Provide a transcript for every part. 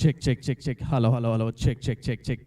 Check, check, check, check. Hello, hello, hello. Check, check, check, check.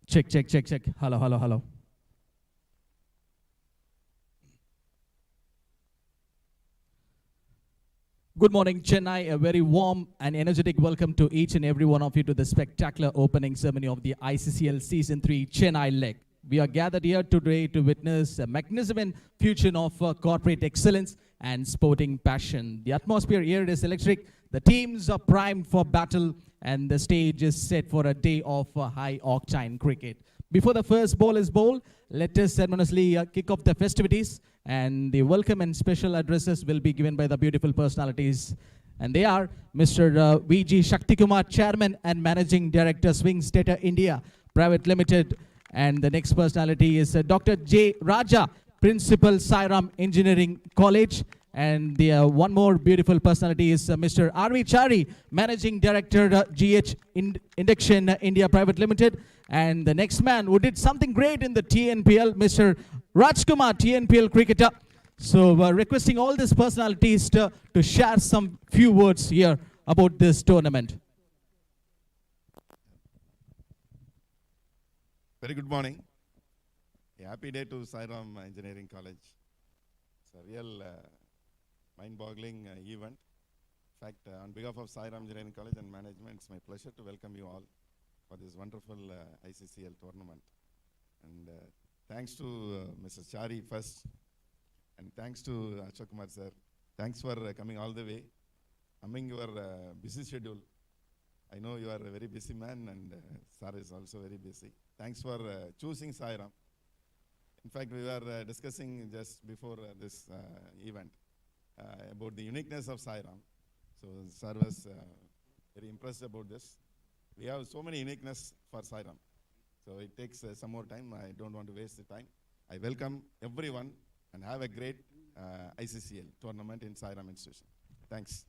Check, check, check, check. Hello, hello, hello. Good morning, Chennai. A very warm and energetic welcome to each and every one of you to the spectacular opening ceremony of the ICCL Season 3 Chennai leg. We are gathered here today to witness a magnificent fusion of corporate excellence and sporting passion. The atmosphere here is electric. The teams are primed for battle and the stage is set for a day of high-octane cricket. Before the first ball is bowled, let us ceremoniously kick off the festivities, and the welcome and special addresses will be given by the beautiful personalities. And they are Mr. V.G. Shaktikumar, Chairman and Managing Director, Swing Stater India Private Limited. And the next personality is Dr. J. Raja, Principal, Sairam Engineering College. And the one more beautiful personality is Mr. R.V. Chari, Managing Director, GH Induction India Private Limited. And the next man who did something great in the TNPL, Mr. Rajkumar, TNPL cricketer. So requesting all these personalities to share some few words here about this tournament. Very good morning. A happy day to Sairam Engineering College. It's a real mind-boggling event. In fact, on behalf of Sairam Engineering College and management, it's my pleasure to welcome you all for this wonderful ICCL tournament. And thanks to Mr. Chari first, and thanks to Ashok sir. Thanks for coming all the way, among your busy schedule. I know you are a very busy man, and sir is also very busy. Thanks for choosing Sairam. In fact, we were discussing just before this event about the uniqueness of Sairam. So sir was very impressed about this. We have so many uniqueness for Sairam. So it takes some more time. I don't want to waste the time. I welcome everyone and have a great ICCL tournament in Sairam Institution. Thanks.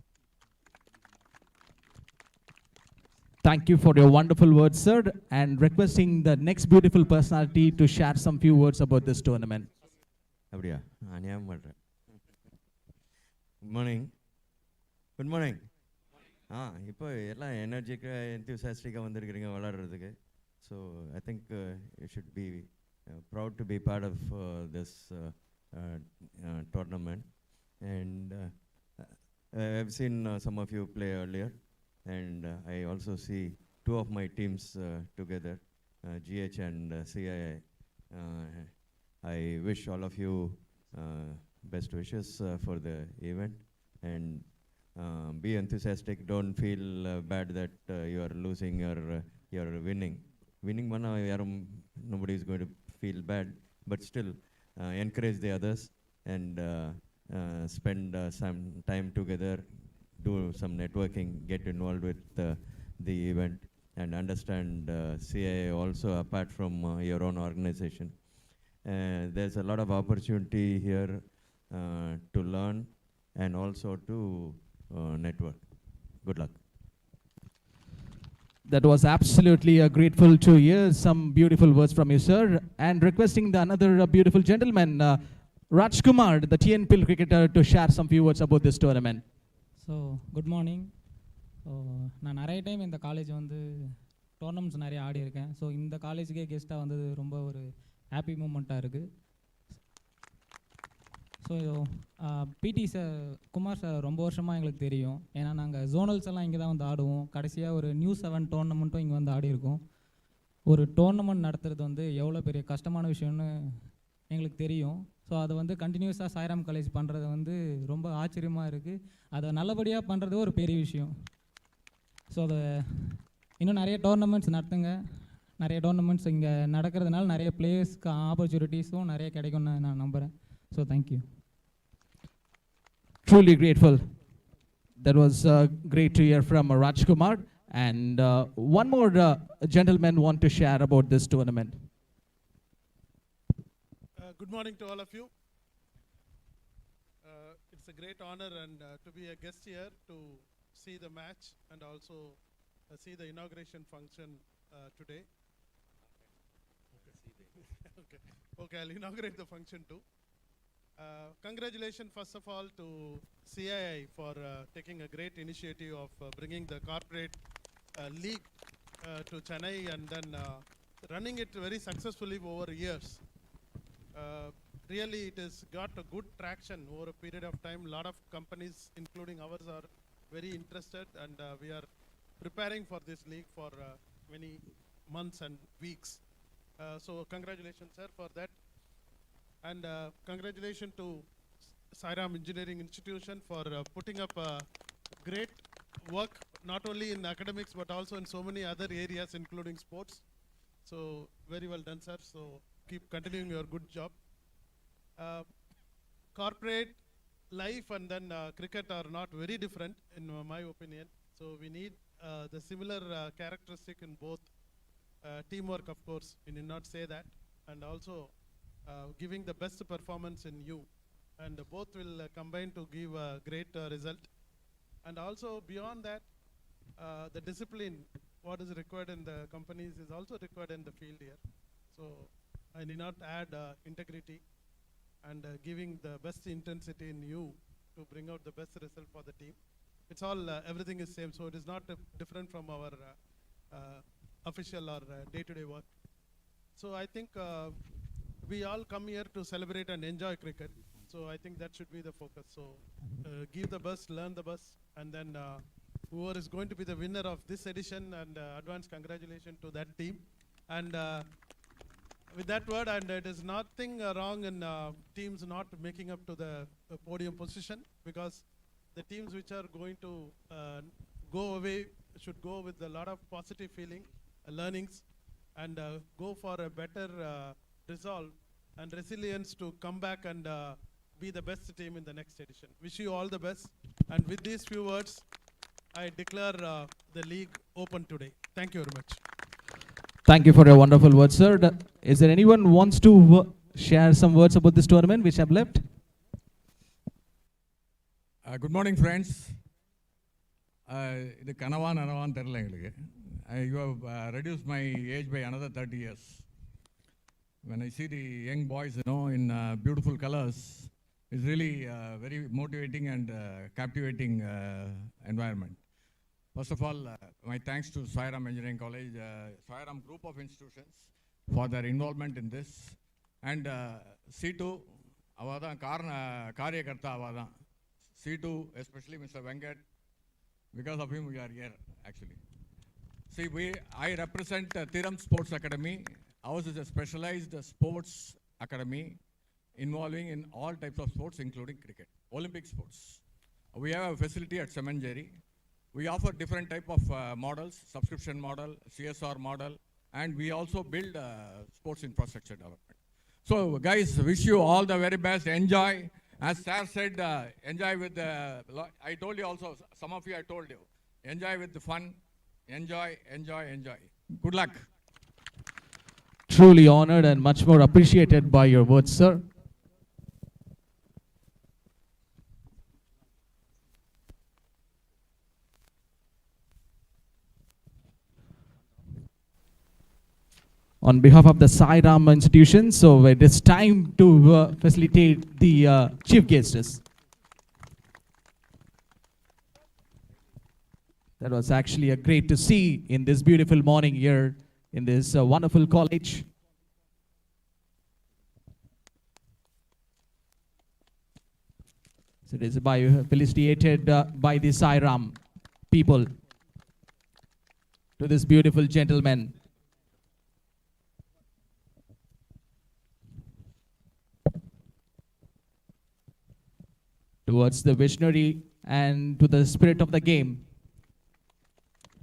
Thank you for your wonderful words, sir, and requesting the next beautiful personality to share some few words about this tournament. Good morning. Good morning. இப்போ எல்லாம் எனர்ஜிக்காக என்தூசியாஸ்டிக்காக வந்திருக்கிறீங்க வளர்கிறதுக்கு. So I think you should be proud to be part of this tournament. And I've seen some of you play earlier, and I also see two of my teams together, GH and CII. I wish all of you best wishes for the event, and be enthusiastic. Don't feel bad that you are losing or you're winning. Winning mana nobody is going to feel bad, but still encourage the others and spend some time together, do some networking, get involved with the event, and understand CIA also apart from your own organization. There's a lot of opportunity here to learn and also to network. Good luck. That was absolutely grateful to hear some beautiful words from you, sir. And requesting the another beautiful gentleman, Rajkumar, the TNPL cricketer, to share some few words about this tournament. So, good morning. நான் நிறைய time இந்த college வந்து tournaments நிறைய ஆடி இருக்கேன். So இந்த காலேஜுக்கே கெஸ்ட்டாக வந்தது ரொம்ப ஒரு ஹாப்பி மூமெண்ட்டாக இருக்குது. ஸோ பிடி சார் குமார் சார் ரொம்ப வருஷமாக எங்களுக்கு தெரியும். ஏன்னா நாங்கள் ஜோனல்ஸ் எல்லாம் இங்கே தான் வந்து ஆடுவோம். கடைசியாக ஒரு நியூ 7 டோர்னமெண்ட்டும் இங்கே வந்து ஆடி இருக்கோம். ஒரு டோர்னமெண்ட் நடத்துறது வந்து எவ்வளோ பெரிய கஷ்டமான விஷயம்னு எங்களுக்கு தெரியும். ஸோ அதை வந்து கண்டினியூஸாக சாய்ராம் காலேஜ் பண்ணுறது வந்து ரொம்ப ஆச்சரியமாக இருக்குது. அதை நல்லபடியாக பண்ணுறது ஒரு பெரிய விஷயம். ஸோ அதை இன்னும் நிறைய டோர்னமெண்ட்ஸ் நடத்துங்க. நிறைய டோர்னமெண்ட்ஸ் இங்கே நடக்கிறதுனால நிறைய பிளேயர்ஸ்க்கு ஆப்பர்ச்சுனிட்டிஸும் நிறைய கிடைக்கும்னு நான் நம்புகிறேன். So thank you. Truly grateful. That was great to hear from Rajkumar. And one more gentleman want to share about this tournament. Good morning to all of you. It's a great honor and to be a guest here to see the match and also see the inauguration function today. Okay, I'll inaugurate the function too. Congratulations first of all to CII for taking a great initiative of bringing the corporate league to Chennai and then running it very successfully over years. Really it has got a good traction over a period of time. A lot of companies including ours are very interested and we are preparing for this league for many months and weeks. So congratulations sir for that. And congratulations to Sairam Engineering Institution for putting up great work not only in academics but also in so many other areas including sports. So very well done sir. So keep continuing your good job. Corporate life and then cricket are not very different in my opinion. So we need the similar characteristic in both. Teamwork of course, we need not say that, and also giving the best performance in you, and both will combine to give a great result. And also beyond that, the discipline what is required in the companies is also required in the field here. So I need not add integrity and giving the best intensity in you to bring out the best result for the team. It's all everything is same, so it is not different from our official or day-to-day work. So I think we all come here to celebrate and enjoy cricket. So I think that should be the focus. So give the best, learn the best, and then whoever is going to be the winner of this edition, and advance congratulations to that team. And with that word, and it is nothing wrong in teams not making up to the podium position, because the teams which are going to go away should go with a lot of positive feeling, learnings, and go for a better resolve and resilience to come back and be the best team in the next edition. Wish you all the best. And with these few words, I declare the league open today. Thank you very much. Thank you for your wonderful words, sir. Is there anyone who wants to share some words about this tournament which have left? Good morning, friends. இது கனவான்னு தெரியல எங்களுக்கு. You have reduced my age by another 30 years. When I see the young boys, in beautiful colors, it's really very motivating and captivating environment. First of all, my thanks to Sairam Engineering College, Sairam group of institutions for their involvement in this. And C2, avadan karyakarta avadan. C2, especially Mr. Venkat, because of him we are here actually. See, I represent Thiram Sports Academy. Ours is a specialized sports academy involving in all types of sports including cricket, Olympic sports. We have a facility at Semanjeri. We offer different type of models, subscription model, CSR model, and we also build sports infrastructure development. So guys, wish you all the very best. Enjoy. As Sir said, enjoy with the, I told you also, some of you I told you, enjoy with the fun. Enjoy. Good luck. Truly honored and much more appreciated by your words, sir. On behalf of the Sairam institution, so it is time to facilitate the chief guests. That was actually a great to see in this beautiful morning here in this wonderful college. So it is felicitated by the Sairam people to this beautiful gentleman. Towards the visionary and to the spirit of the game.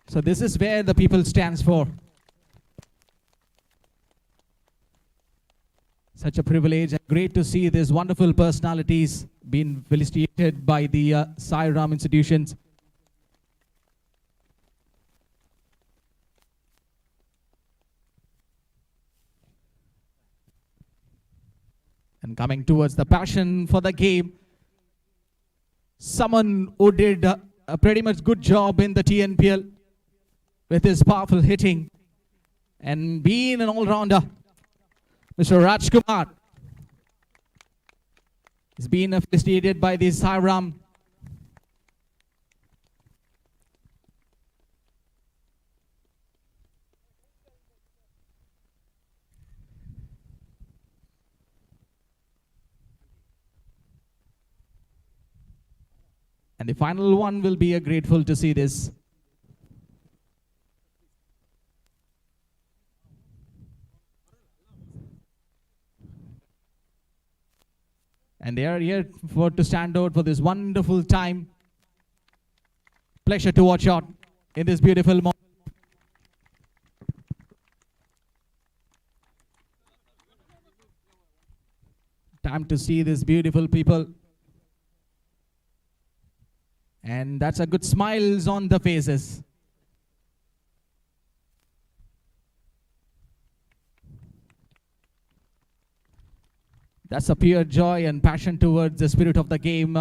So this is where the people stands for. Such a privilege and great to see these wonderful personalities being felicitated by the Sairam institutions. And coming towards the passion for the game, someone who did a pretty much good job in the TNPL with his powerful hitting and being an all-rounder, Mr. Rajkumar is being felicitated by the Sairam. And the final one will be grateful to see this. And they are here to stand out for this wonderful time. Pleasure to watch out in this beautiful moment. Time to see these beautiful people. And that's a good smiles on the faces. That's a pure joy and passion towards the spirit of the game.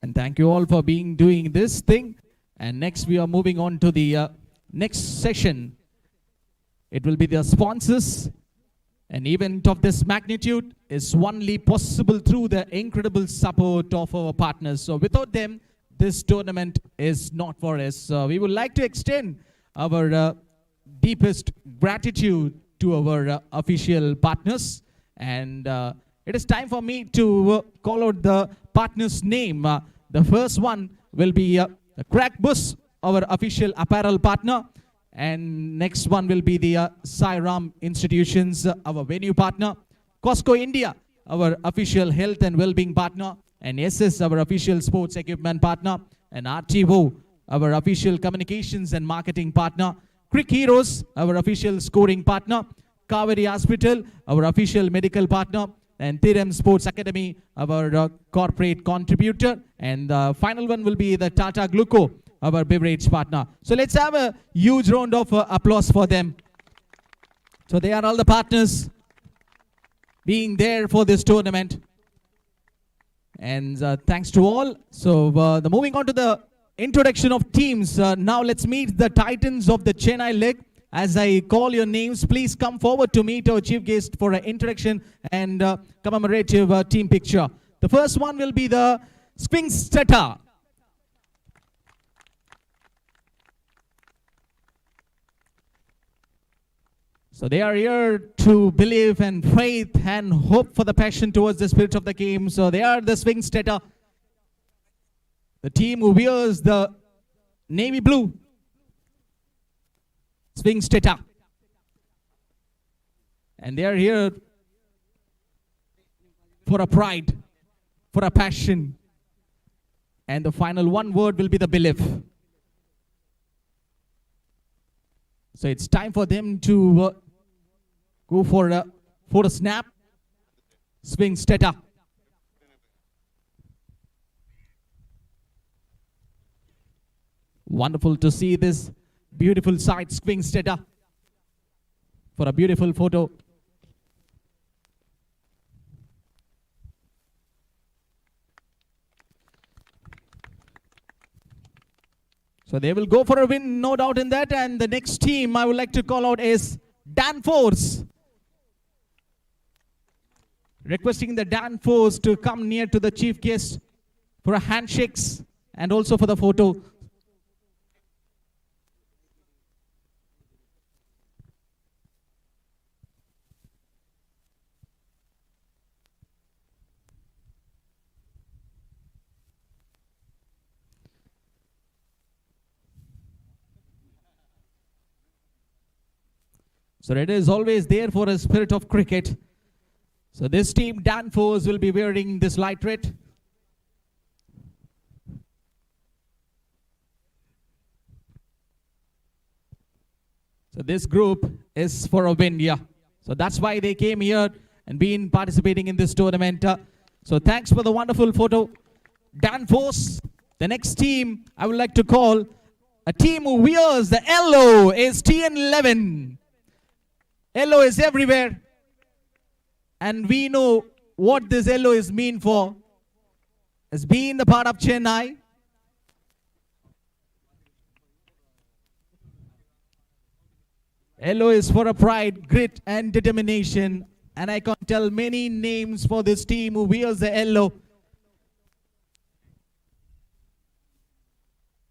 And thank you all for doing this thing. And next we are moving on to the next session. It will be the sponsors. An event of this magnitude is only possible through the incredible support of our partners. So without them, this tournament is not for us. So we would like to extend our deepest gratitude to our official partners. And it is time for me to call out the partner's name. The first one will be Crack Bus, our official apparel partner. And next one will be the Sairam Institutions, our venue partner. Costco India, our official health and well-being partner. And SS, our official sports equipment partner. And RTO, our official communications and marketing partner. Crick Heroes, our official scoring partner. Kaveri Hospital, our official medical partner. And Thiram Sports Academy, our corporate contributor. And the final one will be the Tata Gluco, our beverage partner. So let's have a huge round of applause for them. So they are all the partners being there for this tournament. And thanks to all. So moving on to the introduction of teams. Now let's meet the titans of the Chennai leg. As I call your names, please come forward to meet our chief guest for an introduction and commemorative team picture. The first one will be the Sphinx Teta. So they are here to believe and faith and hope for the passion towards the spirit of the game. So they are the Sphinx Teta, the team who wears the navy blue. Sphinx Teta. And they are here for a pride, for a passion. And the final one word will be the belief. So it's time for them to go for a snap. Sphinx Teta. Wonderful to see this beautiful sight, Sphinx Teta, for a beautiful photo. So they will go for a win, no doubt in that. And the next team I would like to call out is Danforth. Requesting the Danforth to come near to the chief guest for a handshakes and also for the photo. So it is always there for a spirit of cricket. So this team, Danforth, will be wearing this light red. So this group is for a win, yeah. So that's why they came here and been participating in this tournament. So thanks for the wonderful photo. Danforth. The next team I would like to call a team who wears the yellow is TN11. Yellow is everywhere. And we know what this yellow is mean for. It's been the part of Chennai. Yellow is for a pride, grit and determination. And I can't tell many names for this team who wears the yellow.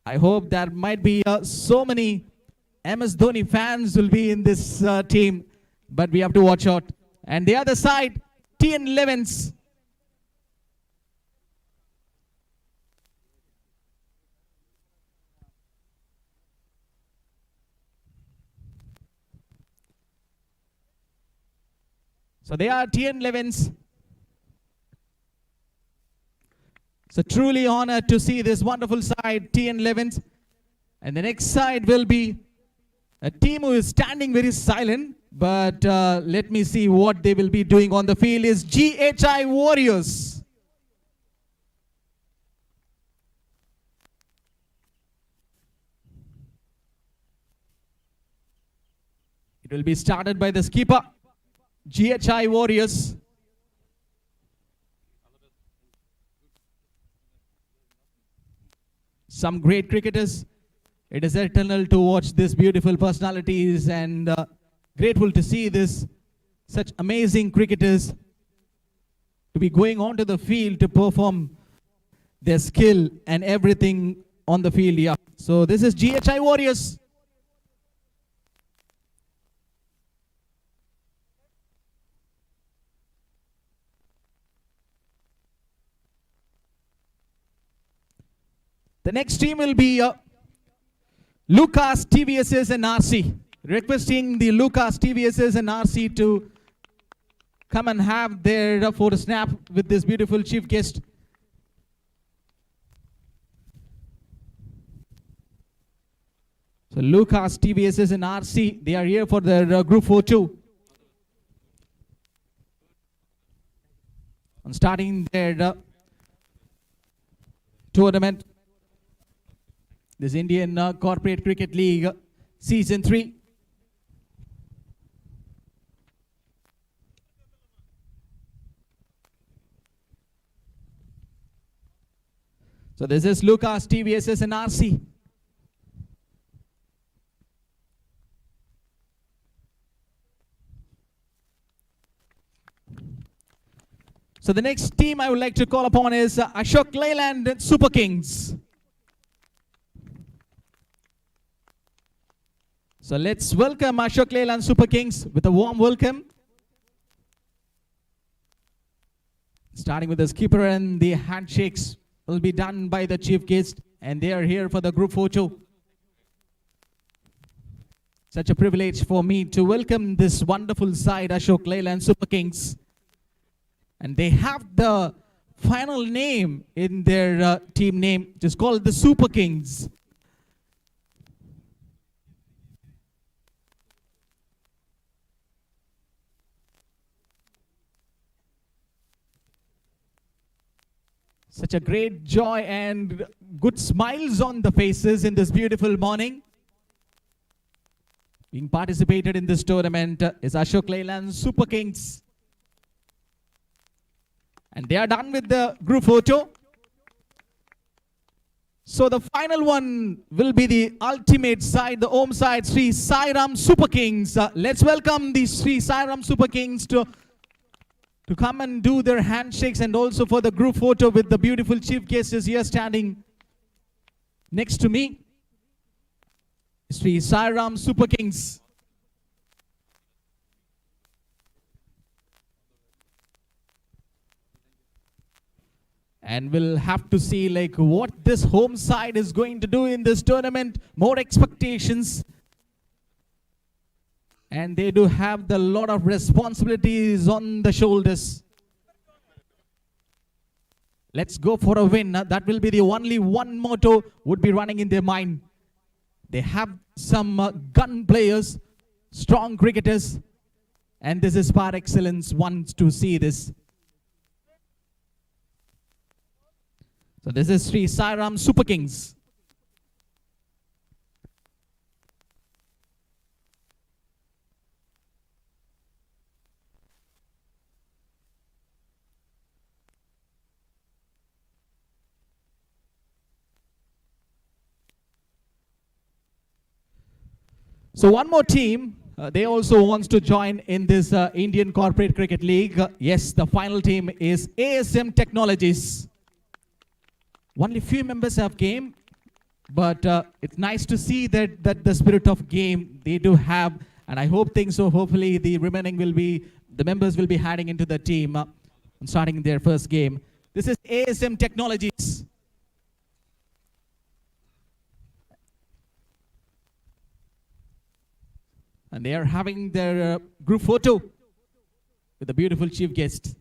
I hope there might be so many MS Dhoni fans will be in this team. But we have to watch out. And the other side, TN11s. So they are TN11s. So truly honored to see this wonderful side, TN11s. And the next side will be a team who is standing very silent. But let me see what they will be doing on the field is GHI Warriors. It will be started by the skipper, GHI Warriors. Some great cricketers. It is eternal to watch these beautiful personalities and grateful to see this such amazing cricketers to be going onto the field to perform their skill and everything on the field. Yeah. So this is GHI Warriors. The next team will be Lucas, TVSS and RC. Requesting the Lucas, TVSS and RC to come and have their photo snap with this beautiful chief guest. So Lucas, TVSS and RC, they are here for their group photo. On starting their tournament. This Indian Corporate Cricket League Season 3. So this is Lucas, TVSS and RC. So the next team I would like to call upon is Ashok Leyland Super Kings. So let's welcome Ashok Leyland Super Kings with a warm welcome. Starting with the skipper and the handshakes will be done by the chief guest, and they are here for the group photo. Such a privilege for me to welcome this wonderful side, Ashok Leyland Super Kings. And they have the final name in their team name, just called the Super Kings. Such a great joy and good smiles on the faces in this beautiful morning. Being participated in this tournament is Ashok Leyland Super Kings. And they are done with the group photo. So the final one will be the ultimate side, the home side, Sri Sairam Super Kings. Let's welcome the Sri Sairam Super Kings to come and do their handshakes, and also for the group photo with the beautiful chief guests here standing next to me. Sri Sairam Super Kings. And we'll have to see like what this home side is going to do in this tournament. More expectations. And they do have the lot of responsibilities on the shoulders. Let's go for a win. That will be the only one motto would be running in their mind. They have some gun players, strong cricketers, and this is par excellence wants to see this. So this is Sri Sairam Super Kings. So one more team, they also wants to join in this Indian Corporate Cricket League. Yes, the final team is ASM Technologies. Only few members have came, but it's nice to see that the spirit of game they do have, and I hope things so. Hopefully the remaining will be, the members will be heading into the team and starting their first game. This is ASM Technologies. And they are having their group photo with the beautiful chief guest.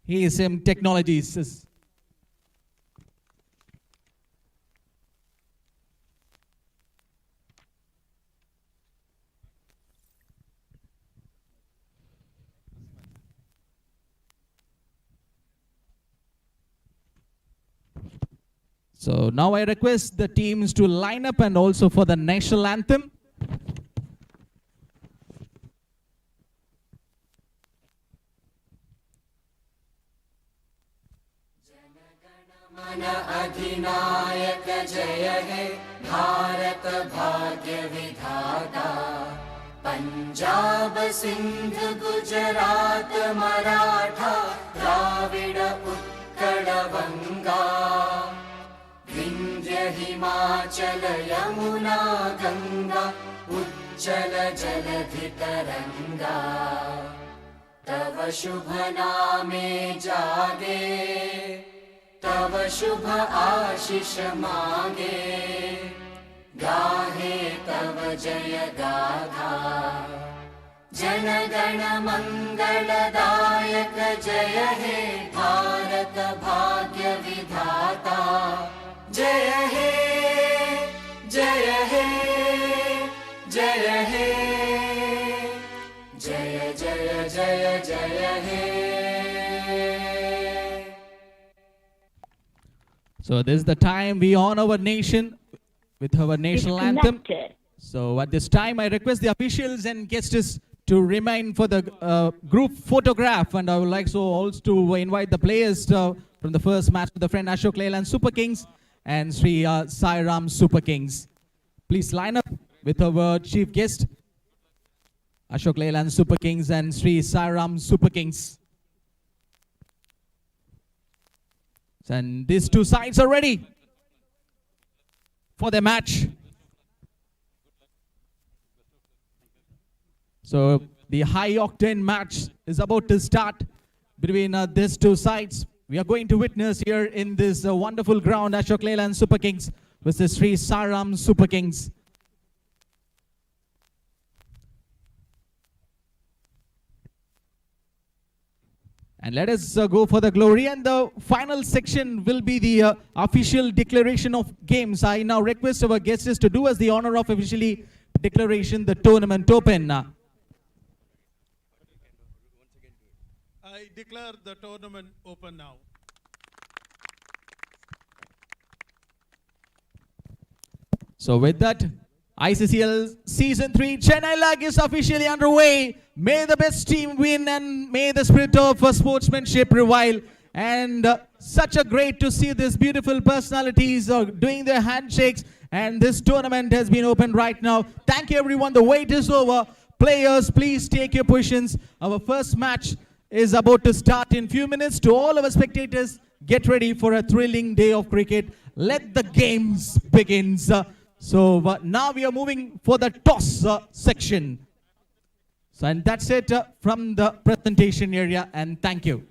ASM Technologies. So now I request the teams to line up and also for the national anthem. अधिनायक जय हे भारत भाग्य विधाता पंजाब सिंध गुजरात मराठा द्राविड उत्कल बंगा विंध्य हिमाचल यमुना गंगा उज्जल जलधि तरंगा तव शुभ नामे जागे तव शुभ आशीष मांगे गाहे तव जय गाथा जन गण मंगलदायक जय हे भारत भाग्य विधाता जय हे जय हे जय हे जय जय जय जय हे. So this is the time we honor our nation with our national anthem. Disconnected. So at this time I request the officials and guests to remain for the group photograph, and I would like so also to invite the players from the first match with the friend Ashok Leyland Super Kings and Sri Sairam Super Kings. Please line up with our chief guest Ashok Leyland Super Kings and Sri Sairam Super Kings. And these two sides are ready for the match. So the high octane match is about to start between these two sides. We are going to witness here in this wonderful ground Ashok Leyland Super Kings versus Sri Sairam Super Kings. And let us go for the glory, and the final section will be the official declaration of games. I now request our guests to do us the honor of officially declaration the tournament open. I declare the tournament open now. So with that, ICCL Season 3 Chennai leg is officially underway. May the best team win and may the spirit of sportsmanship prevail. And such a great to see these beautiful personalities doing their handshakes. And this tournament has been opened right now. Thank you, everyone. The wait is over. Players, please take your positions. Our first match is about to start in few minutes. To all our spectators, get ready for a thrilling day of cricket. Let the games begin. So now we are moving for the toss section. So and that's it from the presentation area, and thank you.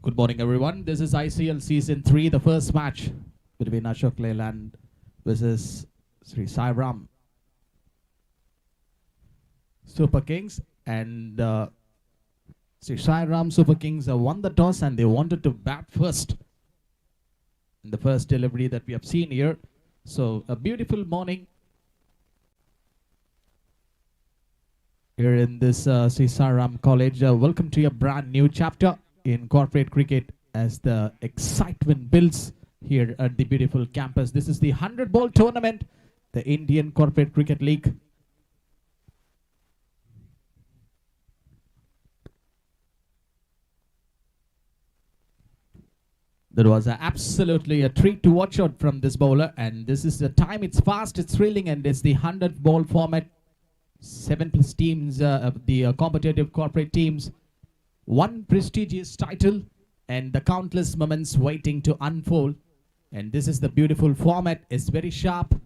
Good morning, everyone. This is ICL Season 3, the first match between Ashok Leyland versus Sri Sairam Super Kings. And Sri Sairam Super Kings won the toss and they wanted to bat first in the first delivery that we have seen here. So, a beautiful morning here in this Sri Sairam College. Welcome to your brand new chapter in corporate cricket as the excitement builds here at the beautiful campus. This is the 100-ball tournament, the Indian Corporate Cricket League. That was absolutely a treat to watch out from this bowler, and this is the time. It's fast, it's thrilling, and it's the 100-ball format. 7+ teams of the competitive corporate teams. One prestigious title and the countless moments waiting to unfold. And this is the beautiful format. It's very sharp.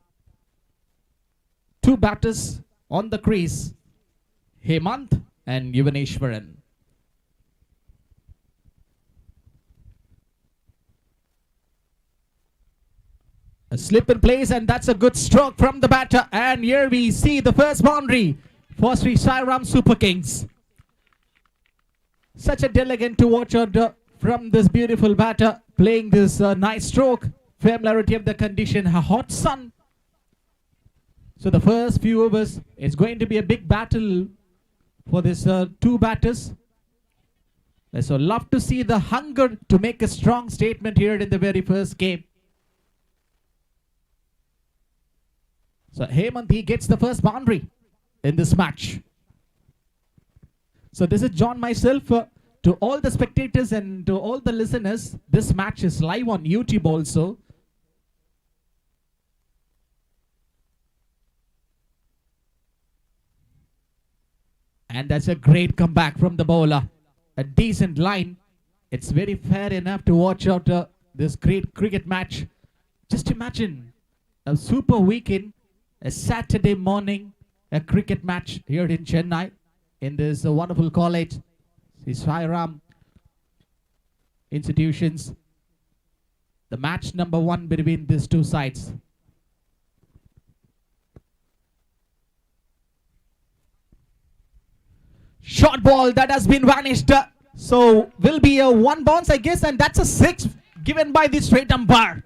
Two batters on the crease, Hemant and Yuvaneshwaran. A slip in place, and that's a good stroke from the batter. And here we see the first boundary for Sri Sairam Super Kings. Such a delight to watch out from this beautiful batter playing this nice stroke. Familiarity of the condition, a hot sun. So the first few overs, it's going to be a big battle for this two batters. So love to see the hunger to make a strong statement here in the very first game. So Hemant, he gets the first boundary in this match. So this is John myself. To all the spectators and to all the listeners, this match is live on YouTube also. And that's a great comeback from the bowler. A decent line. It's very fair enough to watch out this great cricket match. Just imagine a super weekend. A Saturday morning, a cricket match here in Chennai in this wonderful college, the Sairam institutions. The match number 1 between these two sides. Short ball that has been vanished. So will be a 1 bounce, I guess, and that's a 6 given by the straight umpire.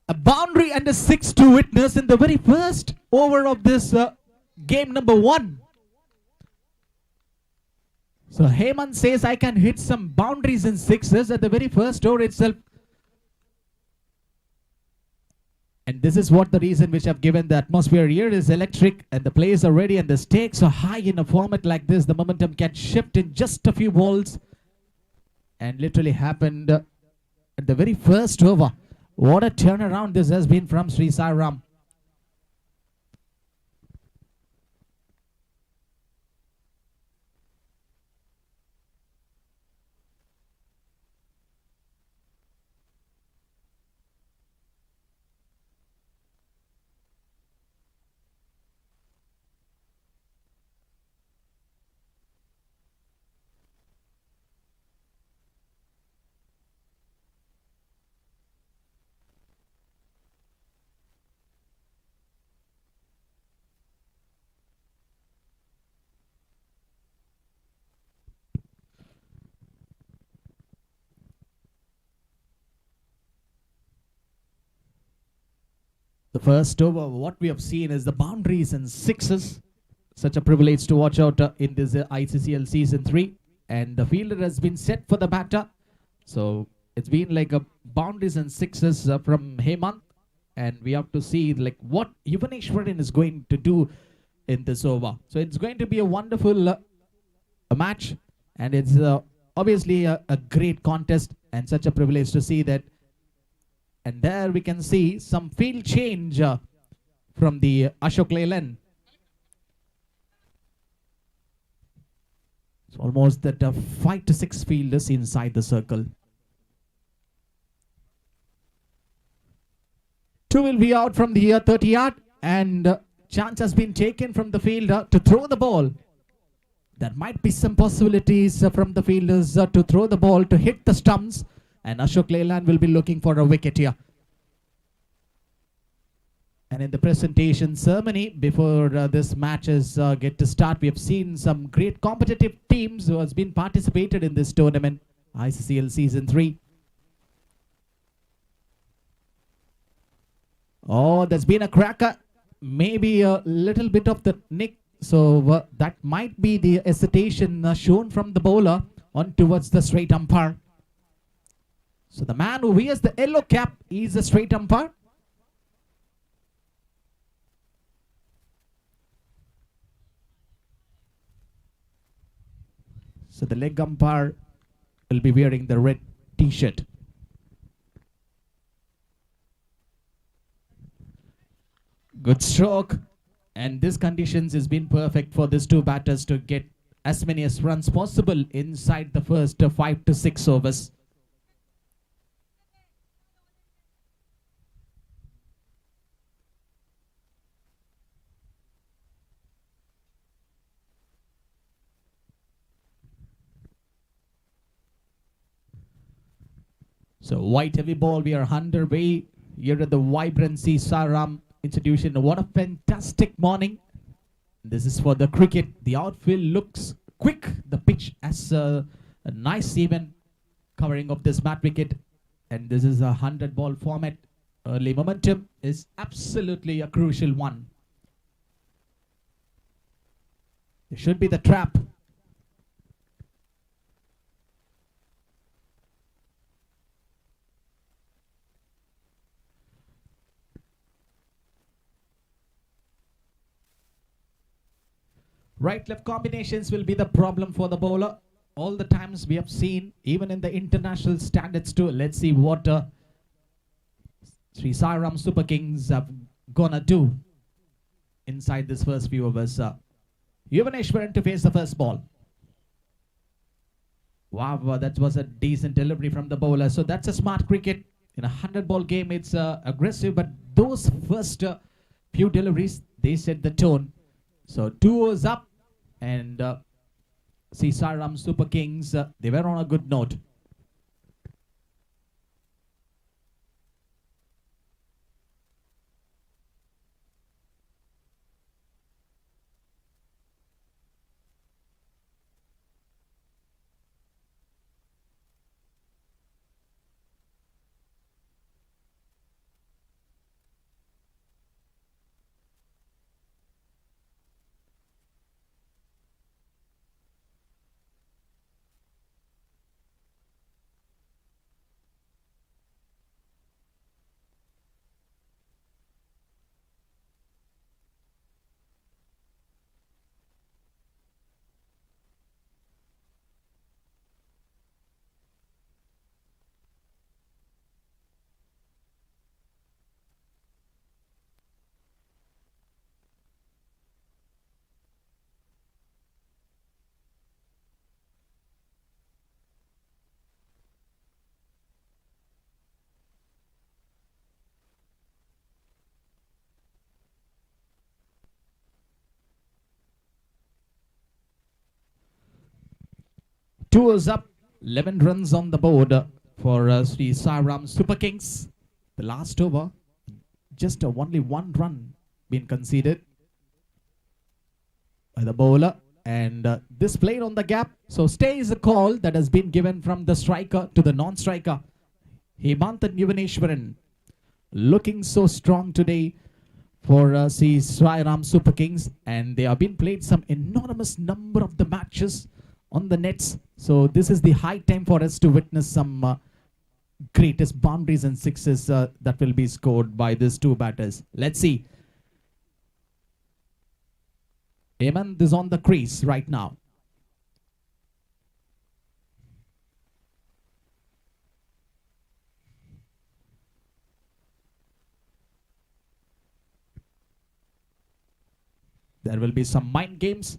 A boundary and a 6 to witness in the very first over of this game number 1. So Hemant says I can hit some boundaries and 6s at the very first over itself. And this is what the reason which I've given. The atmosphere here is electric and the players are ready and the stakes are high in a format like this. The momentum can shift in just a few balls. And literally happened at the very first over. What a turnaround this has been from Sri Sairam. The first over, what we have seen is the boundaries and 6s. Such a privilege to watch out in this ICCL Season 3. And the fielder has been set for the batter. So it's been like a boundaries and 6s from Hemant. And we have to see like what Yuvaneshwaran is going to do in this over. So it's going to be a wonderful a match. And it's obviously a great contest and such a privilege to see that. And there we can see some field change from the Ashok Leyland. It's almost that 5 to 6 fielders inside the circle. 2 will be out from the 30 yard and chance has been taken from the fielder to throw the ball. There might be some possibilities from the fielders to throw the ball to hit the stumps, and Ashok Leyland will be looking for a wicket here. And in the presentation ceremony, before this matches get to start, we have seen some great competitive teams who has been participated in this tournament, ICCL Season 3. Oh, there's been a cracker, maybe a little bit of the nick. So that might be the hesitation shown from the bowler on towards the straight umpire. So the man who wears the yellow cap is a straight umpire. So the leg umpire will be wearing the red t-shirt. Good stroke. And this conditions has been perfect for these two batters to get as many as runs possible inside the first 5 to 6 overs. So white heavy ball, we are underway here at the Vibrancy Sairam institution. What a fantastic morning. This is for the cricket. The outfield looks quick. The pitch has a nice even covering of this bat wicket. And this is a 100 ball format. Early momentum is absolutely a crucial one. It should be the trap. Right-left combinations will be the problem for the bowler. All the times we have seen, even in the international standards too. Let's see what Sri Sairam Super Kings are gonna do inside this first few overs. Yuvaneshwaran to face the first ball. Wow, that was a decent delivery from the bowler. So that's a smart cricket. In a 100 ball game, it's aggressive, but those first few deliveries, they set the tone. So 2 overs up, and see Sairam Super Kings, they were on a good note. Two overs up, 11 runs on the board for Sri Sairam Super Kings. The last over, just only 1 run been conceded by the bowler, and this played on the gap. So stay is a call that has been given from the striker to the non-striker. Hemantan Yuvaneshwaran looking so strong today for Sri Sairam Super Kings, and they have been played some enormous number of the matches on the nets. So this is the high time for us to witness some greatest boundaries and sixes that will be scored by these two batters. Let's see. Hemant is on the crease right now. There will be some mind games.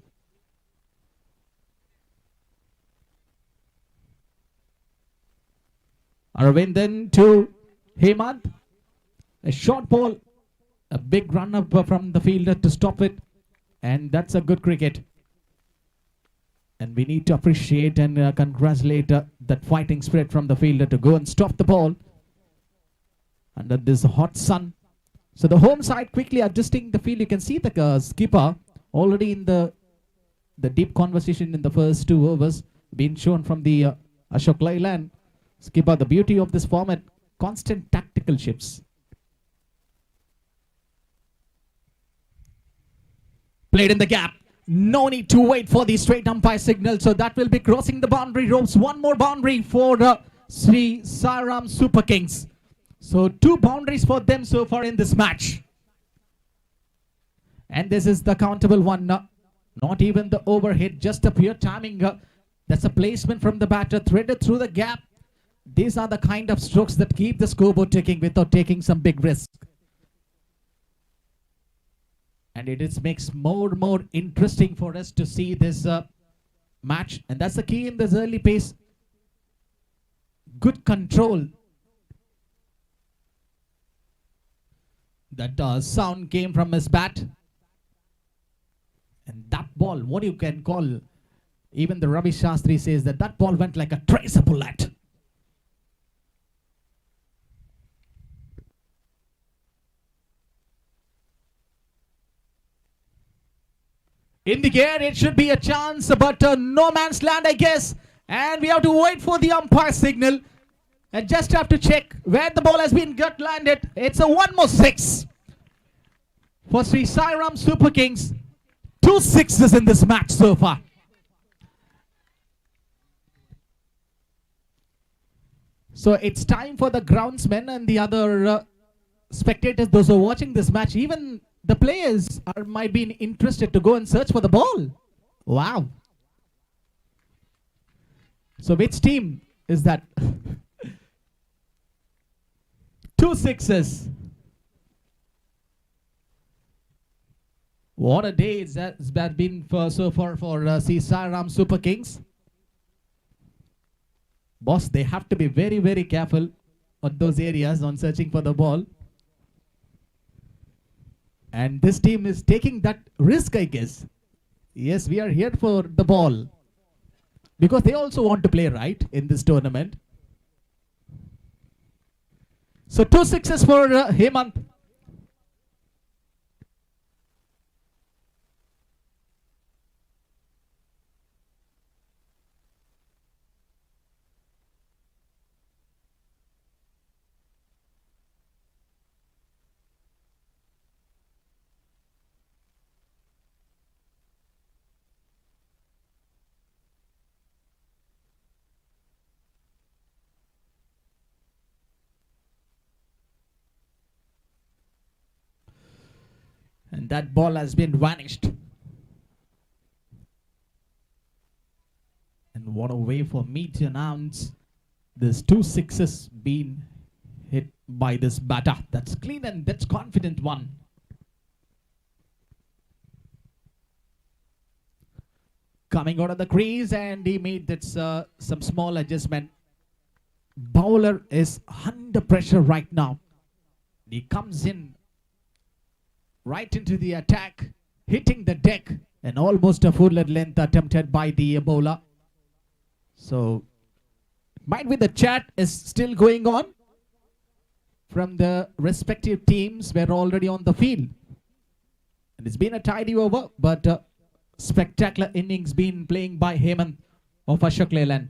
Aravindan to Hemant. A short ball. A big run up from the fielder to stop it. And that's a good cricket. And we need to appreciate and congratulate that fighting spirit from the fielder to go and stop the ball under this hot sun. So the home side quickly adjusting the field. You can see the skipper already in the deep conversation in the first 2 overs being shown from the Ashok Leyland. Skipper, the beauty of this format, constant tactical shifts. Played in the gap. No need to wait for the straight umpire signal. So that will be crossing the boundary ropes. One more boundary for Sri Sairam Super Kings. So 2 boundaries for them so far in this match. And this is the countable one. Not even the overhit, just a pure timing. That's a placement from the batter, threaded through the gap. These are the kind of strokes that keep the scoreboard ticking without taking some big risk. And it makes more interesting for us to see this match. And that's the key in this early pace. Good control. That sound came from his bat. And that ball, what you can call, even the Ravi Shastri says that ball went like a tracer bullet. In the air, it should be a chance, but no man's land, I guess. And we have to wait for the umpire signal. And just have to check where the ball has been gut landed. It's a 1 more 6 for Sri Sairam Super Kings. 2 sixes in this match so far. So it's time for the groundsmen and the other spectators, those who are watching this match, even the players might be interested to go and search for the ball. Wow. So which team is that? 2 sixes. What a day it's been so far for Sairam Super Kings. Boss, they have to be very careful on those areas on searching for the ball. And this team is taking that risk, I guess. Yes, we are here for the ball. Because they also want to play right in this tournament. So 2 sixes for Hemant. And that ball has been vanished. And what a way for me to announce this 2 sixes being hit by this batter. That's clean and that's confident one. Coming out of the crease, and he made that some small adjustment. Bowler is under pressure right now. He comes in right into the attack, hitting the deck, and almost a full length attempted by the bowler. So, might be the chat is still going on from the respective teams. We're already on the field. And it's been a tidy over, but spectacular innings been playing by Hemant of Ashok Leyland.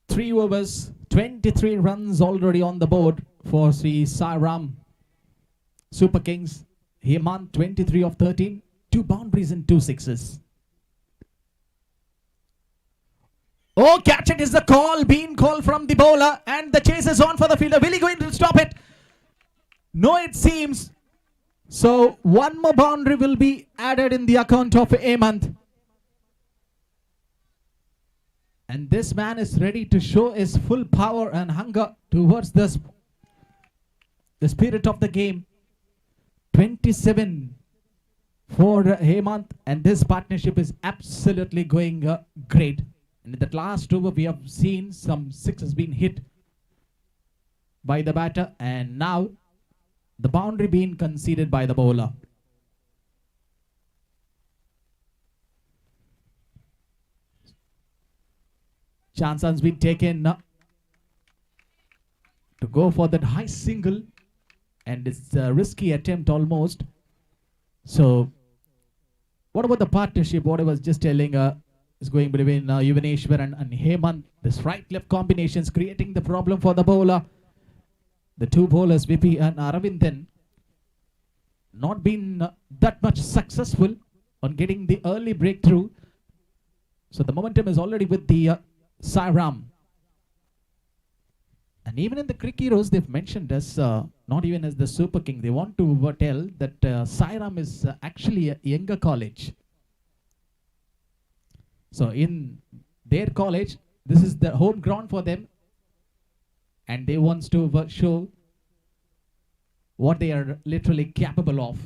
Three overs, 23 runs already on the board for Sri Sairam Super Kings. Hemant 23 of 13, 2 boundaries and 2 sixes. Oh, catch it is the call being called from the bowler, and the chase is on for the fielder. Will he going to stop it? No, it seems. So one more boundary will be added in the account of Hemant. And this man is ready to show his full power and hunger towards this, the spirit of the game. 27 for Hemant, and this partnership is absolutely going great. And in that last over, we have seen some sixes being hit by the batter, and now the boundary being conceded by the bowler. Chance has been taken to go for that high single, and it's a risky attempt almost. So, what about the partnership? What I was just telling is going between Yuvaneshwar and Hemant. This right-left combinations creating the problem for the bowler. The two bowlers, Vipi and Aravindan, not been that much successful on getting the early breakthrough. So the momentum is already with the Sairam. And even in the Crick Heroes, they've mentioned us, not even as the Super King. They want to tell that Sairam is actually a younger college. So in their college, this is the home ground for them. And they want to show what they are literally capable of.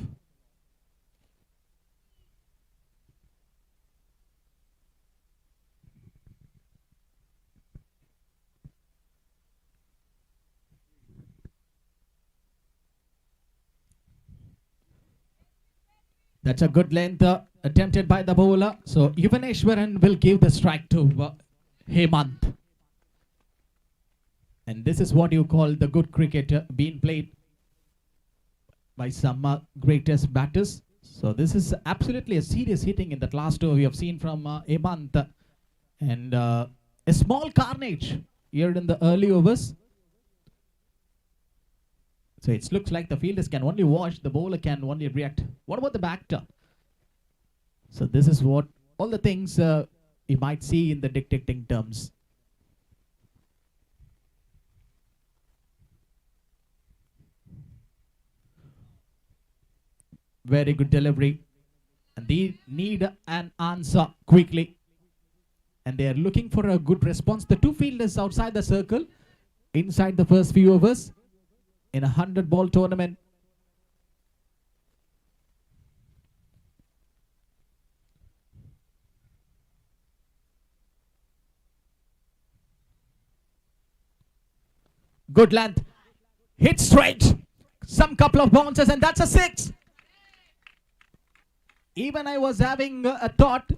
That's a good length attempted by the bowler. So Yuvaneshwaran will give the strike to Hemant. And this is what you call the good cricket being played by some greatest batters. So this is absolutely a serious hitting in that last over we have seen from Hemant. And a small carnage here in the early overs. So it looks like the fielders can only watch, the bowler can only react. What about the batter? So this is what all the things you might see in the dictating terms. Very good delivery. And they need an answer quickly. And they are looking for a good response. The two fielders outside the circle, inside the first few overs, in a 100-ball tournament. Good length. Hit straight. Some couple of bounces, and that's a 6. Even I was having a thought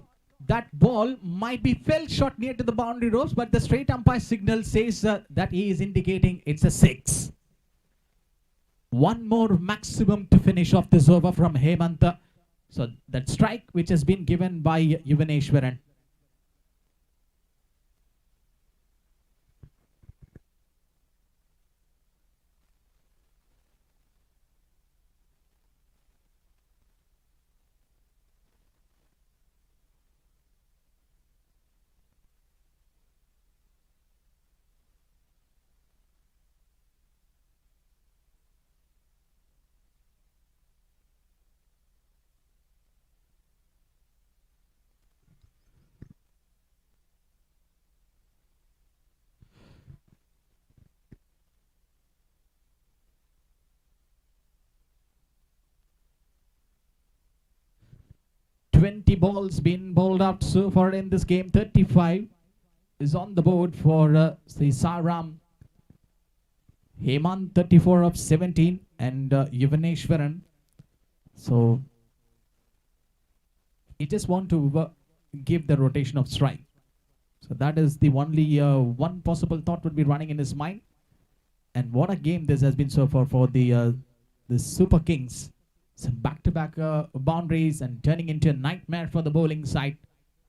that ball might be fell short near to the boundary ropes, but the straight umpire signal says that he is indicating it's a 6. One more maximum to finish off this over from Hemant. So that strike which has been given by Yuvaneshwaran. $20 balls been bowled out so far in this game. 35 is on the board for Sairam. Hemant 34 of 17 and Yuvaneshwaran. So he just want to give the rotation of strike. So that is the only one possible thought would be running in his mind. And what a game this has been so far for the Super Kings. Some back-to-back boundaries and turning into a nightmare for the bowling side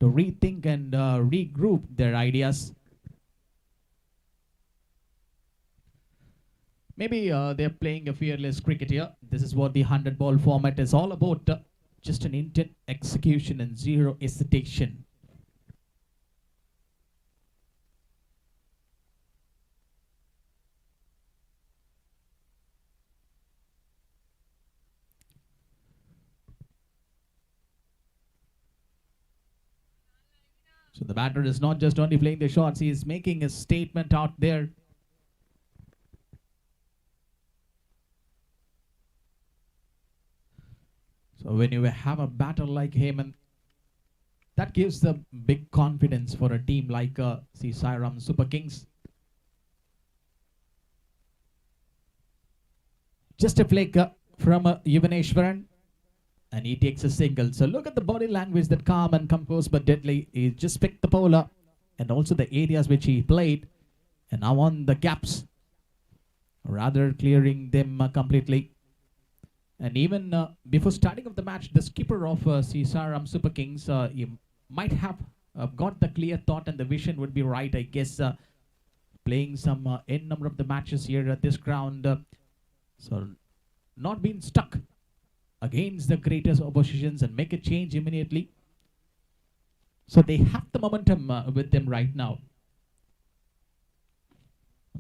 to rethink and regroup their ideas. Maybe they're playing a fearless cricket here. This is what the 100-ball format is all about. Just an intent execution and zero hesitation. So the batter is not just only playing the shots, he is making a statement out there. So when you have a batter like Hemant, that gives the big confidence for a team like Sairam Super Kings. Just a flick from Yuvaneshwaran, and he takes a single. So look at the body language, that calm and composed but deadly. He just picked the bowler and also the areas which he played, and now on the gaps, rather clearing them completely. And even before starting of the match, the skipper of Sairam Super Kings, he might have got the clear thought and the vision would be right, I guess, playing some n number of the matches here at this ground. So not being stuck against the greatest oppositions and make a change immediately. So they have the momentum with them right now,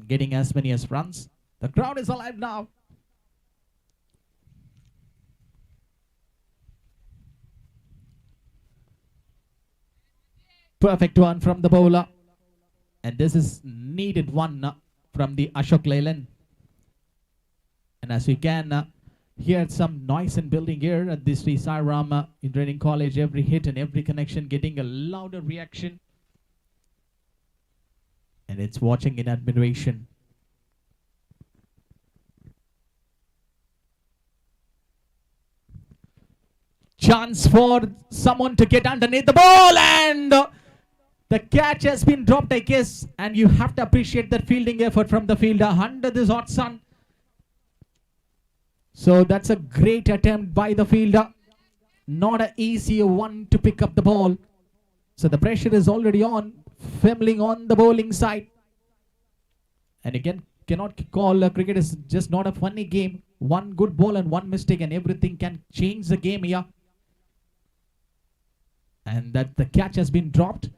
getting as many as runs. The crowd is alive now. Perfect one from the bowler, and this is needed one from the Ashok Leyland. And as we can hear some noise and building here at this Sairam Engineering College, every hit and every connection getting a louder reaction, and it's watching in admiration. Chance for someone to get underneath the ball, and the catch has been dropped, I guess, and you have to appreciate that fielding effort from the fielder under this hot sun. So that's a great attempt by the fielder. Not an easy one to pick up the ball. So the pressure is already on, fumbling on the bowling side. And again, cannot call cricket is just not a funny game. One good ball and one mistake and everything can change the game here. And that the catch has been dropped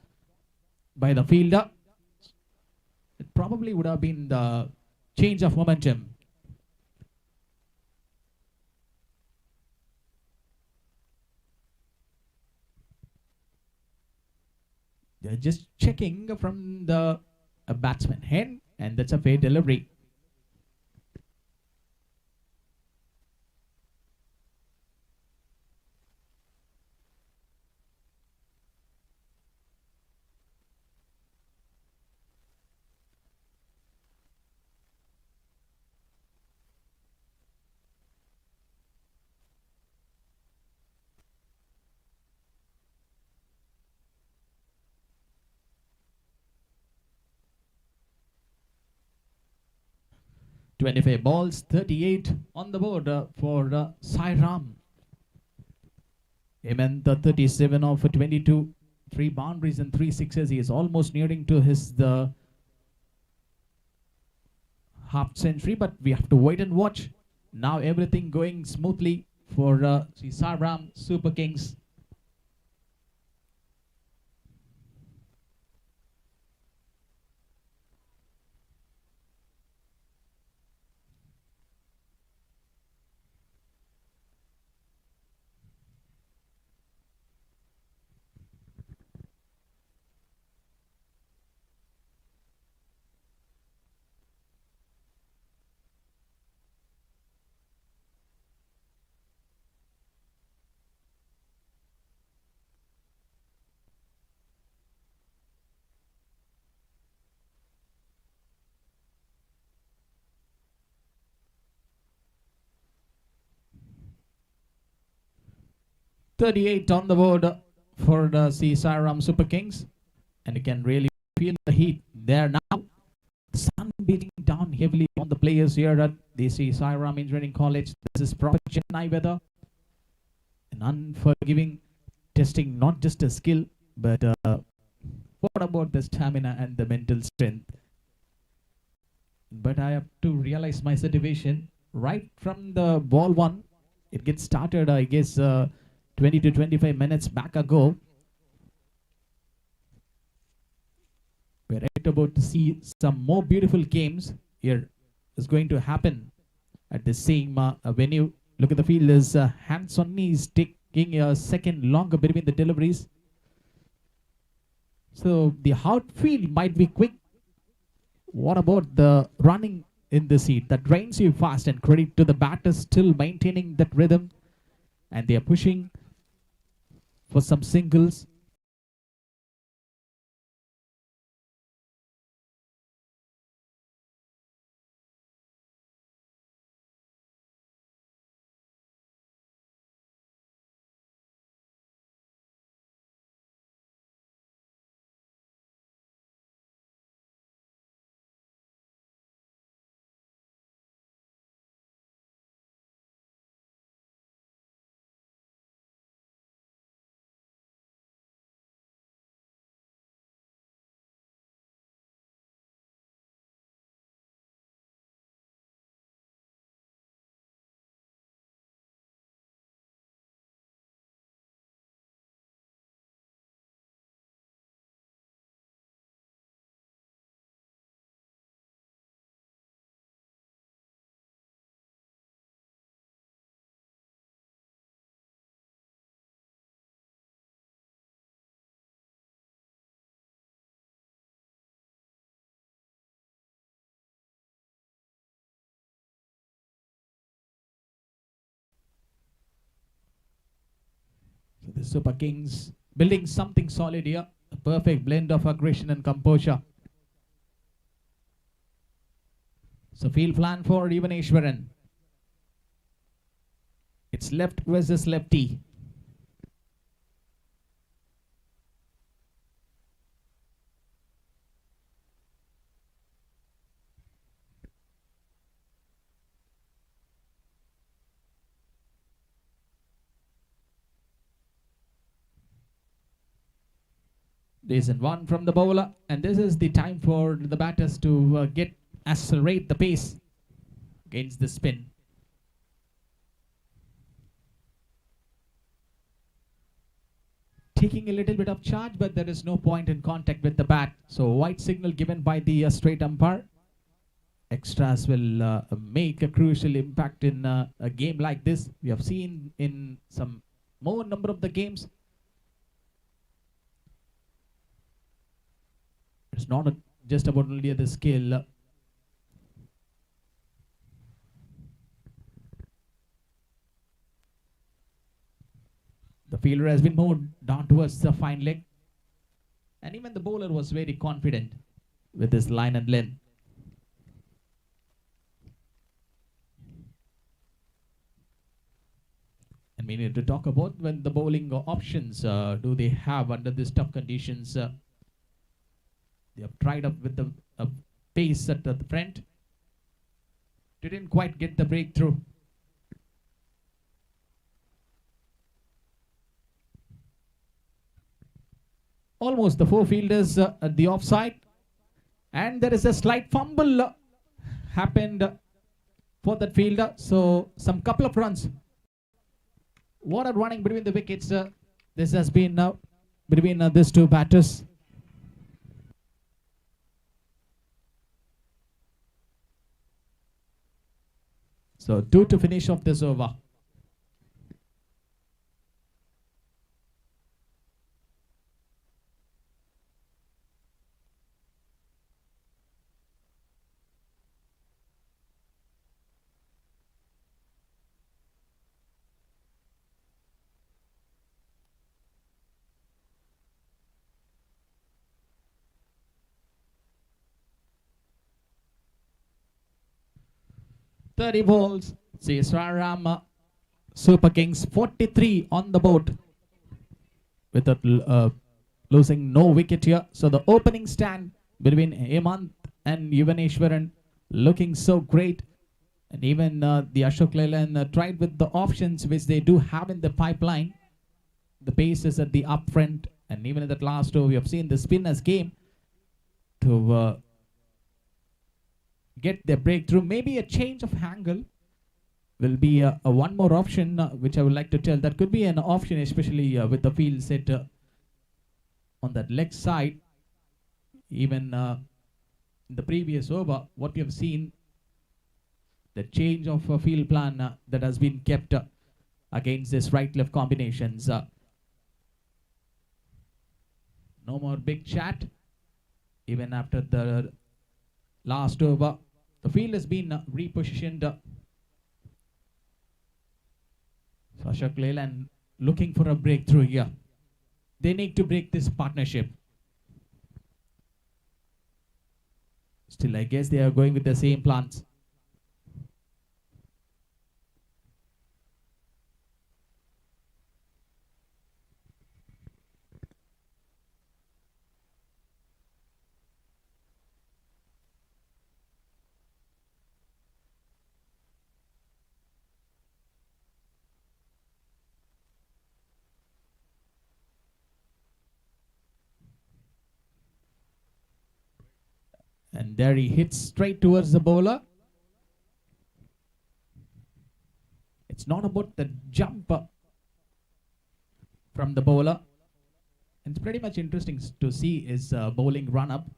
by the fielder. It probably would have been the change of momentum. They're just checking from the batsman hand, and that's a fair delivery. .25 balls, 38 on the board for Sairam. Hemant, the 37 of 22, 3 boundaries and 3 sixes. He is almost nearing to his half century, but we have to wait and watch. Now everything going smoothly for Sairam Super Kings. .38 on the board for the Sairam Super Kings, and you can really feel the heat there now. The sun beating down heavily on the players here at the Sairam Engineering College. This is proper Chennai weather, an unforgiving testing, not just a skill, but what about the stamina and the mental strength? But I have to realize my situation right from the ball one. It gets started, I guess, 20 to 25 minutes back ago. We're right about to see some more beautiful games here is going to happen at the same venue. Look at the field is hands on knees, taking a second longer between the deliveries. So the outfield might be quick. What about the running in the seat that drains you fast? And credit to the batters still maintaining that rhythm, and they are pushing for some singles. So the Super Kings building something solid here. A perfect blend of aggression and composure. So field plan for Ivaneshwaran. It's left versus lefty. This is one from the bowler, and this is the time for the batters to accelerate the pace against the spin. Taking a little bit of charge, but there is no point in contact with the bat. So white signal given by the straight umpire. Extras will make a crucial impact in a game like this. We have seen in some more number of the games. It's not just about only the skill. The fielder has been moved down towards the fine leg. And even the bowler was very confident with his line and length. And we need to talk about when the bowling options do they have under these tough conditions. They have tried up with the pace at the front. Didn't quite get the breakthrough. Almost the four fielders at the offside. And there is a slight fumble happened for that fielder. So some couple of runs. What a running between the wickets. This has been between these two batters. So 2 to finish off this over. Thirty balls. See Sairam Super Kings 43 on the board without losing no wicket here. So the opening stand between Hemant and Ivaneshwaran looking so great. And even the Ashok Leyland tried with the options which they do have in the pipeline. The pace is at the up front, and even in that last over we have seen the spinners game to get their breakthrough. Maybe a change of angle will be a one more option which I would like to tell. That could be an option, especially with the field set on that leg side. Even in the previous over, what we have seen, the change of field plan that has been kept against this right-left combinations. No more big chat. Even after the last over, the field has been repositioned. So Ashok Leyland looking for a breakthrough here. They need to break this partnership. Still, I guess they are going with the same plans. And there he hits straight towards the bowler. It's not about the jump from the bowler. It's pretty much interesting to see his bowling run up.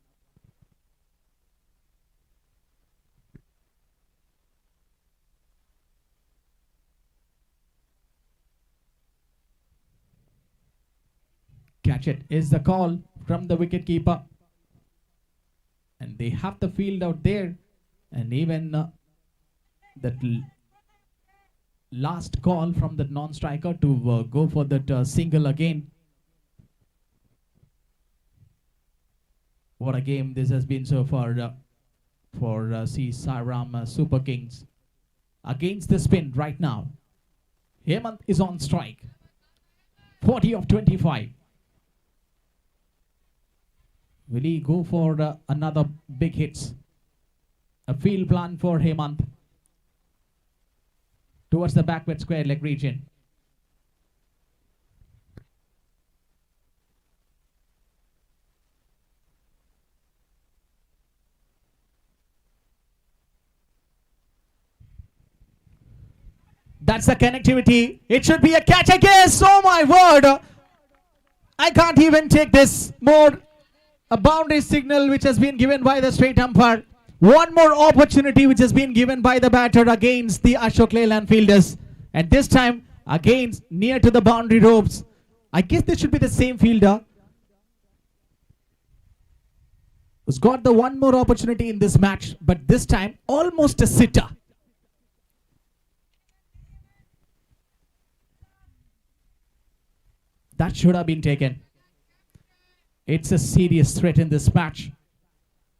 Catch it is the call from the wicket keeper. And they have the field out there, and even that last call from the non-striker to go for that single again. What a game this has been so far for Sairam Super Kings. Against the spin right now, Hemant is on strike. 40 of 25. Will he go for another big hits? A field plan for Hemant towards the backward square leg region. That's the connectivity. It should be a catch, I guess. Oh my word. I can't even take this more. A boundary signal which has been given by the straight umpire. One more opportunity which has been given by the batter against the Ashok Leyland fielders. And this time against near to the boundary ropes. I guess this should be the same fielder who's got the one more opportunity in this match. But this time almost a sitter. That should have been taken. It's a serious threat in this match.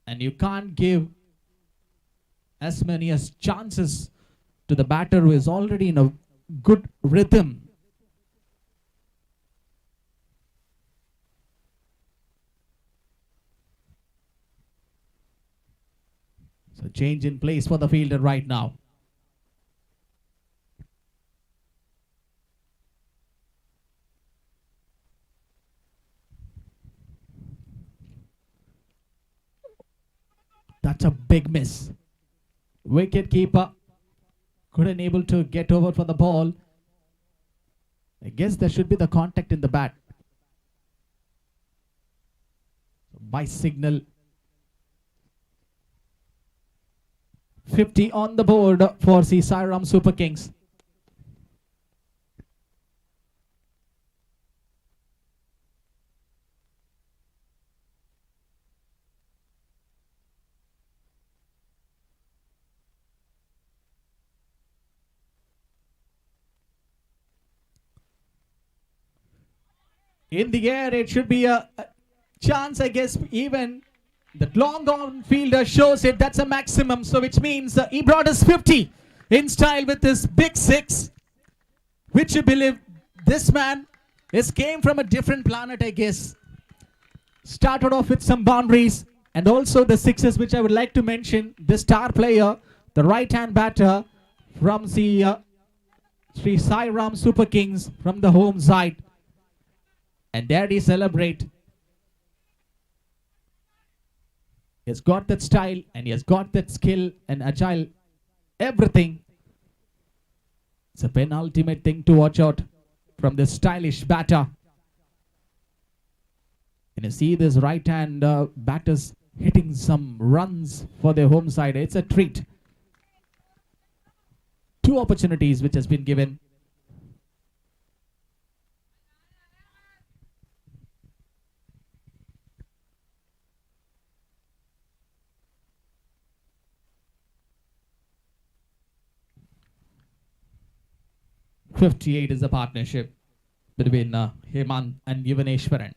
And you can't give as many as chances to the batter who is already in a good rhythm. So change in place for the fielder right now. That's a big miss. Wicket keeper couldn't able to get over for the ball. I guess there should be the contact in the bat. By signal. 50 on the board for the Sairam Super Kings. In the air, it should be a chance, I guess. Even the long on fielder shows it. That's a maximum. So which means he brought us 50 in style with this big six. Which you believe this man is came from a different planet, I guess. Started off with some boundaries and also the sixes, which I would like to mention. The star player, the right-hand batter from the Sri Sairam Super Kings from the home side. And there he celebrate. He has got that style and he has got that skill and agile. Everything. It's a penultimate thing to watch out from this stylish batter. And you see this right hand batters hitting some runs for their home side. It's a treat. Two opportunities which has been given. 58 is the partnership between Hemant and Yuvaneshwaran.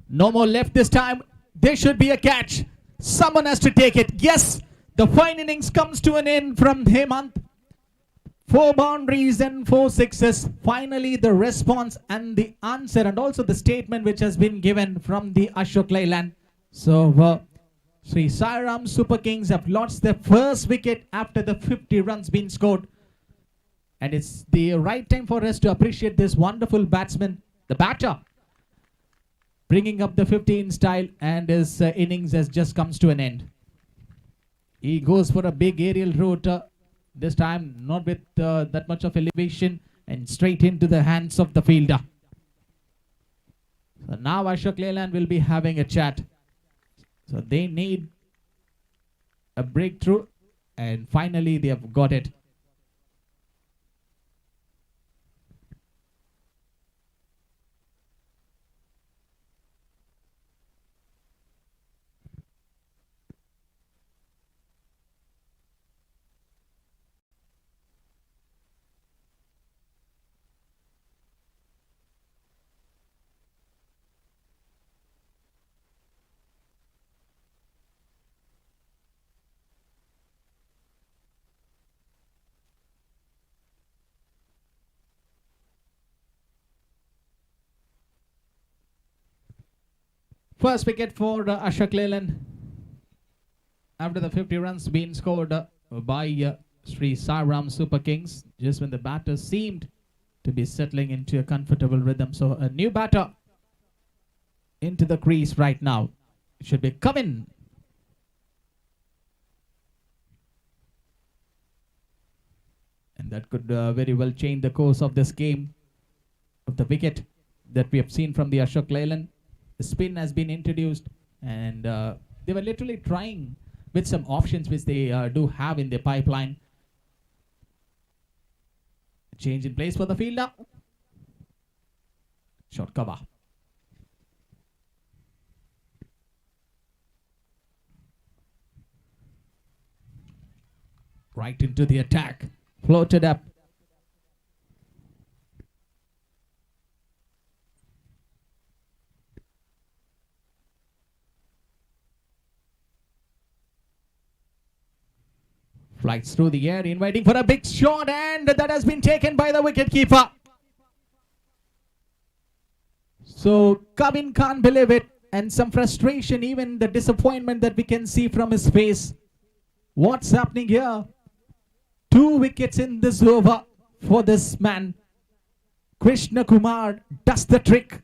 No more left this time. There should be a catch. Someone has to take it. Yes, the fine innings comes to an end from Hemant. 4 boundaries and 4 sixes. Finally, the response and the answer, and also the statement which has been given from the Ashok Leyland. So, Sri Sairam Super Kings have lost their first wicket after the 50 runs been scored. And it's the right time for us to appreciate this wonderful batsman, the batter, bringing up the 15 style, and his innings has just comes to an end. He goes for a big aerial route, this time not with that much of elevation, and straight into the hands of the fielder. So now Ashok Leyland will be having a chat. So they need a breakthrough, and finally they have got it. First wicket for Ashok Leyland after the 50 runs being scored by Sri Sairam Super Kings, just when the batter seemed to be settling into a comfortable rhythm. So a new batter into the crease right now. It should be Kavin. And that could very well change the course of this game, of the wicket that we have seen from the Ashok Leyland. The spin has been introduced, and they were literally trying with some options which they do have in their pipeline. Change in place for the fielder. Short cover. Right into the attack. Floated up. Flights through the air, inviting for a big shot, and that has been taken by the wicketkeeper. So Kavin can't believe it, and some frustration, even the disappointment that we can see from his face. What's happening here? 2 wickets in this over for this man. Krishna Kumar does the trick.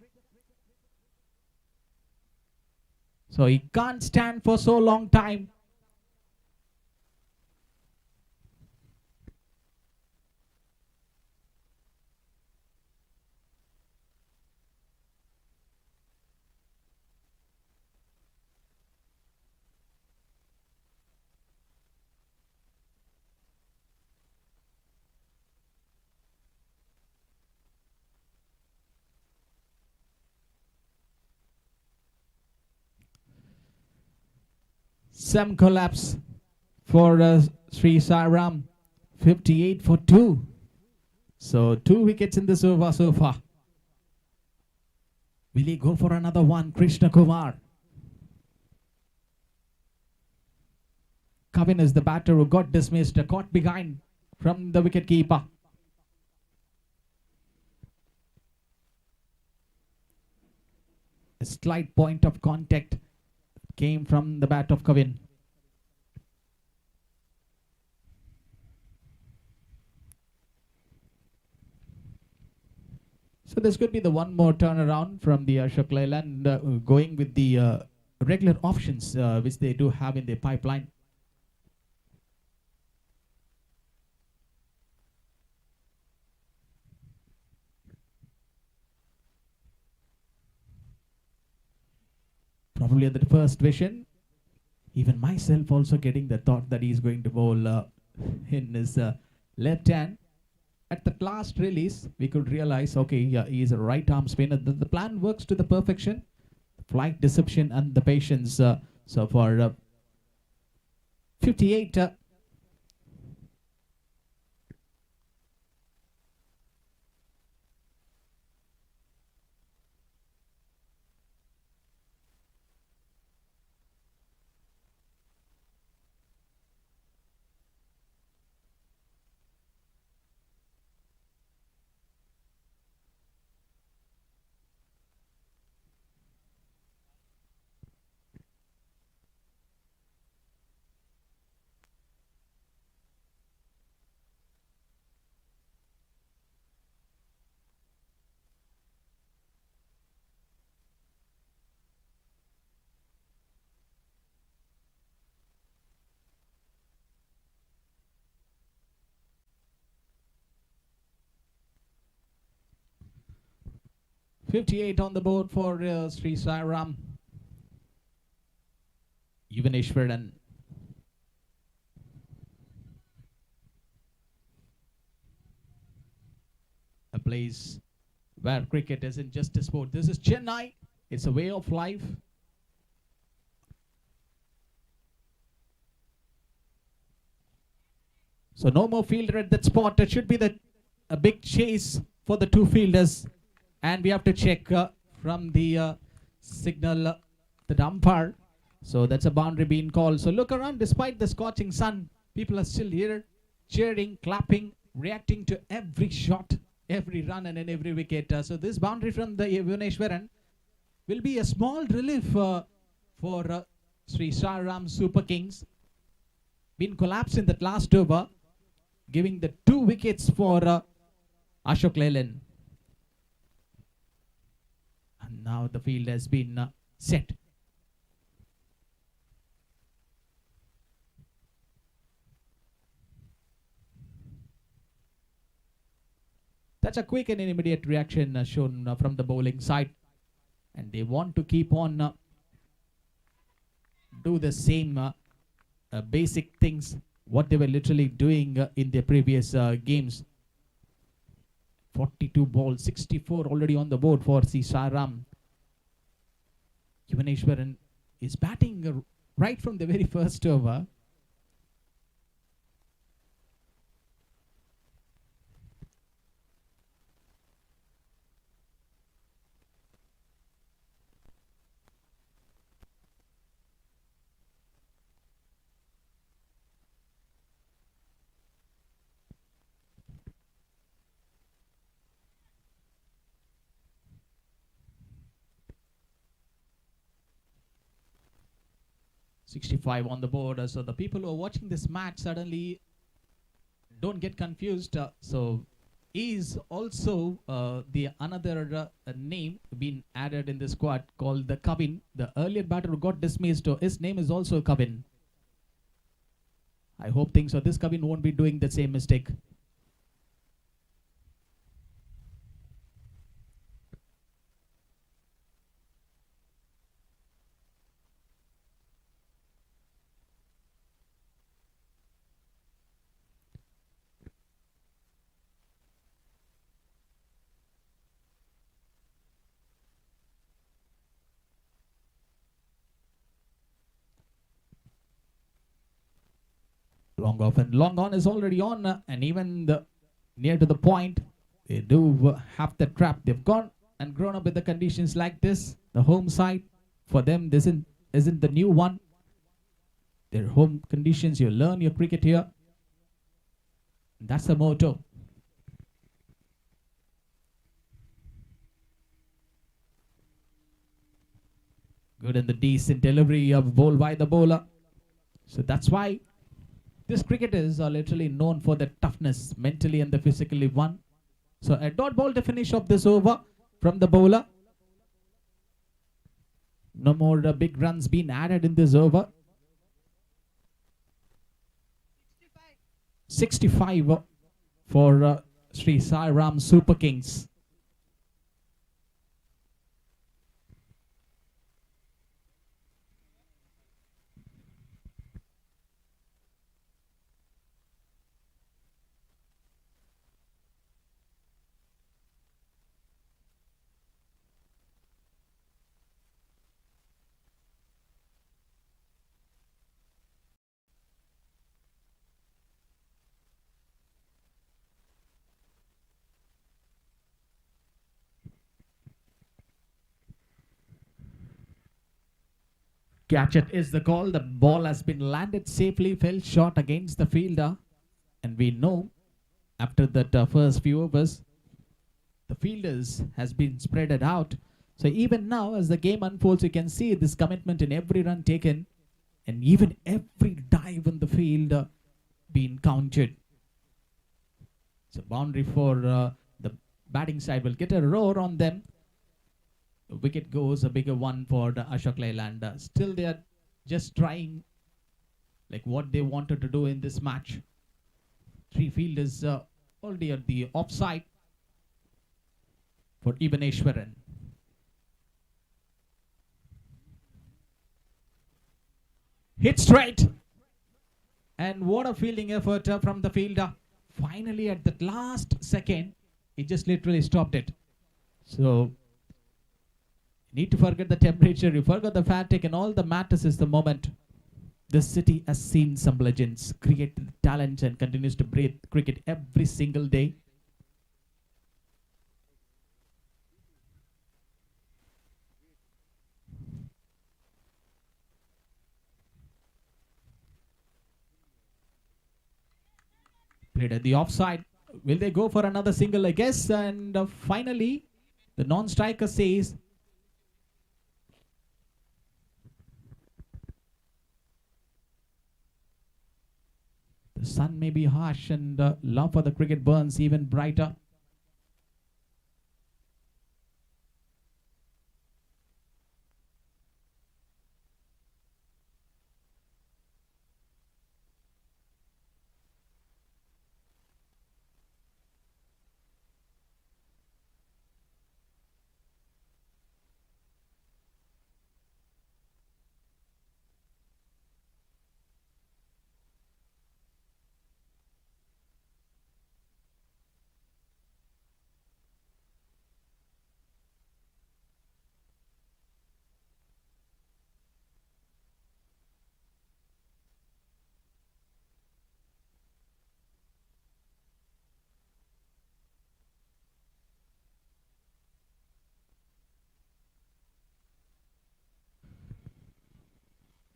So he can't stand for so long time. Some collapse for Sri Sairam. 58 for 2. So 2 wickets in this over so far. Will he go for another one? Krishna Kumar. Kavin is the batter who got dismissed, caught behind from the wicketkeeper. A slight point of contact came from the bat of Kavin. So this could be the one more turnaround from the Ashok Leyland, going with the regular options which they do have in their pipeline. Probably at the first vision, even myself also getting the thought that he's going to bowl in his left hand. At the last release, we could realize, okay, yeah, he is a right arm spinner. The plan works to the perfection. Flight deception and the patience So for 58, 58 on the board for Sri Sairam. Yuvaneshwaran. A place where cricket isn't just a sport. This is Chennai. It's a way of life. So no more fielder at that spot. It should be a big chase for the two fielders. And we have to check from the signal, the umpire. So that's a boundary being called. So look around, despite the scorching sun, people are still here, cheering, clapping, reacting to every shot, every run and in every wicket. So this boundary from the Yuvaneshwaran will be a small relief for Sri Sairam Super Kings. Been collapsed in that last over, giving the 2 wickets for Ashok Leyland. And now the field has been set. That's a quick and immediate reaction shown from the bowling side. And they want to keep on do the same basic things what they were literally doing in their previous games. 42 balls, 64 already on the board for Sri Sairam. Yuvaneshwaran is batting right from the very first over. .65 on the board. So the people who are watching this match suddenly don't get confused. So is also the another name being added in the squad called the Kavin. The earlier batter who got dismissed, his name is also Kavin. I hope things so this Kavin won't be doing the same mistake. Long off and long on is already on, and even near to the point, they do have the trap. They've gone and grown up with the conditions like this. The home side for them, this isn't the new one. Their home conditions. You learn your cricket here. That's the motto. Good and the decent delivery of ball by the bowler. So that's why these cricketers are literally known for their toughness, mentally and the physically one. So a dot ball to finish off this over from the bowler. No more big runs being added in this over. 65 for Sri Sairam Super Kings. Catch it is the call. The ball has been landed safely, fell short against the fielder. And we know after that first few overs, the fielders has been spread it out. So even now, as the game unfolds, you can see this commitment in every run taken, and even every dive in the field being counted. So boundary for the batting side will get a roar on them. The wicket goes, a bigger one for the Ashok Leyland. Still they are just trying like what they wanted to do in this match. Three fielders already at the offside for Evaneshwaran. Hit straight. And what a fielding effort from the fielder. Finally at that last second, he just literally stopped it. So, need to forget the temperature, you forgot the fatigue, and all that matters is the moment. This city has seen some legends, created talent, and continues to breathe cricket every single day. Played at the offside. Will they go for another single, I guess? And finally, the non-striker says, the sun may be harsh and love for the cricket burns even brighter.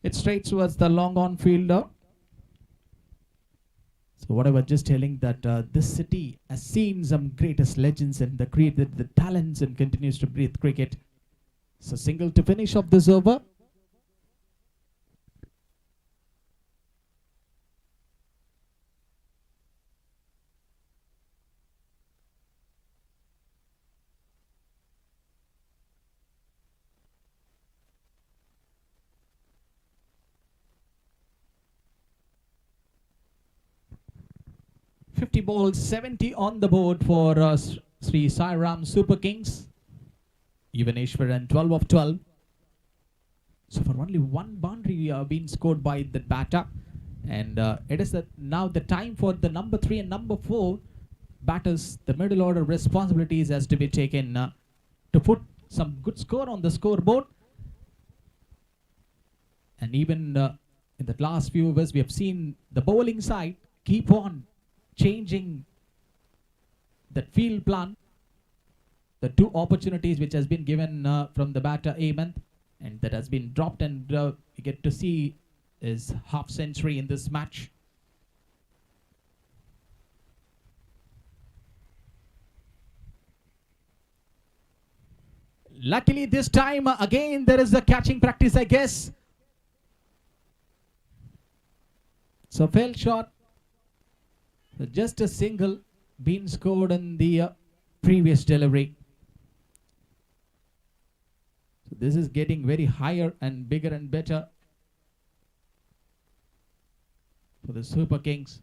It's straight towards the long on fielder. So what I was just telling that this city has seen some greatest legends and created the talents and continues to breathe cricket. So single to finish off this over. Balls, 70 on the board for Sri Sairam Super Kings. Evaneshwaran 12 of 12. So for only one boundary being scored by the batter. And it is now the time for the number 3 and number 4 batters. The middle order responsibilities has to be taken to put some good score on the scoreboard. And even in the last few overs, we have seen the bowling side keep on changing that field plan. The two opportunities which has been given from the batter Hemant, and that has been dropped, and we get to see is half century in this match. Luckily this time again there is a catching practice, I guess. So fell short. So just a single being scored in the previous delivery. So this is getting very higher and bigger and better for the Super Kings.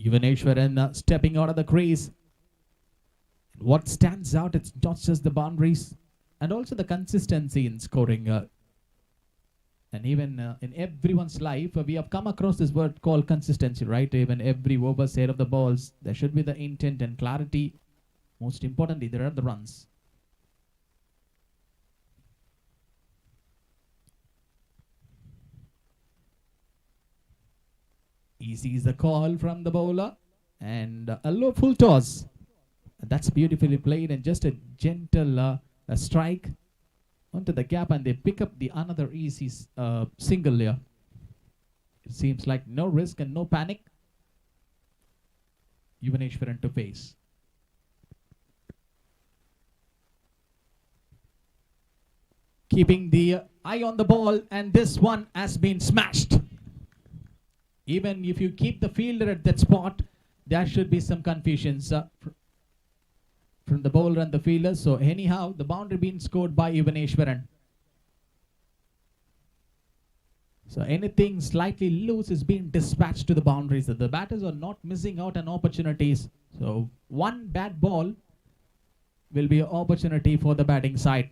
Evaneshwaran stepping out of the crease. What stands out, it's not just the boundaries and also the consistency in scoring. And even in everyone's life, we have come across this word called consistency, right? Even every over set of the balls, there should be the intent and clarity Most importantly, there are the runs. He sees the call from the bowler and a low full toss. That's beautifully played and just a gentle a strike onto the gap, and they pick up the another easy single here. It seems like no risk and no panic. Yuvaneshwaran to face. Keeping the eye on the ball, and this one has been smashed. Even if you keep the fielder at that spot, there should be some confusions from the bowler and the fielder. So anyhow, the boundary being scored by Yuvaneshwaran. So anything slightly loose is being dispatched to the boundaries. The batters are not missing out on opportunities. So one bad ball will be an opportunity for the batting side.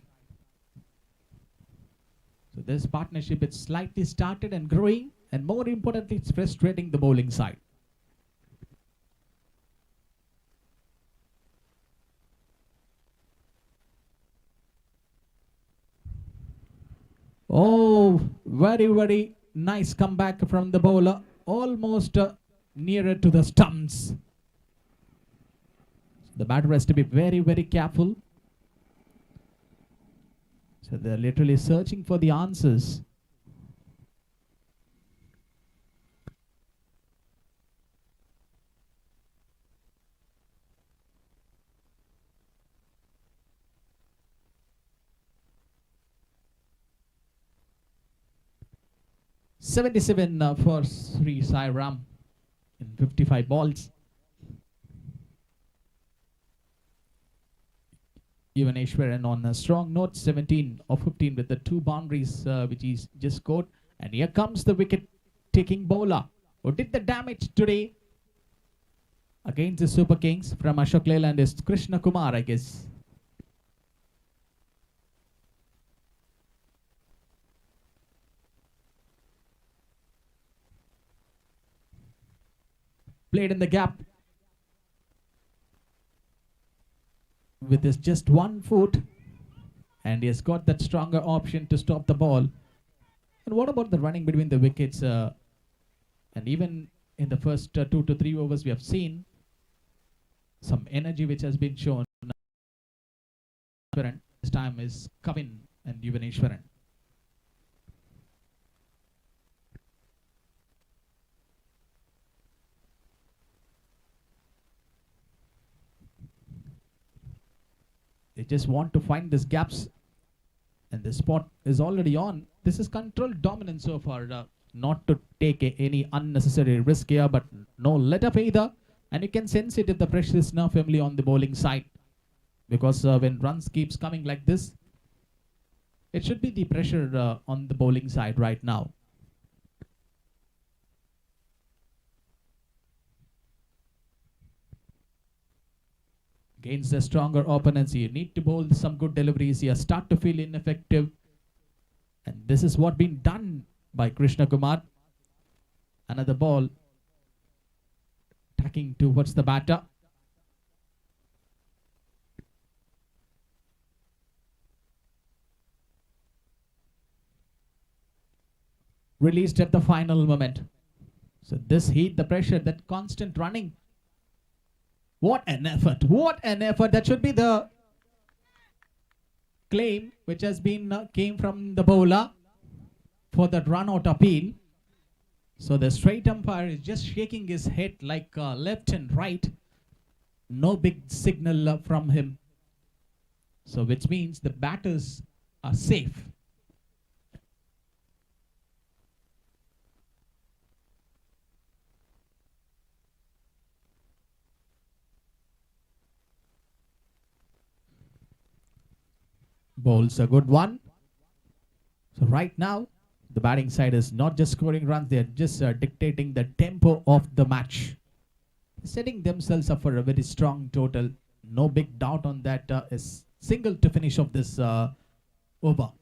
So this partnership, it's slightly started and growing, and more importantly, it's frustrating the bowling side. Oh, very nice comeback from the bowler. Almost nearer to the stumps. The batter has to be very careful. So they're literally searching for the answers. (77) for Sri Sairam in 55 balls. Yuvaneshwaran on a strong note, 17 of 15 with the 2 boundaries which he's just scored. And here comes the wicket-taking bowler who did the damage today against the Super Kings from Ashok Leyland is Krishna Kumar, I guess. Played in the gap with his just 1 foot, and he has got that stronger option to stop the ball. And what about the running between the wickets? And even in the first 2 to 3 overs, we have seen some energy which has been shown. This time is Kavin and Yuvaneshwaran. They just want to find these gaps, and the spot is already on. This is controlled dominance so far, not to take any unnecessary risk here, but no let up either. And you can sense it if the pressure is now firmly on the bowling side, because when runs keeps coming like this, it should be the pressure on the bowling side right now. Against the stronger opponents, you need to bowl some good deliveries here. Start to feel ineffective. And this is what been done by Krishna Kumar. Another ball attacking towards the batter. Released at the final moment. So this heat, the pressure, that constant running. What an effort. What an effort. That should be the claim which has been came from the bowler for that run out appeal. So the straight umpire is just shaking his head like left and right. No big signal from him. So which means the batters are safe. Bowls a good one. So right now, the batting side is not just scoring runs, they are just dictating the tempo of the match. Setting themselves up for a very strong total. No big doubt on that. Is single to finish of this over.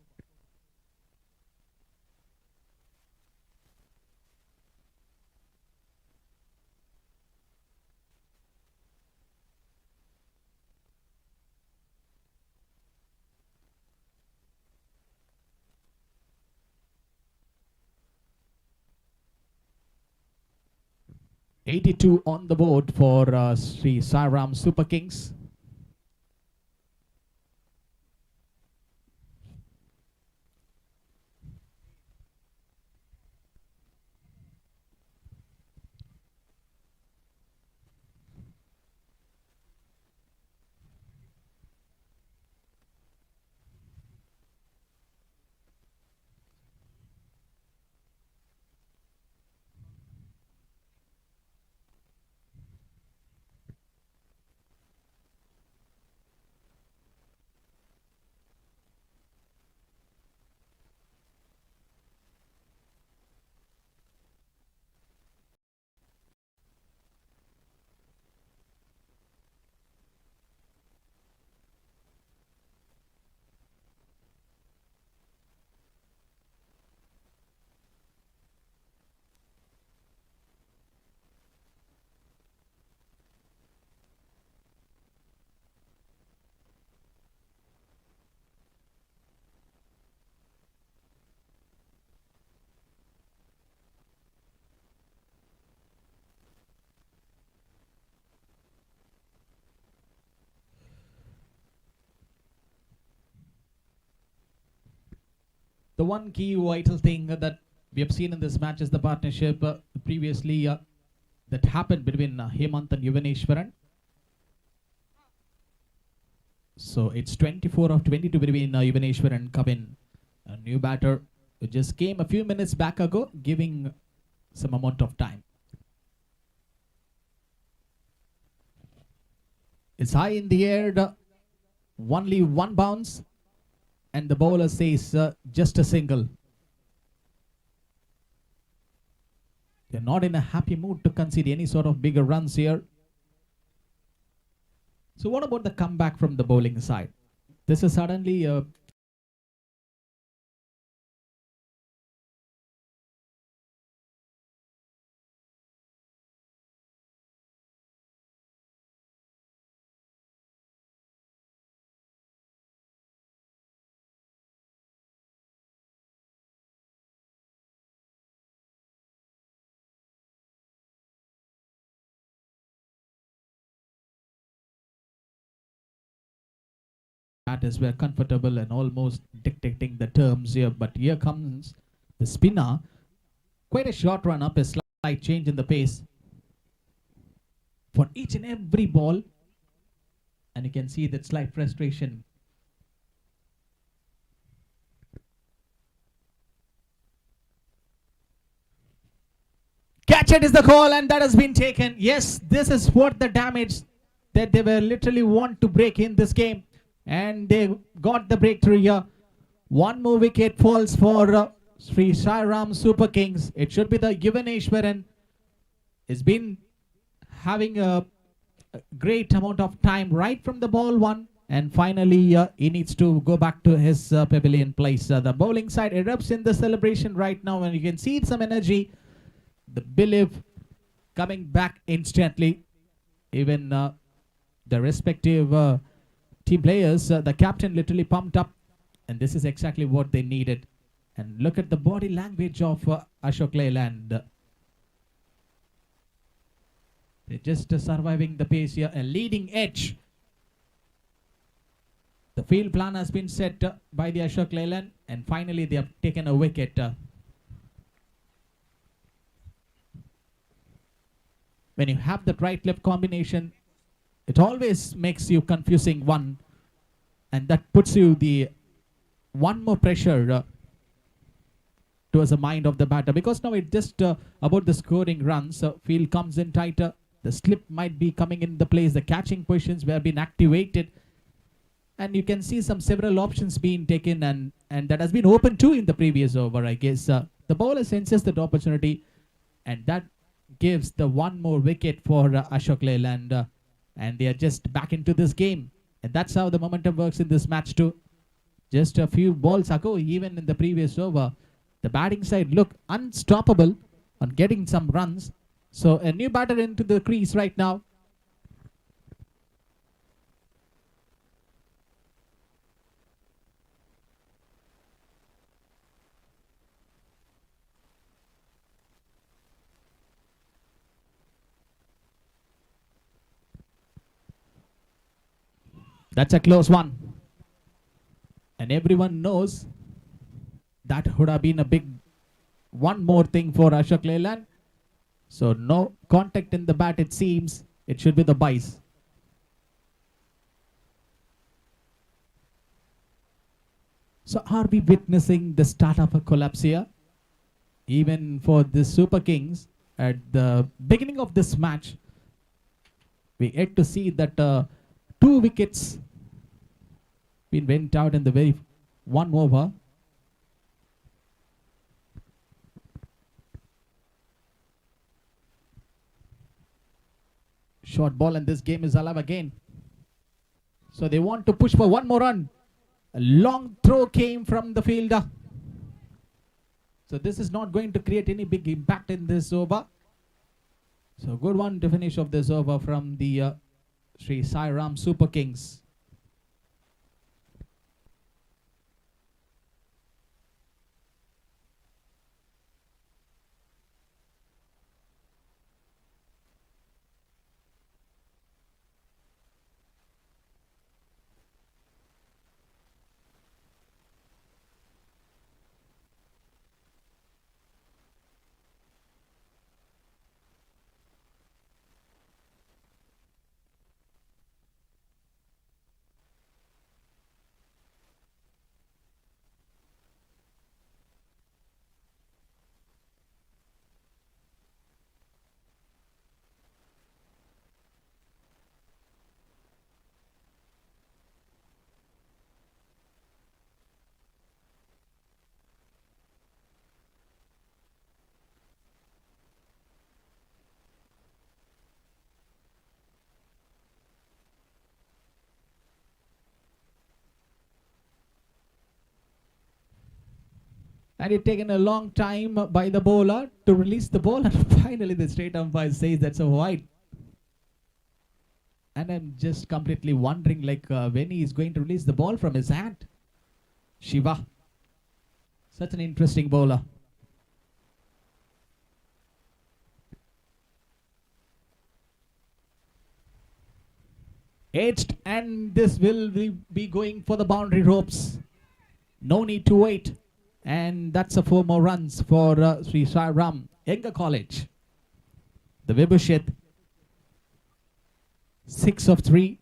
82 on the board for Sri Sairam Super Kings. The one key vital thing that we have seen in this match is the partnership previously that happened between Hemant and Yuvaneshwaran. So it's 24 of 22 between Yuvaneshwaran and Kavin. A new batter who just came a few minutes back ago, giving some amount of time. It's high in the air, only one bounce, and the bowler says just a single. They're not in a happy mood to concede any sort of bigger runs here. So what about the comeback from the bowling side? This is suddenly a batters were comfortable and almost dictating the terms here, but here comes the spinner. Quite a short run up, a slight change in the pace for each and every ball, and you can see that slight frustration. Catch it is the call, and that has been taken. Yes, this is what the damage that they were literally want to break in this game, and they got the breakthrough here. One more wicket falls for Sri Sairam Super Kings. It should be the Yuvaneshwaran. It's been having a great amount of time right from the ball one, and finally he needs to go back to his pavilion place. The bowling side erupts in the celebration right now, and you can see some energy. The belief coming back instantly. Even the respective team players, the captain literally pumped up, and this is exactly what they needed. And look at the body language of Ashok Leyland. They're just surviving the pace here, a leading edge. The field plan has been set by the Ashok Leyland, and finally they have taken a wicket. When you have that right-left combination, it always makes you confusing one, and that puts you the one more pressure towards the mind of the batter, because now it's just about the scoring runs. Field comes in tighter, the slip might be coming in the place, the catching positions were being activated, and you can see some several options being taken, and that has been open too in the previous over. I guess the bowler senses that opportunity, and that gives the one more wicket for Ashok Leyland, and they are just back into this game, and that's how the momentum works in this match too. Just a few balls ago, even in the previous over, the batting side looked unstoppable on getting some runs. So a new batter into the crease right now. That's a close one. And everyone knows that would have been a big one more thing for Ashok Leyland. So no contact in the bat, it seems. It should be the byes. So are we witnessing the start of a collapse here? Even for the Super Kings, at the beginning of this match, we had to see that 2 wickets went out in the very one over. Short ball and this game is alive again. So they want to push for one more run. A long throw came from the fielder. So this is not going to create any big impact in this over. So good one to finish off this over from the Sri Sairam Super Kings. And it taken a long time by the bowler to release the ball, and finally the straight umpire says that's a wide. And I'm just completely wondering when he is going to release the ball from his hand. Shiva. Such an interesting bowler. Edged, and this will be going for the boundary ropes. No need to wait. And that's a 4 more runs for Sri Sairam Younger College. The Vibhushit, 6 of 3.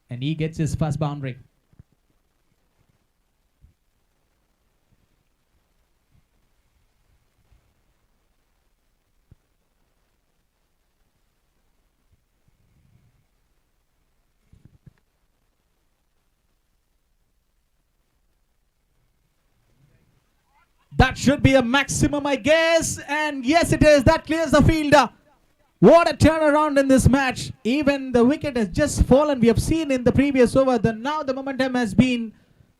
And he gets his first boundary. That should be a maximum, I guess. And yes, it is. That clears the fielder. What a turnaround in this match. Even the wicket has just fallen. We have seen in the previous over that now the momentum has been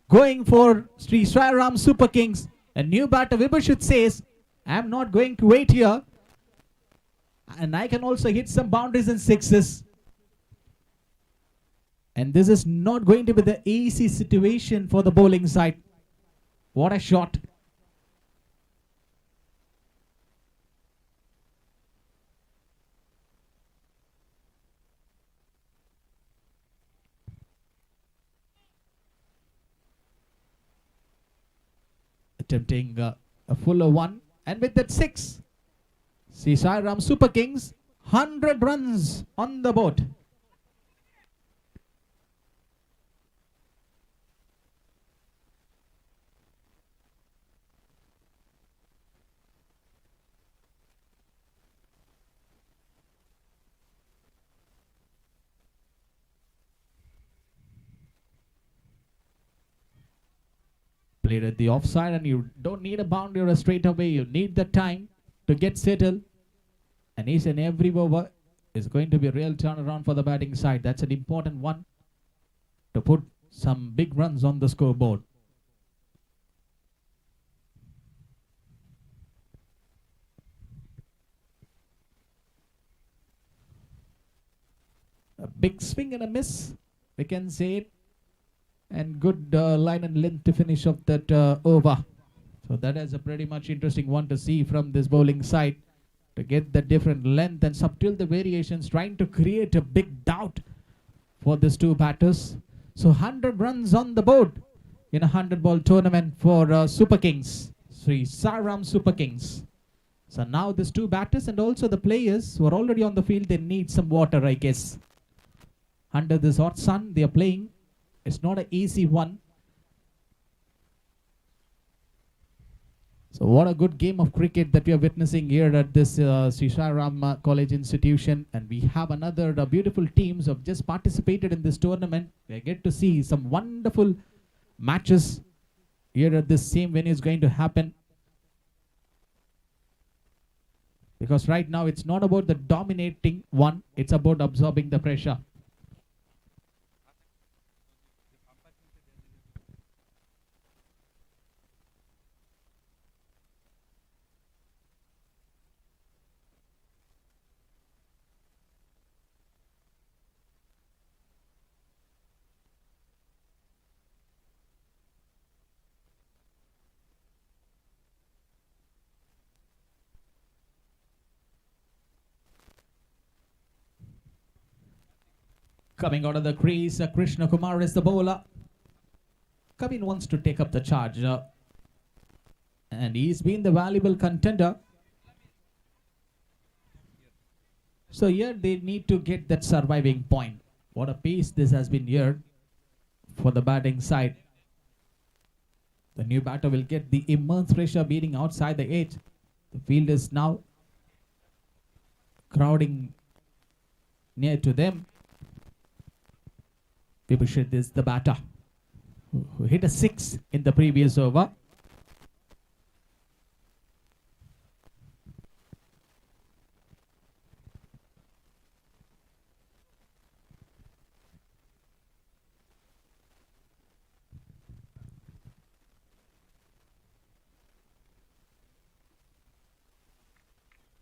going for Sri Sairam Super Kings. A new batter Vibhushit says, I'm not going to wait here. And I can also hit some boundaries and sixes. And this is not going to be the easy situation for the bowling side. What a shot. Attempting a fuller one, and with that 6, Sri Sairam Super Kings 100 runs on the board. Played at the offside, and you don't need a boundary or a straightaway. You need the time to get settled. And each and every over is going to be a real turnaround for the batting side. That's an important one to put some big runs on the scoreboard. A big swing and a miss, we can say it. And good line and length to finish off that over. So that is a pretty much interesting one to see from this bowling side, to get the different length and subtle the variations, trying to create a big doubt for these two batters. So 100 runs on the board in a 100-ball tournament for Super Kings, Sri Sairam Super Kings. So now these two batters and also the players who are already on the field, they need some water, I guess. Under this hot sun, they are playing. It's not an easy one. So what a good game of cricket that we are witnessing here at this Sri Sairam College institution. And we have another beautiful teams who have just participated in this tournament. We get to see some wonderful matches here at this same venue is going to happen. Because right now it's not about the dominating one, it's about absorbing the pressure. Coming out of the crease, Krishna Kumar is the bowler. Kavin wants to take up the charge. And he's been the valuable contender. So here they need to get that surviving point. What a pace this has been here for the batting side. The new batter will get the immense pressure beating outside the edge. The field is now crowding near to them. Vibhushit is the batter who hit a 6 in the previous over.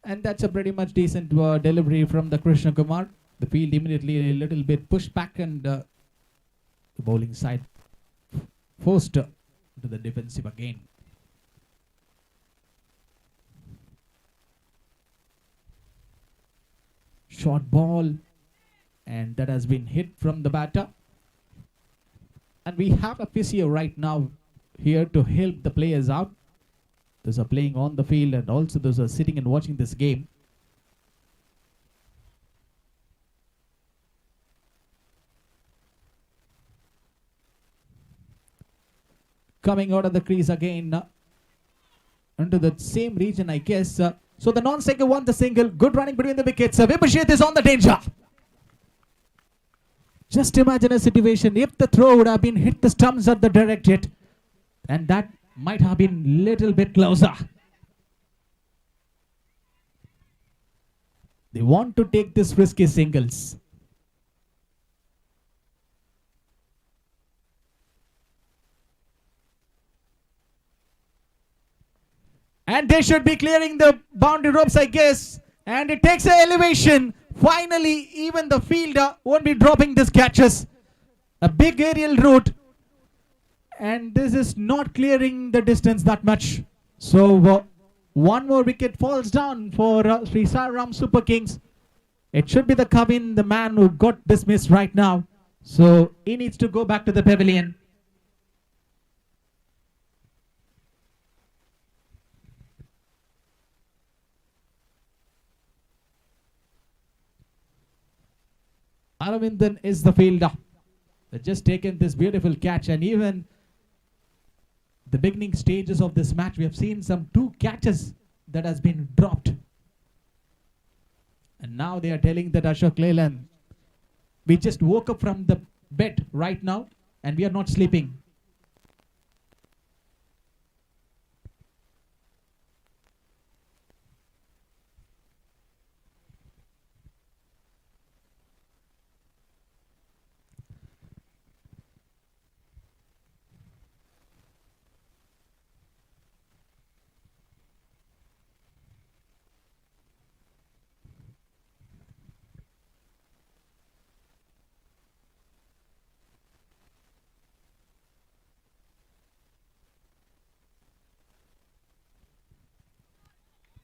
And that's a pretty much decent delivery from the Krishna Kumar. The field immediately a little bit pushed back and the bowling side forced to the defensive again. Short ball, and that has been hit from the batter. And we have a physio right now here to help the players out. Those are playing on the field and also those are sitting and watching this game. Coming out of the crease again into the same region, I guess. So the non-single won the single. Good running between the wickets. Vibhushit is on the danger. Just imagine a situation if the throw would have been hit the stumps at the direct hit, and that might have been little bit closer. They want to take this risky singles. And they should be clearing the boundary ropes, I guess. And it takes an elevation. Finally, even the fielder won't be dropping these catches. A big aerial route. And this is not clearing the distance that much. So, one more wicket falls down for Sri Sairam Super Kings. It should be the Kavin, the man who got dismissed right now. So, he needs to go back to the pavilion. Aravindan is the fielder. They've just taken this beautiful catch, and even the beginning stages of this match, we have seen some 2 catches that has been dropped. And now they are telling that Ashok Leyland, we just woke up from the bed right now and we are not sleeping.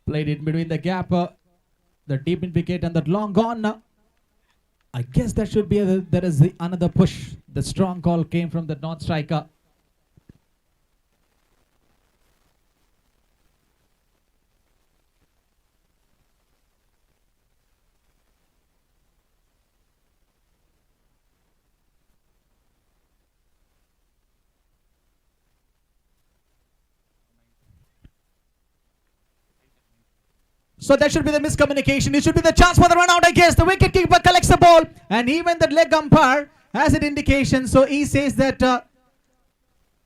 Played in between the gap, the deep in wicket and that long gone. I guess that should be there is another push. The strong call came from the non-striker. So that should be the miscommunication. It should be the chance for the run out, I guess. The wicket keeper collects the ball, and even the leg umpire has an indication. So he says that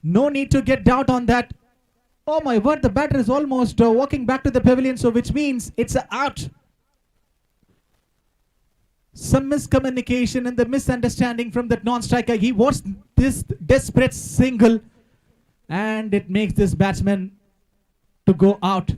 no need to get doubt on that. Oh my word, the batter is almost walking back to the pavilion, so which means it's a out. Some miscommunication and the misunderstanding from that non-striker. He wants this desperate single, and it makes this batsman to go out.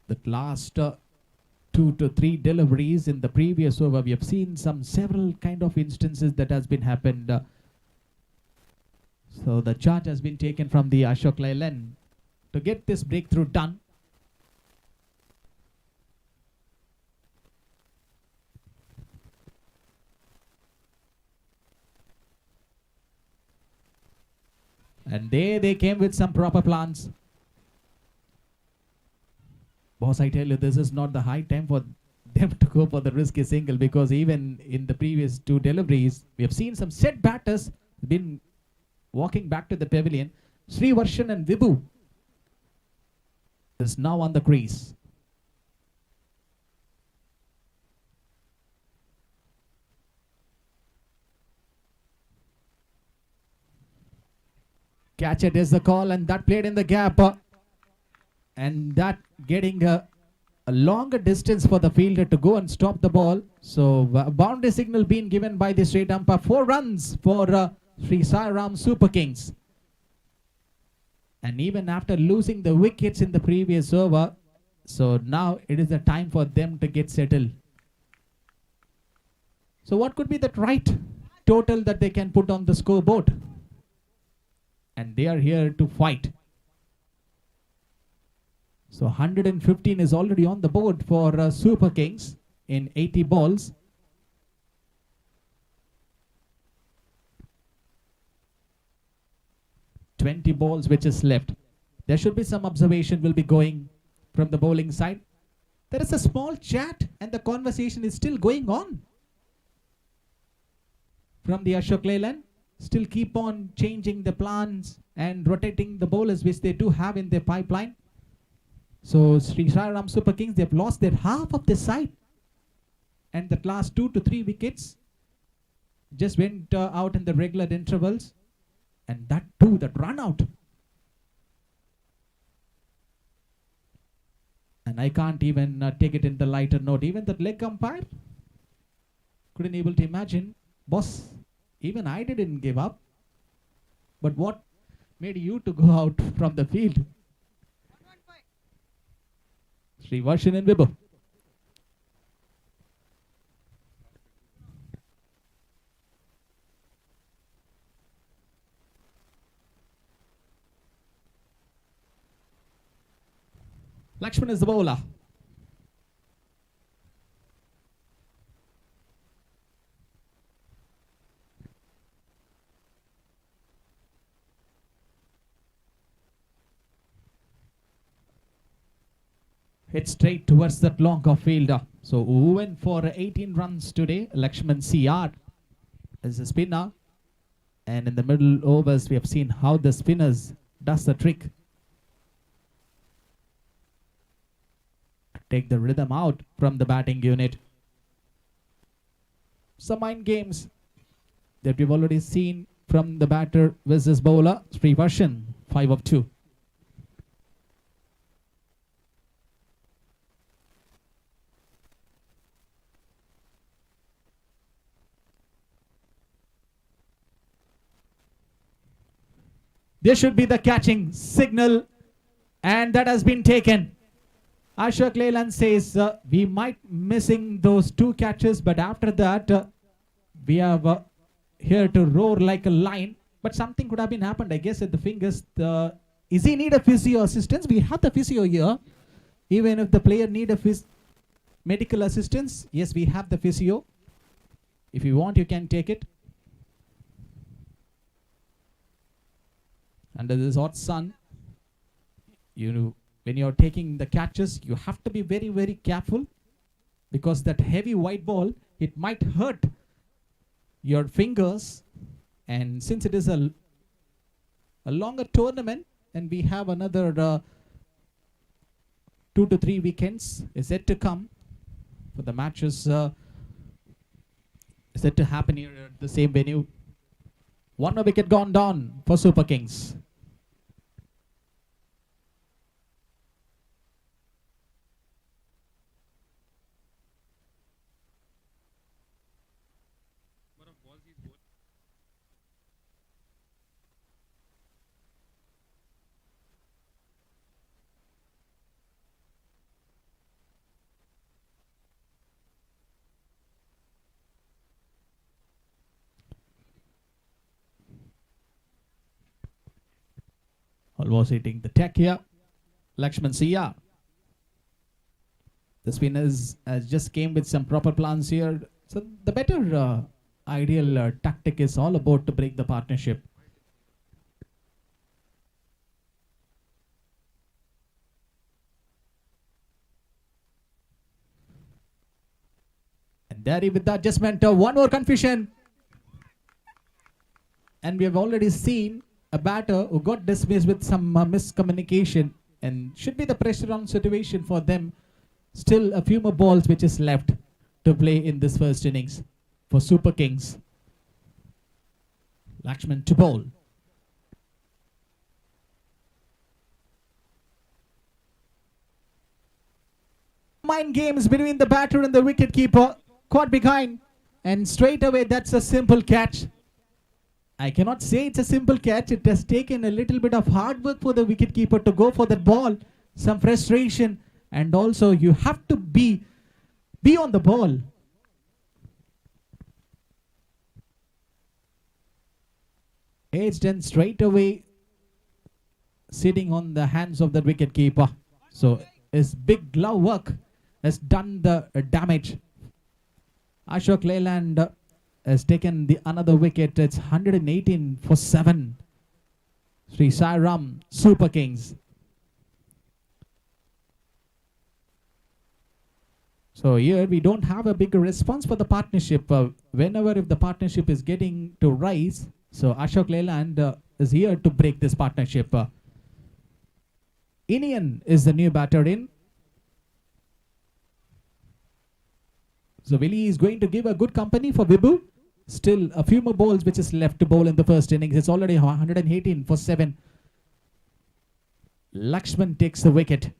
That last 2 to 3 deliveries in the previous over, we have seen several kind of instances that has been happened. So the charge has been taken from the Ashok Leyland to get this breakthrough done. And they came with some proper plans. Boss, I tell you, this is not the high time for them to go for the risky single, because even in the previous 2 deliveries, we have seen some set batters been walking back to the pavilion. Sri Varshan and Vibhu is now on the crease. Catch it is the call, and that played in the gap. And that getting a longer distance for the fielder to go and stop the ball. So boundary signal being given by the straight umpire. 4 runs for Sri Sairam Super Kings. And even after losing the wickets in the previous over, so now it is the time for them to get settled. So what could be that right total that they can put on the scoreboard? And they are here to fight. So 115 is already on the board for Super Kings in 80 balls. $20 balls which is left. There should be some observation will be going from the bowling side. There is a small chat and the conversation is still going on. From the Ashok Leyland, still keep on changing the plans and rotating the bowlers which they do have in their pipeline. So Sri Sairam Super Kings, they have lost their half of the side, and that last 2 to 3 wickets just went out in the regular intervals, and that too, that run out. And I can't even take it in the lighter note. Even that leg umpire couldn't able to imagine. Boss, even I didn't give up. But what made you to go out from the field? Sri Varshan and Vibhu. Lakshman is the bowler. Hit straight towards that long off fielder. So who went for 18 runs today? Lakshman CR is a spinner. And in the middle overs, we have seen how the spinners does the trick. Take the rhythm out from the batting unit. Some mind games that we've already seen from the batter versus bowler. Sri Varshan, 5 of 2. There should be the catching signal, and that has been taken. Ashok Leyland says we might missing those 2 catches, but after that we have here to roar like a lion. But something could have been happened, I guess, at the fingers. Is he need a physio assistance? We have the physio here. Even if the player need a medical assistance, yes, we have the physio. If you want, you can take it. Under this hot sun, when you're taking the catches, you have to be very, very careful, because that heavy white ball, it might hurt your fingers. And since it is a longer tournament, and we have another 2 to 3 weekends is yet to come for the matches is yet to happen here at the same venue. 1 more wicket gone down for Super Kings. Almost hitting the tech here. Lakshman Sia. The spinners just came with some proper plans here. So the better ideal tactic is all about to break the partnership. And there with the adjustment, 1 more confusion. And we have already seen a batter who got dismissed with some miscommunication, and should be the pressure on situation for them. Still a few more balls which is left to play in this first innings for Super Kings. Lakshman to bowl. Mind games between the batter and the wicket keeper. Caught behind, and straight away that's a simple catch. I cannot say it's a simple catch. It has taken a little bit of hard work for the wicketkeeper to go for that ball. Some frustration, and also you have to be on the ball. Edged and straight away sitting on the hands of the wicketkeeper. So his big glove work has done the damage. Ashok Leyland has taken the another wicket. It's 118 for 7. Sri Sairam, Super Kings. So here we don't have a big response for the partnership. Whenever if the partnership is getting to rise, so Ashok Leyland is here to break this partnership. Inian is the new batter in. So Willie is going to give a good company for Vibhu. Still a few more balls which is left to bowl in the first innings. It's already 118 for 7. Lakshman takes the wicket.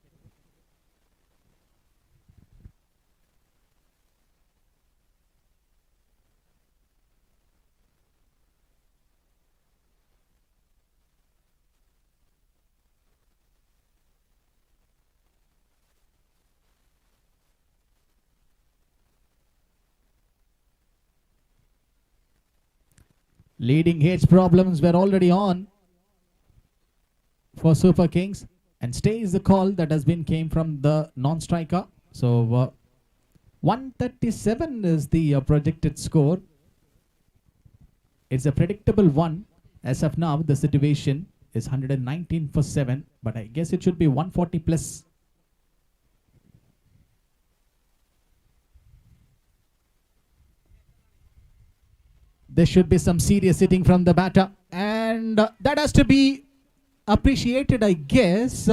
Leading edge problems were already on for Super Kings. And stay is the call that has been came from the non-striker. So 137 is the projected score. It's a predictable one. As of now, the situation is 119 for 7, but I guess it should be 140 plus. There should be some serious hitting from the batter, and that has to be appreciated, I guess.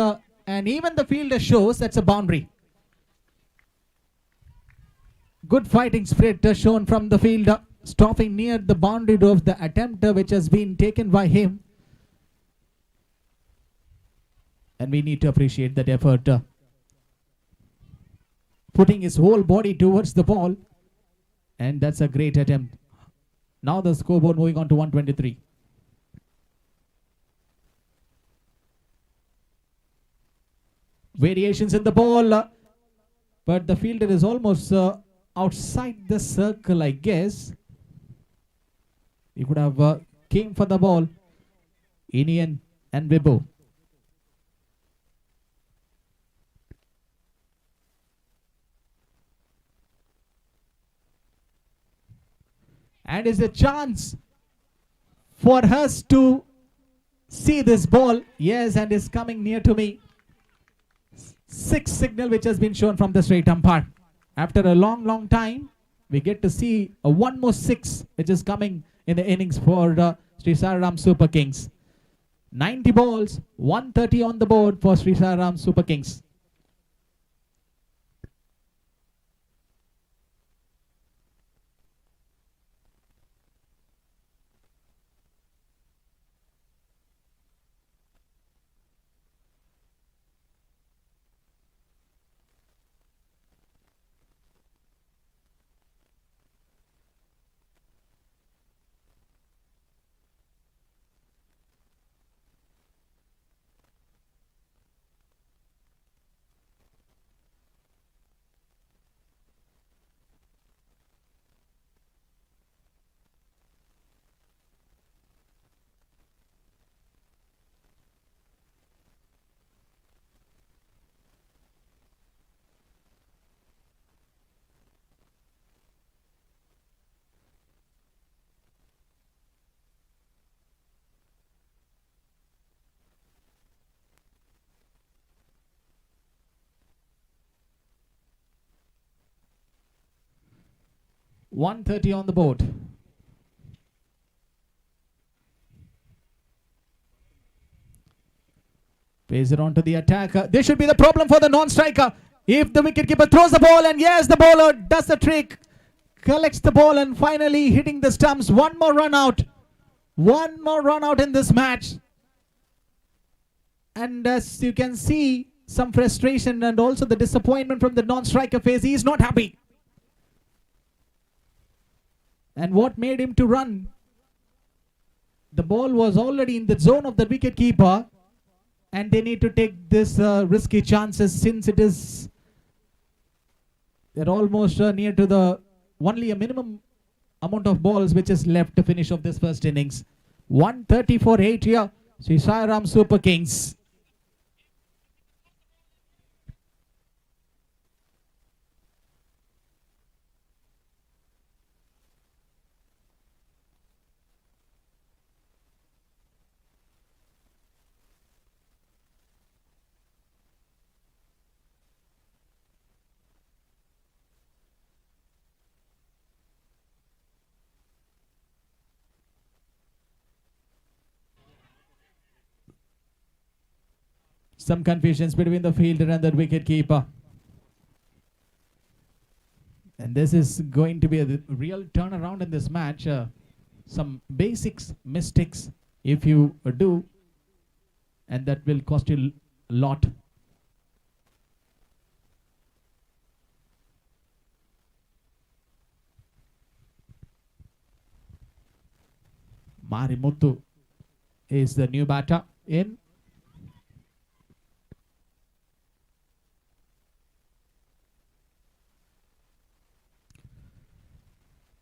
And even the fielder shows that's a boundary. Good fighting spirit shown from the fielder, stopping near the boundary of the attempt which has been taken by him. And we need to appreciate that effort. Putting his whole body towards the ball. And that's a great attempt. Now the scoreboard moving on to 123. Variations in the ball. But the fielder is almost outside the circle, I guess. He could have came for the ball. Inian and Bibo. And is a chance for us to see this ball. Yes, and is coming near to me. 6 signal which has been shown from the straight umpire. After a long time, we get to see a one more 6 which is coming in the innings for Sri Sairam Super Kings. 90 balls, 130 on the board for Sri Sairam Super Kings. .130 on the board. Pays it on to the attacker. This should be the problem for the non-striker. If the wicketkeeper throws the ball, and yes, the bowler does the trick, collects the ball and finally hitting the stumps. One more run out. One more run out in this match. And as you can see, some frustration and also the disappointment from the non-striker face. He is not happy. And what made him to run? The ball was already in the zone of the wicketkeeper, and they need to take this risky chances since it is they're almost near to the only a minimum amount of balls which is left to finish off this first innings. 130 for 8 here. Sri Sairam Super Kings. Some confusions between the fielder and the wicketkeeper. And this is going to be a real turnaround in this match. Some basics mistakes if you do, and that will cost you a lot. Marimuthu is the new batter in.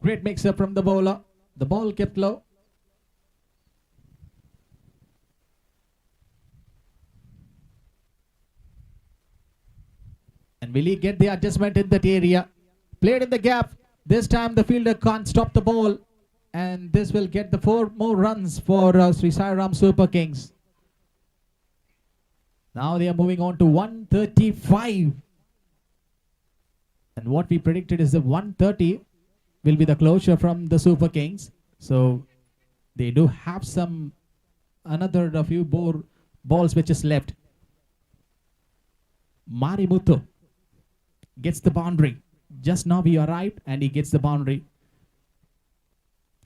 Great mix-up from the bowler. The ball kept low. Will he get the adjustment in that area? Played in the gap. This time the fielder can't stop the ball. And this will get the 4 more runs for Sri Sairam Super Kings. Now they are moving on to 135. And what we predicted is the 130 will be the closure from the Super Kings. So they do have another few more balls which is left. Marimuthu gets the boundary. Just now he arrived and he gets the boundary.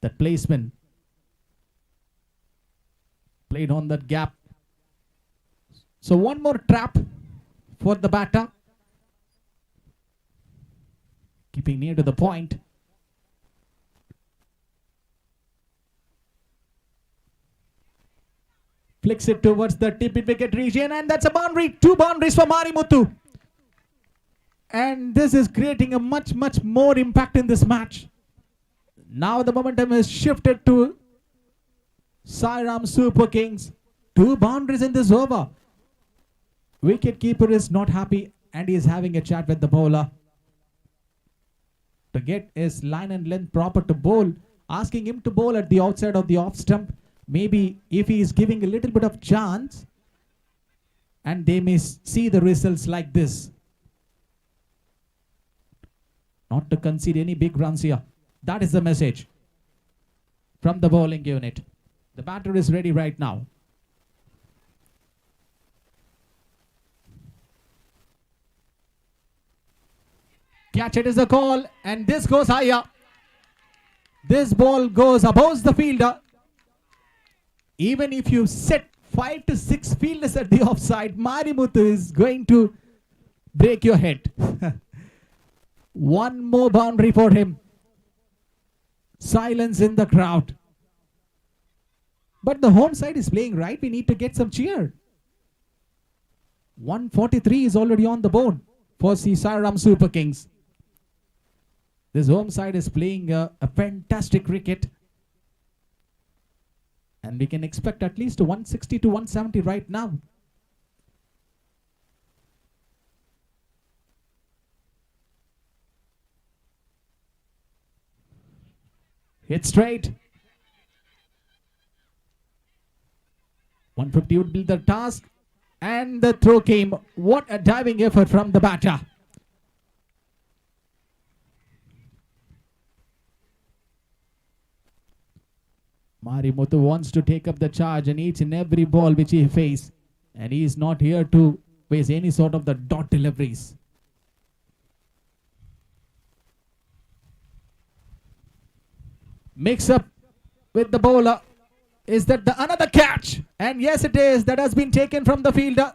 That placement played on that gap. So one more trap for the batter. Keeping near to the point. Flicks it towards the tip wicket region, and that's a boundary. 2 boundaries for Marimuthu. And this is creating a much more impact in this match. Now the momentum is shifted to Sairam Super Kings. 2 boundaries in this over. Wicket keeper is not happy and he is having a chat with the bowler to get his line and length proper to bowl, asking him to bowl at the outside of the off stump. Maybe if he is giving a little bit of chance, and they may see the results like this. Not to concede any big runs here. That is the message from the bowling unit. The batter is ready right now. Catch it is a call, and this goes higher. This ball goes above the fielder. Even if you set 5 to 6 fielders at the offside, Marimuthu is going to break your head. One more boundary for him. Silence in the crowd. But the home side is playing right. We need to get some cheer. 143 is already on the board for Sairam Super Kings. This home side is playing a fantastic cricket. And we can expect at least 160 to 170 right now. Hit straight. 150 would be the task. And the throw came. What a diving effort from the batter. Marimuthu wants to take up the charge in each and every ball which he faces. And he is not here to face any sort of the dot deliveries. Mix up with the bowler. Is that another catch? And yes, it is. That has been taken from the fielder.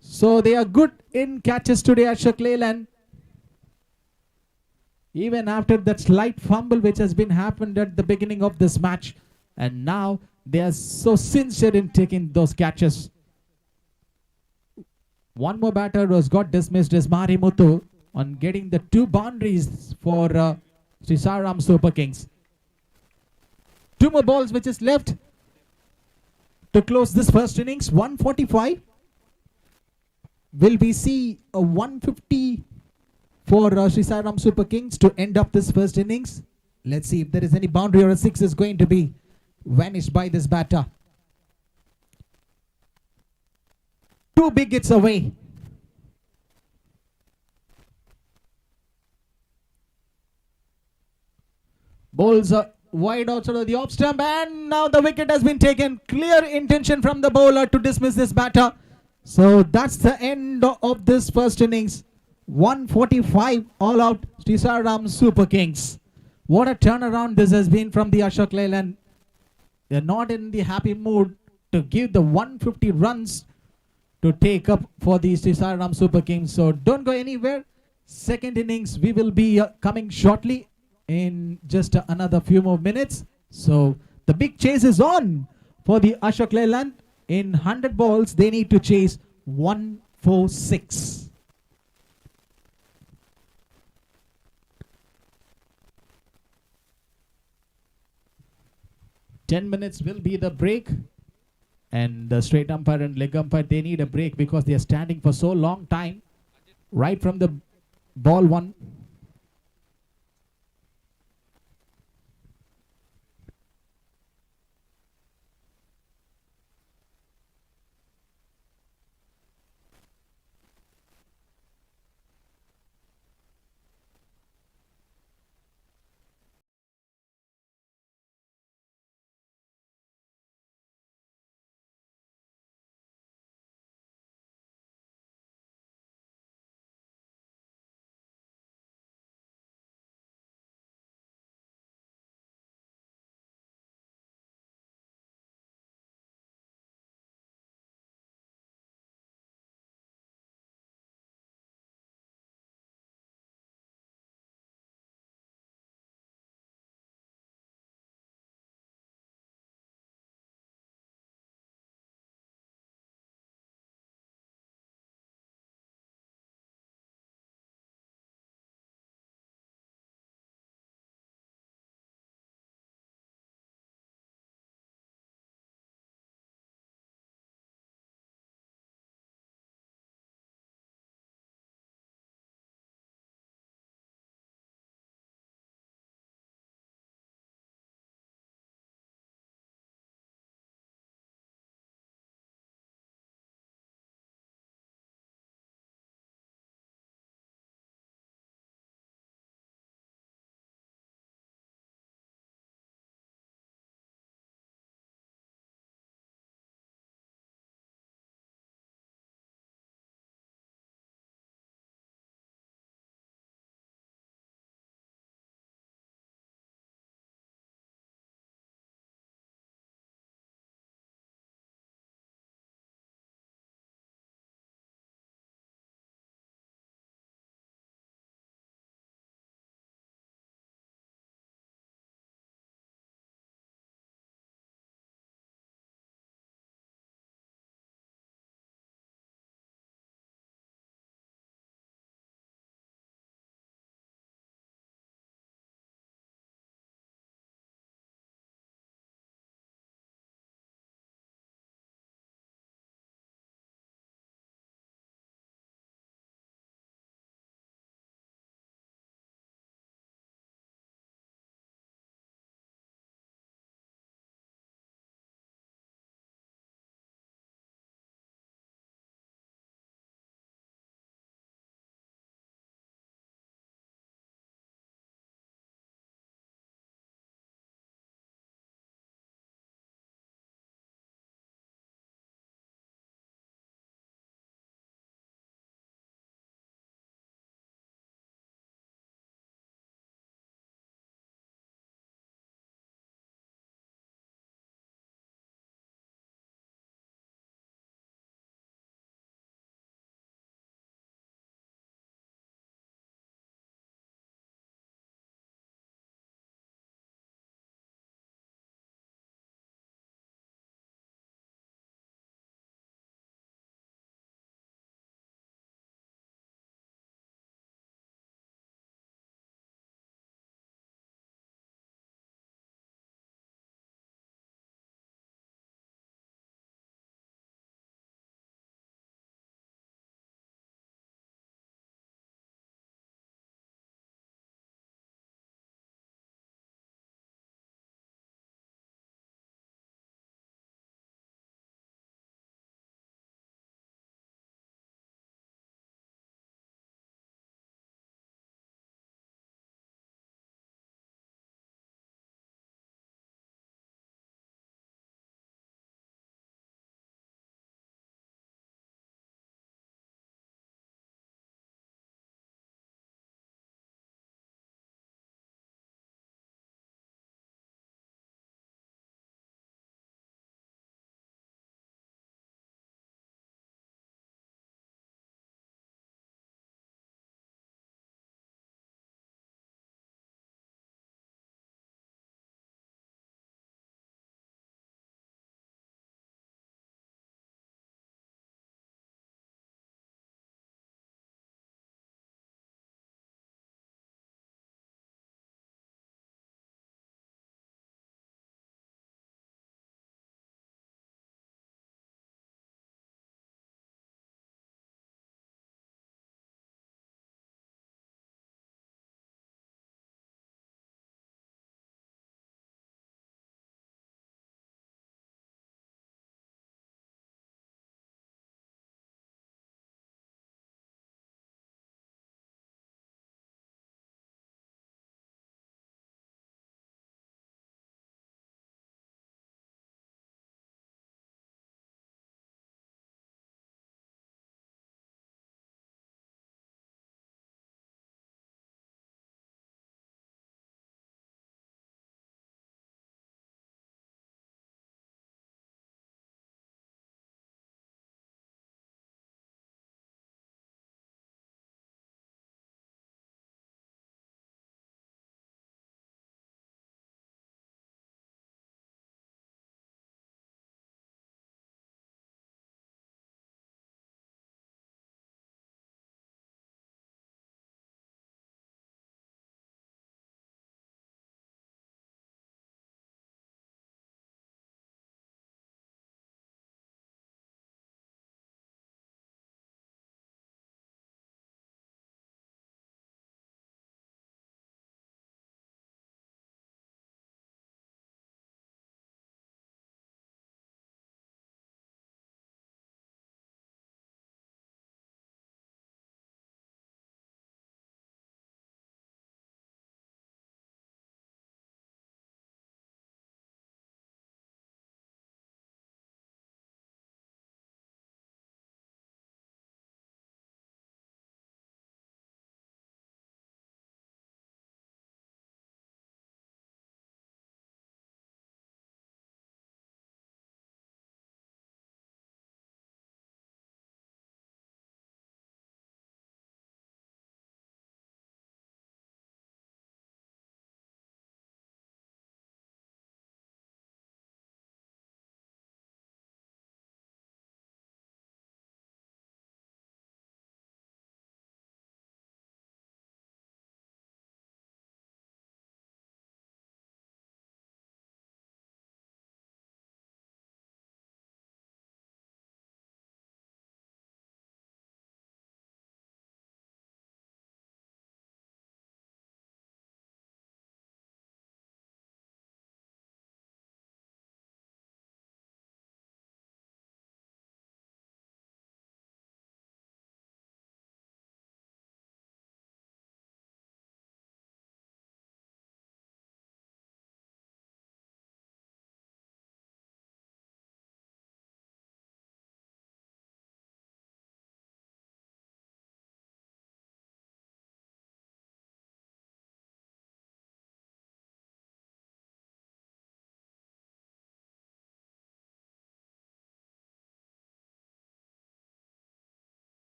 So they are good in catches today, Ashok Leyland. Even after that slight fumble which has been happened at the beginning of this match. And now they are so sincere in taking those catches. One more batter was got dismissed as Marimuthu on getting the 2 boundaries for Sri Sairam Super Kings. 2 more balls which is left to close this first innings. 145. Will we see a 150 for Sri Sairam Super Kings to end up this first innings? Let's see if there is any boundary or a 6 is going to be vanished by this batter. 2 big hits away. Bowls are wide outside of the off stump, and now the wicket has been taken. Clear intention from the bowler to dismiss this batter. So that's the end of this first innings. 145 all out Sri Sairam Super Kings. What a turnaround this has been from the Ashok Leyland. They're not in the happy mood to give the 150 runs to take up for the Sri Sairam Super Kings. So don't go anywhere. Second innings we will be coming shortly in just another few more minutes. So the big chase is on for the Ashok Leyland. In 100 balls they need to chase 146. 10 minutes will be the break, and the straight umpire and leg umpire, they need a break because they are standing for so long time. Right from the ball one.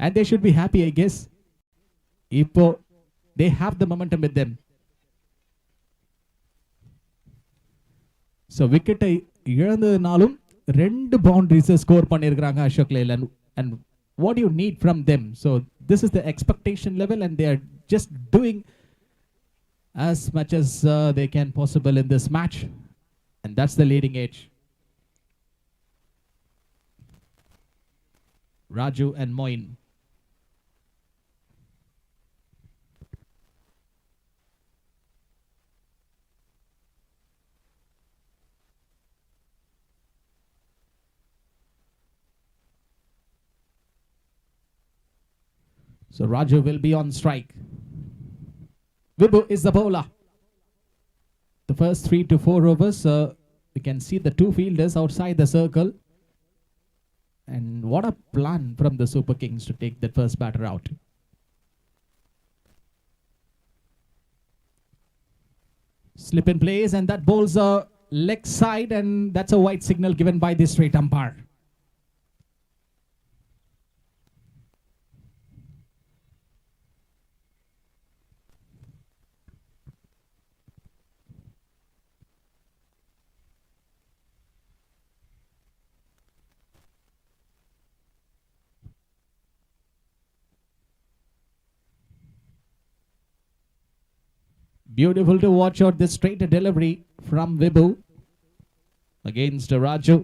And they should be happy, I guess. இப்போ they have the momentum with them. So wicket இழந்ததுனாலும் 2 boundaries score பண்ணிருக்காங்க Ashok Leyland. And what do you need from them? So this is the expectation level, and they are just doing as much as they can possible in this match, and that's the leading edge. Raju and Moin. So Raju will be on strike. Vibhu is the bowler. The first 3 to 4 overs, we can see the 2 fielders outside the circle. And what a plan from the Super Kings to take that first batter out. Slip in place, and that bowls a leg side, and that's a white signal given by the straight umpire. Beautiful to watch out this straight delivery from Vibhu against Raju.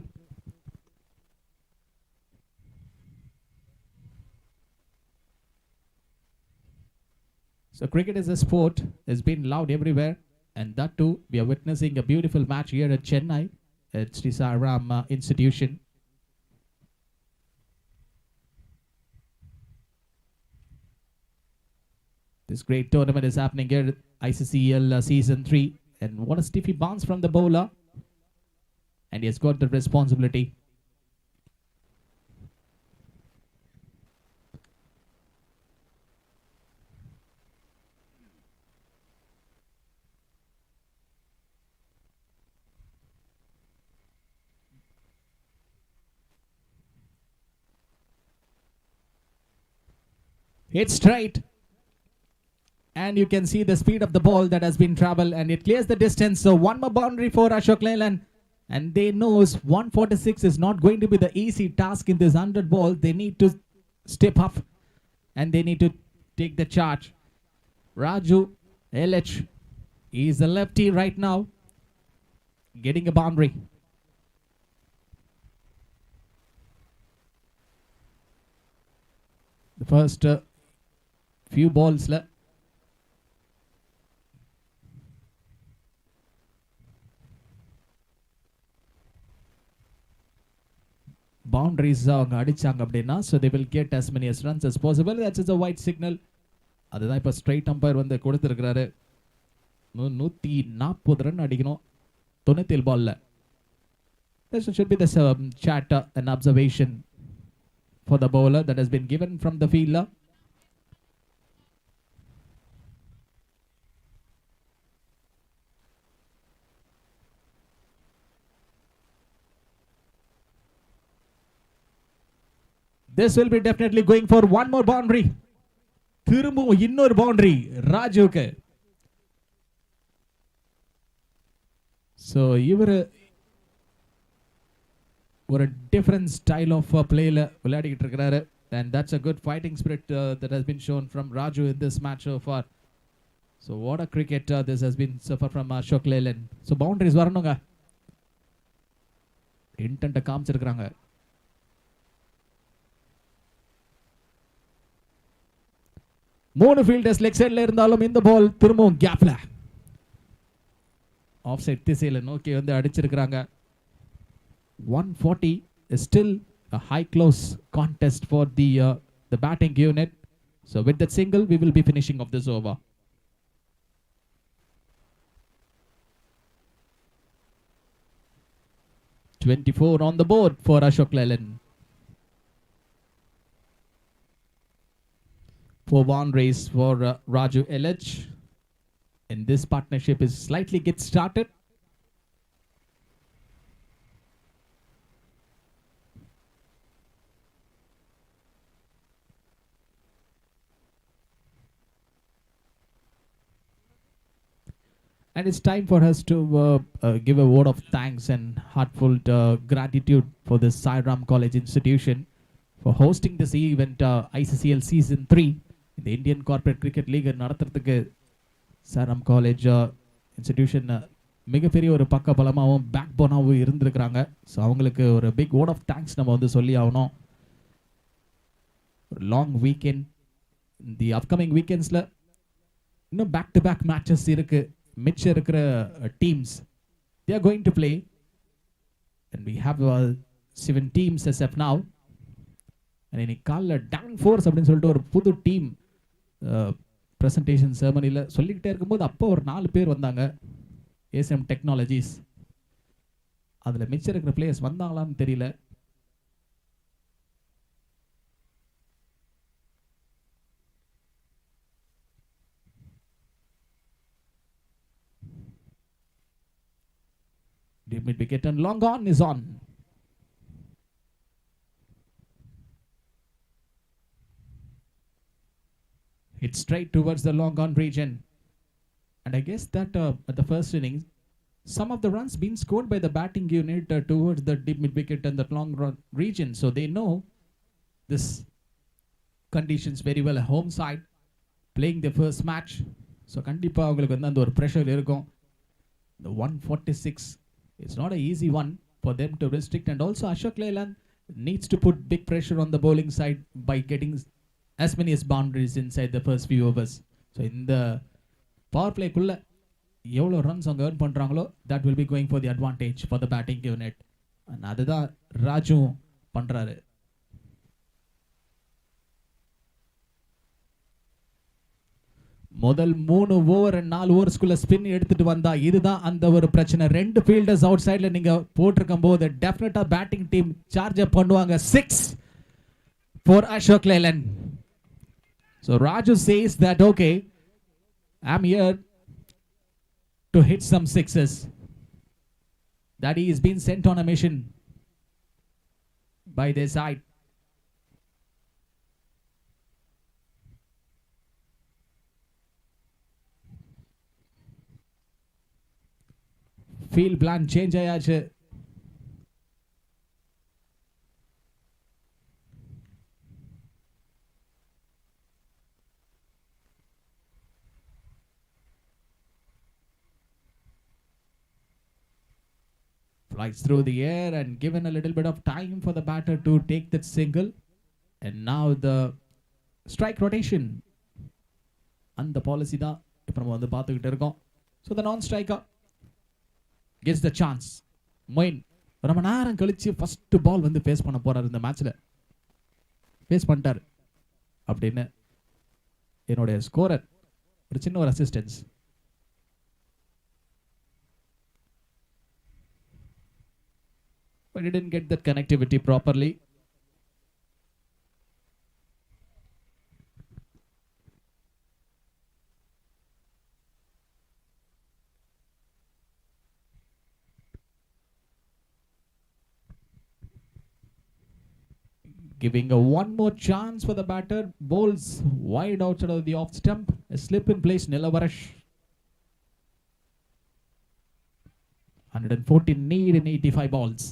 So cricket is a sport, it's been loud everywhere, and that too we are witnessing a beautiful match here at Chennai at Sairam institution. This great tournament is happening here at ICCL Season 3. And what a stiffy bounce from the bowler. And he has got the responsibility. Hit straight. And you can see the speed of the ball that has been traveled, and it clears the distance. So one more boundary for Ashok Leyland, and they knows 146 is not going to be the easy task in this 100 ball. They need to step up, and they need to take the charge. Raju LH is a lefty right now, getting a boundary. The first few balls left. Boundaries அவங்க அடிச்சாங்க அப்படின்னா so they will get as many as runs as possible. That is a white signal. அதுதான் இப்போ straight umpire வந்து கொடுத்துருக்கிறாரு. 140 run அடிக்கணும் 97 பால்ல. This should be the chat and observation for the bowler that has been given from the fielder. This will be definitely going for one more boundary. திரும்பவும் இன்னொரு boundary ராஜுக்கு. So இவரு ஒரு different style of playல விளையாடிட்டு இருக்காரு, and that's a good fighting spirit that has been shown from Raju in this match so far. So what a cricket this has been suffered from Ashok Leyland. So boundaries வரணுங்க. Intend காமிச்சிருக்காங்க. மூணு fielders leg சைடுல இருந்தாலும் இந்த பால் திரும்பவும் கேப்ல of side திசையில நோக்கி வந்து அடிச்சிருக்காங்க. 140 is still a high close contest for the batting unit. So with that single we will be finishing off this over. $24 on the board for Ashok Leyland. 4 boundaries for Raju LH. And this partnership is slightly get started. And it's time for us to give a word of thanks and heartfelt gratitude for the Sairam College institution for hosting this event, ICCL Season 3 in the Indian Corporate Cricket League. நடத்துறதுக்கு Sairam College institution மிகப்பெரிய ஒரு பக்க பலமாகவும் back போனாகவும் இருந்திருக்கிறாங்க. So அவங்களுக்கு ஒரு big word of thanks நம்ம வந்து சொல்லி ஆகணும். ஒரு லாங் வீக்கெண்ட், தி அப்கமிங் வீக்கெண்ட்ஸில் இன்னும் பேக் டு பேக் மேட்சஸ் இருக்குது. மிச்சம் இருக்கிற teams they are going to play and we have 7 teams as of now. and இன்னைக்கு காலைல டான் ஃபோர்ஸ் அப்படின்னு சொல்லிட்டு ஒரு புது டீம் ப்ரெசன்டேஷன் செரமனியில் சொல்லிக்கிட்டே இருக்கும்போது அப்போ ஒரு 4 பேர் வந்தாங்க. ஏசிஎம் டெக்னாலஜிஸ், அதில் மிச்சம் இருக்கிற பிளேயர்ஸ் வந்தாங்களான்னு தெரியல. Deep mid wicket and long on is on. It's straight towards the long on region. And I guess that at the first innings, some of the runs been scored by the batting unit towards the deep mid wicket and the long run region. So they know this conditions very well. A home side playing their first match. So kandipa avangalukku vandha and or pressure irukum. The 146, it's not an easy one for them to restrict. And also Ashok Leyland needs to put big pressure on the bowling side by getting as many as boundaries inside the first few overs. So in the power play kulla எவ்வளோ runs அவங்க earn பண்ணுறாங்களோ that will be going for the advantage for the batting unit. and அதுதான் ராஜு பண்ணுறாரு. முதல் 3 over 4 ஓவர்ஸ்குள்ள spin எடுத்துட்டு வந்தா இதுதான் அந்த ஒரு பிரச்சனை. 2 ஃபீல்டர்ஸ் அவுட் சைடில் நீங்கள் போட்டிருக்கும் போது டெஃபினட்டாக பேட்டிங் டீம் சார்ஜ் அப் பண்ணுவாங்க. 6 for Ashok Leyland. So Raju says that okay, I'm here to hit some sixes. That he is being sent on a mission by their side. Field plan change ஆயாச்சு. Flies through the air and given a little bit of time for the batter to take that single. And now the strike rotation. And the policy da இப்போ நம்ம வந்து பார்த்துக்கிட்டு இருக்கோம். So the non-striker gets the chance. Moeen ரொம்ப நேரம் கழிச்சு first ball வந்து face பண்ண போறாரு இந்த மேட்ச்ல. ஃபேஸ் பண்ணிட்டார் அப்படின்னு என்னுடைய ஸ்கோரர் ஒரு சின்ன ஒரு assistance. But he didn't get that connectivity properly. Giving one more chance for the batter. Bowls wide outside of the off stump. A slip in place. Nilavarash. 140 need in 85 balls.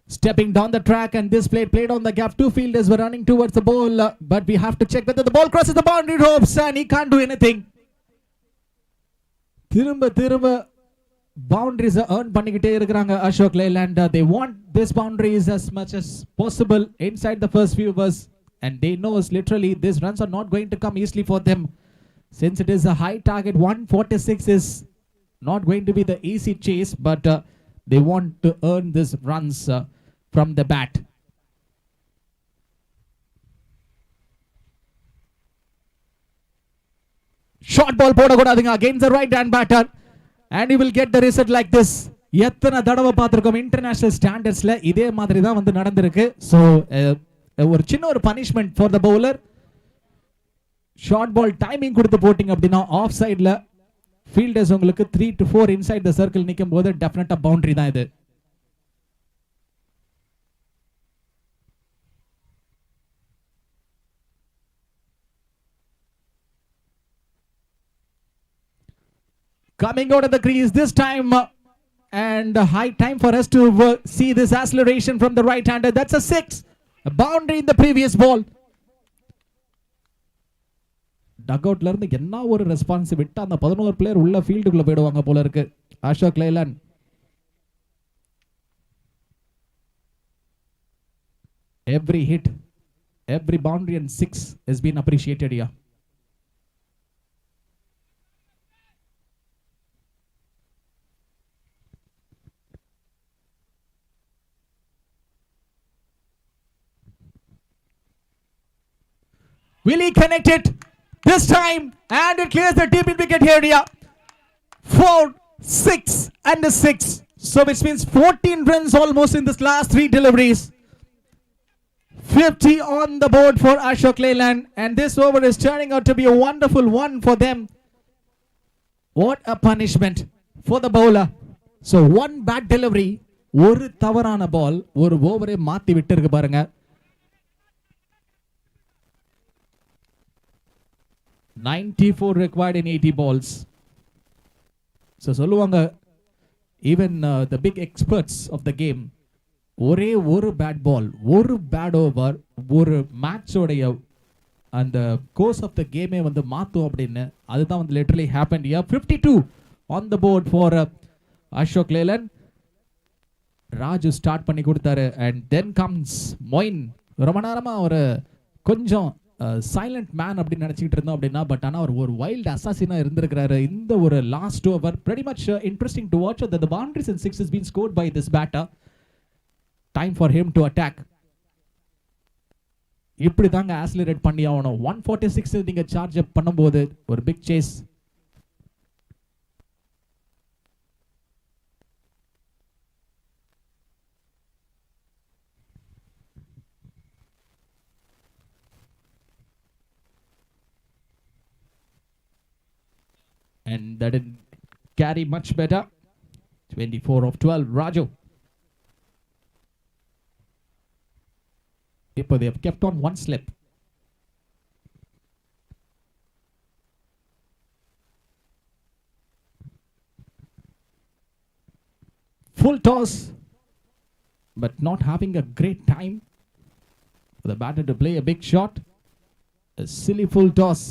Stepping down the track, and this played on the gap. 2 fielders were running towards the ball, but we have to check whether the ball crosses the boundary ropes, and he can't do anything. Thirumba boundaries are earned பண்ணிக்கிட்டே இருக்காங்க Ashok Leyland. They want these boundaries as much as possible inside the first few overs, and they know literally these runs are not going to come easily for them. Since it is a high target, 146 is not going to be the easy chase, but they want to earn these runs from the bat. Short ball போடக்கூடாதுங்க against the right hand batter, and he will get the result like this. எத்தனை தடவை பார்த்திருக்கோம் international ஸ்டாண்டர்ட்ஸ்ல இதே மாதிரி தான் வந்து நடந்திருக்கு. So ஒரு சின்ன ஒரு punishment for the bowler. Short ball timing கொடுத்து போட்டிங்க அப்படின்னா ஆஃப் சைடில் ஃபீல்டர்ஸ் உங்களுக்கு 3 to 4 இன்சைட் த சர்க்கிள் நிற்கும் போது டெஃபினட்டா பவுண்டரி தான் இது. Coming out of the crease this time. And high time for us to see this acceleration from the right-hander. That's a 6. A boundary in the previous ball. டக்அவுட்ல இருந்து என்ன ஒரு response விட்டு அந்த 11 பிளேயர் உள்ள ஃபீல்டுக்குள்ள போயிடுவாங்க போல இருக்கு. Ashok Leyland. Every hit, every boundary and 6 has been appreciated here. Will he connect it this time? And it clears the deep in wicket area. 4, 6 and a 6. So which means 14 runs almost in this last 3 deliveries. 50 on the board for Ashok Leyland. And this over is turning out to be a wonderful one for them. What a punishment for the bowler. So one bad delivery. ஒரு தவறான பால் ஒரு ஓவரை மாத்தி விட்டு இருக்கு பாருங்க. 94 required in 80 balls. So சொல்லுவாங்க even the big experts of the game ஒரே ஒரு பேட் பால் ஒரு பேட் ஓவர் ஒரு மேட்சோடைய அந்த கோர்ஸ் ஆஃப் த கேமே வந்து மாற்றும் அப்படின்னு அதுதான் வந்து literally happen here. 52 on the board for Ashok Leyland. Raju start பண்ணி கொடுத்தாரு அண்ட் தென் கம்ஸ் மொயின். ரொம்ப நேரமா ஒரு கொஞ்சம் சைலண்ட் மேன் அப்படின்னு நினச்சிக்கிட்டு இருந்தோம் அப்படின்னா பட் ஆனால் அவர் ஒரு வைல்ட் அசாசினாக இருந்திருக்கிறாரு இந்த ஒரு last over. Very much interesting to watch that the boundaries and 6 has been scored by this batter. Time for him to attack. இப்படி தாங்க ஆக்சிலரேட் பண்ணி ஆகணும். 146 நீங்க சார்ஜ் அப் பண்ணும்போது ஒரு big chase. And that didn't carry much better. 24 of 12. Raju. They have kept on one slip. Full toss, but not having a great time for the batter to play a big shot. A silly full toss.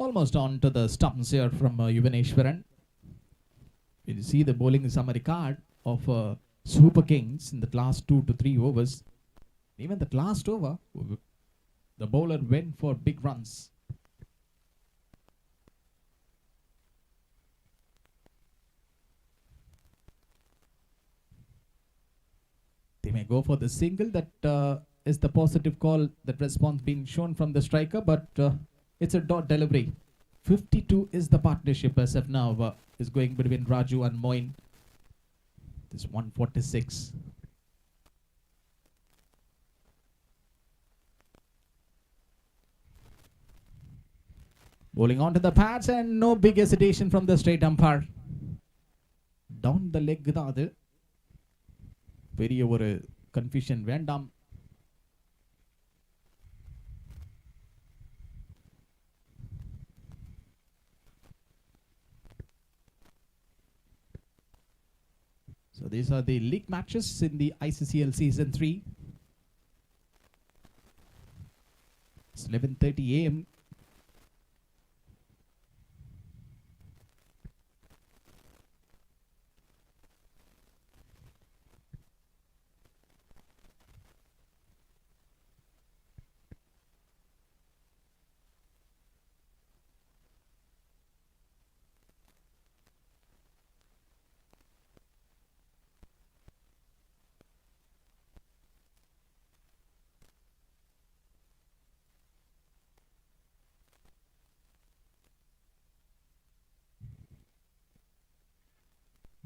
Almost on to the stumps here from Yuvaneshwaran. You see the bowling summary card of Super Kings in the last 2 to 3 overs. Even the last over, the bowler went for big runs. They may go for the single. That is the positive call, that response being shown from the striker, but it's a dot delivery. 52 is the partnership as of now is going between Raju and Moin. This 146. Bowling onto the pads and no big hesitation from the straight umpire. Down the leg தான் அது. பெரிய ஒரு confusion வேண்டாம். So these are the league matches in the ICCL Season 3. It's 11:30 a.m.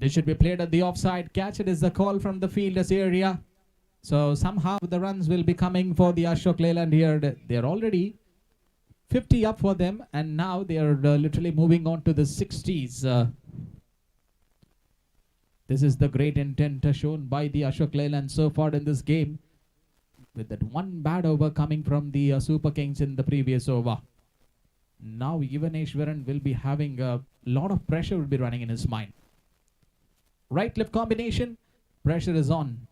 They should be played at the offside. Catch it is the call from the fielders area. So somehow the runs will be coming for the Ashok Leyland here. They are already 50 up for them, and now they are literally moving on to the 60s. This is the great intent shown by the Ashok Leyland so far in this game, with that one bad over coming from the Super Kings in the previous over. Now Ivaneshwaran will be having a lot of pressure will be running in his mind. Right left combination, pressure is on.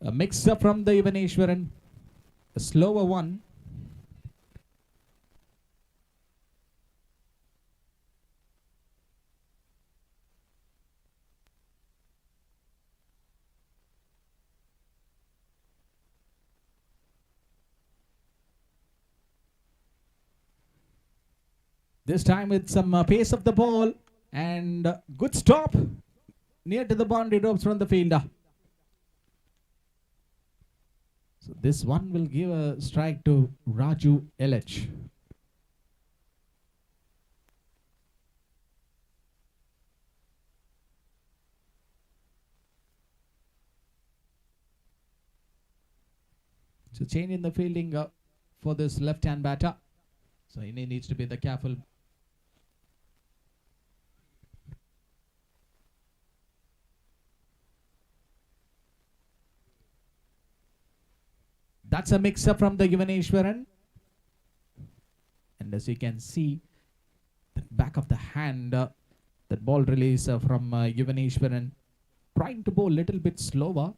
A mix up from the Ivaneshwaran, a slower one. This time with some pace of the ball and good stop near to the boundary ropes from the fielder. So this one will give a strike to Raju LH. So change in the fielding for this left-hand batter. So he needs to be the careful. That's a mix-up from the Ivaneshwaran. And as you can see, the back of the hand, that ball release from Ivaneshwaran, trying to bowl a little bit slower.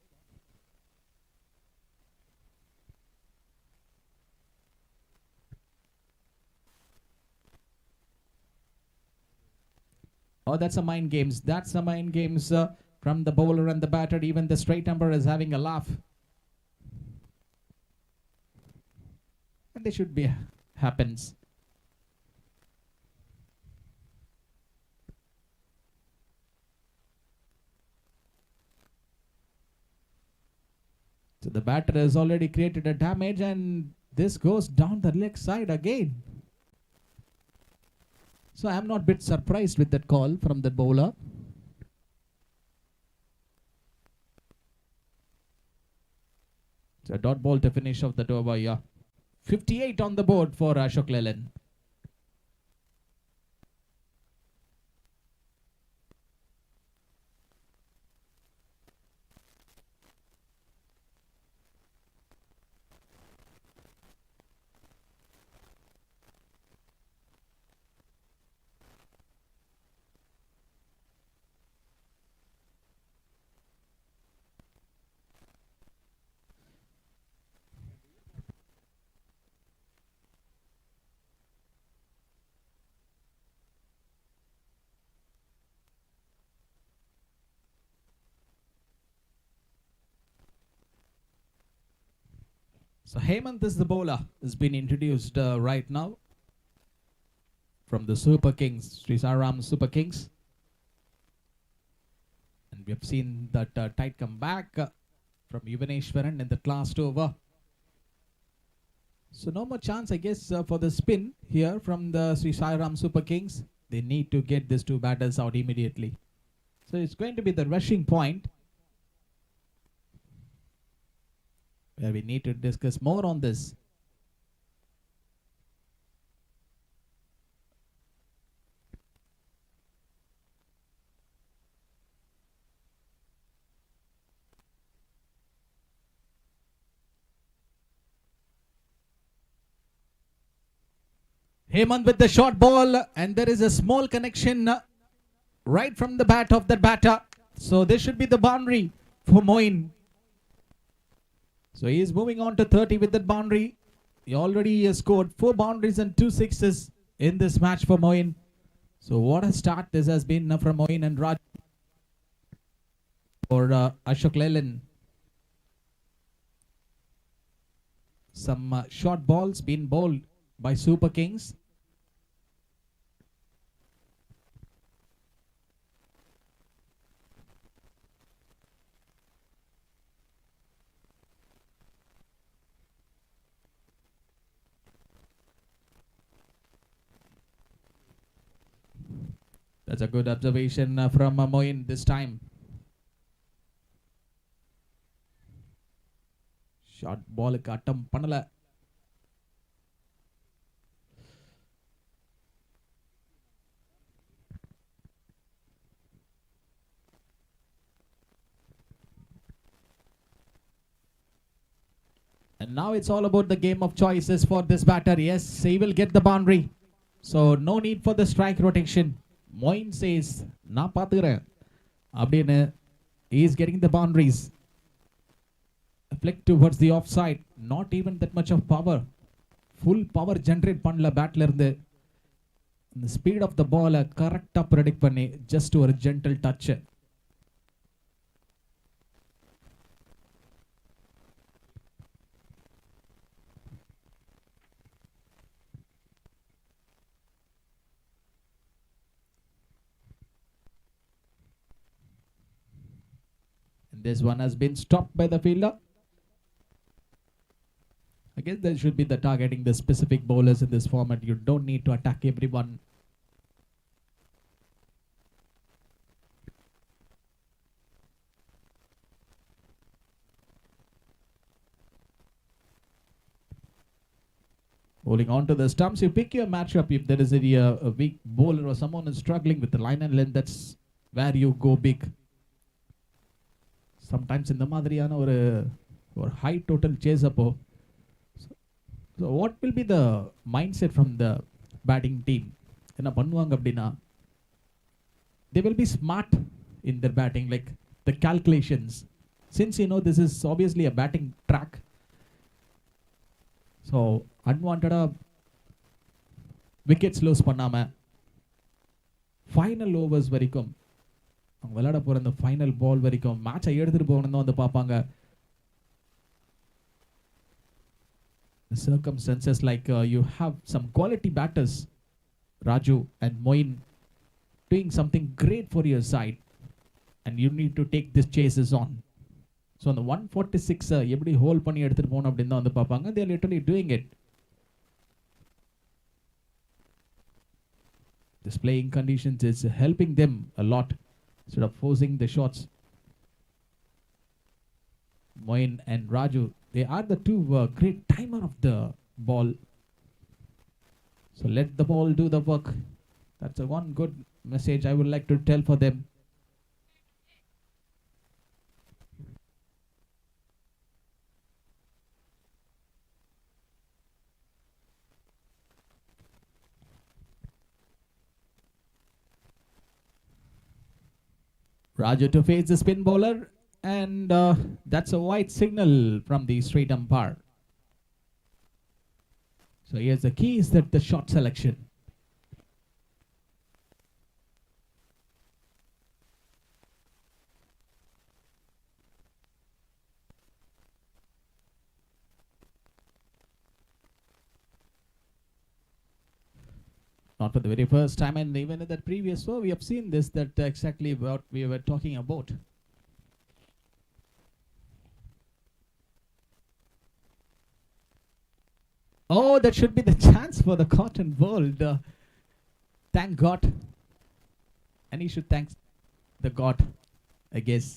Oh, that's a mind games. That's a mind games from the bowler and the batter. Even the straight umpire is having a laugh. And they should be happens. So the batter has already created a damage, and this goes down the leg side again. So I'm not a bit surprised with that call from the bowler. So dot ball to finish off the over, yeah. 58 on the board for Ashok Leyland. So Hemant is the bowler, has been introduced right now from the Super Kings, Sri Sairam Super Kings. And we have seen that tight comeback from Ivaneshwaran in the last over. So no more chance, I guess, for the spin here from the Sri Sairam Super Kings. They need to get these two batters out immediately. So it's going to be the rushing point, where we need to discuss more on this. Hemant with the short ball, and there is a small connection right from the bat of that batter. So this should be the boundary for Moin. So he is moving on to 30 with that boundary. He already scored 4 boundaries and 2 sixes in this match for Moin. So what a start this has been from Moin and Raj for Ashok Leyland. Some short balls being bowled by Super Kings. That's a good observation from Moin this time. Short பாலுக்கு அட்டம் பண்ணல. And now it's all about the game of choices for this batter. Yes, he will get the boundary. So no need for the strike rotation. Moin says, "Na pathukren." Abdine, he is getting the boundaries. A flick towards the offside. Not even that much of power. Full power generate பண்ணல பேட்ல இருந்து. The speed of the ball correct predict பண்ணி just ஒரு gentle touch. This one has been stopped by the fielder. I guess there should be the targeting the specific bowlers in this format. You don't need to attack everyone. Holding on to the stumps, you pick your matchup. If there is a weak bowler or someone is struggling with the line and length, that's where you go big. Sometimes இந்த மாதிரியான ஒரு high total chase அப்போ, so what will be the mindset from the batting team? என்ன பண்ணுவாங்க அப்படின்னா, they will be smart in their batting, like the calculations, since you know this is obviously a batting track. So unwanted wickets lose பண்ணாம final overs வரைக்கும் அவங்க விளையாட போற அந்த final பால் வரைக்கும் மேட்சை எடுத்துட்டு போகணும் தான் வந்து பார்ப்பாங்க. The circumstances like you have some quality batters, Raju and Moin, doing something great for your side, and you need to take this chases on. So அந்த 146 எப்படி ஹோல்ட் பண்ணி எடுத்துட்டு போகணும் அப்படின்னு தான் வந்து பார்ப்பாங்க. They are literally doing it. This playing conditions is helping them a lot. Instead of forcing the shots, Moin and Raju, they are the two great timer of the ball. So let the ball do the work. That's one good message I would like to tell for them. Raju to face the spin bowler, and that's a white signal from the straight umpire. So here's the key, is that the shot selection. Not for the very first time, and even in that previous show, we have seen this, that exactly what we were talking about. Oh, that should be the chance for the cotton world. Thank God. And he should thank the God, I guess.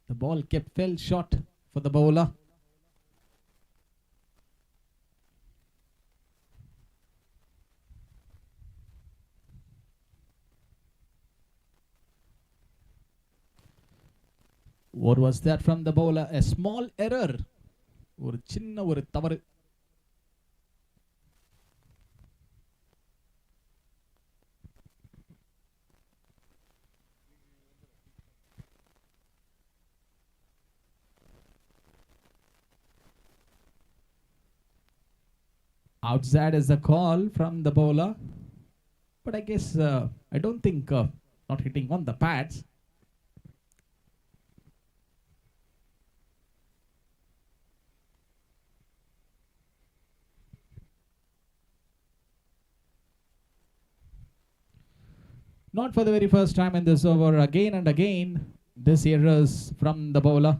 The ball kept fell short for the bowler. What was that from the bowler? A small error. ஒரு சின்ன ஒரு தவறு. Outside is the call from the bowler. But I guess, I don't think not hitting on the pads. Not for the very first time in this over, again and again, this errors from the bowler.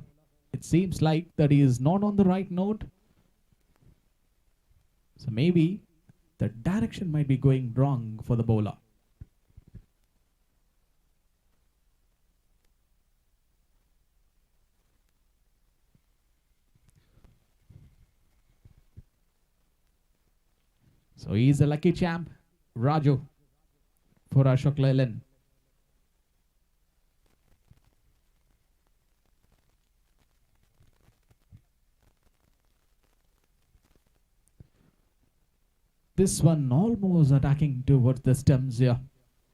It seems like that he is not on the right note. So maybe the direction might be going wrong for the bowler. So he's a lucky champ, Raju, for Ashok Leyland. This one almost attacking towards the stumps here.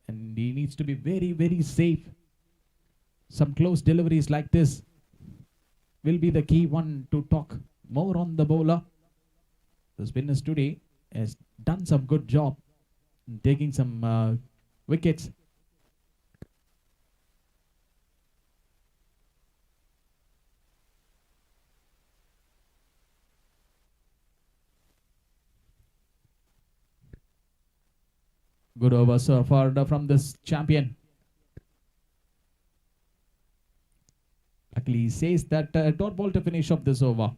And he needs to be very, very safe. Some close deliveries like this will be the key one to talk more on the bowler. The spinners today has done some good job in taking some wickets. Good over so far from this champion. Luckily, he says that dot ball to finish off this over.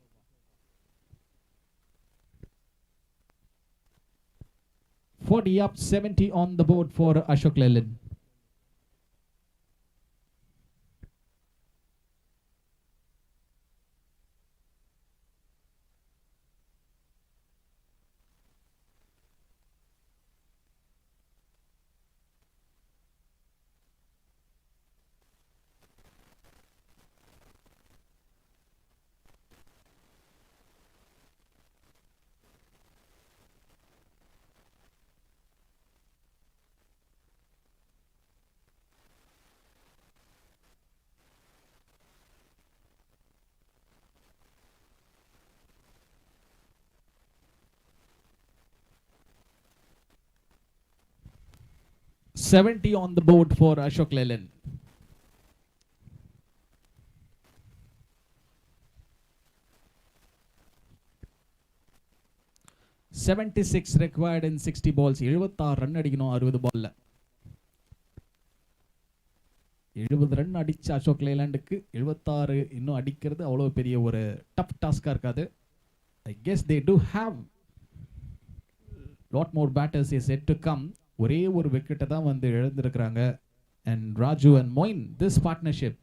"40 up, 70 on the board for Ashok Leyland." "70 on the board for Ashok Leyland." "76 required in 60 balls. 76 run அடிக்கணும் 60 பால்ல. 70 run அடிச்ச அசோக் லேலாண்டுக்கு 76 இன்னும் அடிக்கிறது அவ்வளவு பெரிய ஒரு tough டாஸ்கா இருக்காது. I guess they do have lot more batters is yet to come. ஒரே ஒரு விக்கெட்டை தான் வந்து இழந்திருக்கிறாங்க. And Raju and Moin, this partnership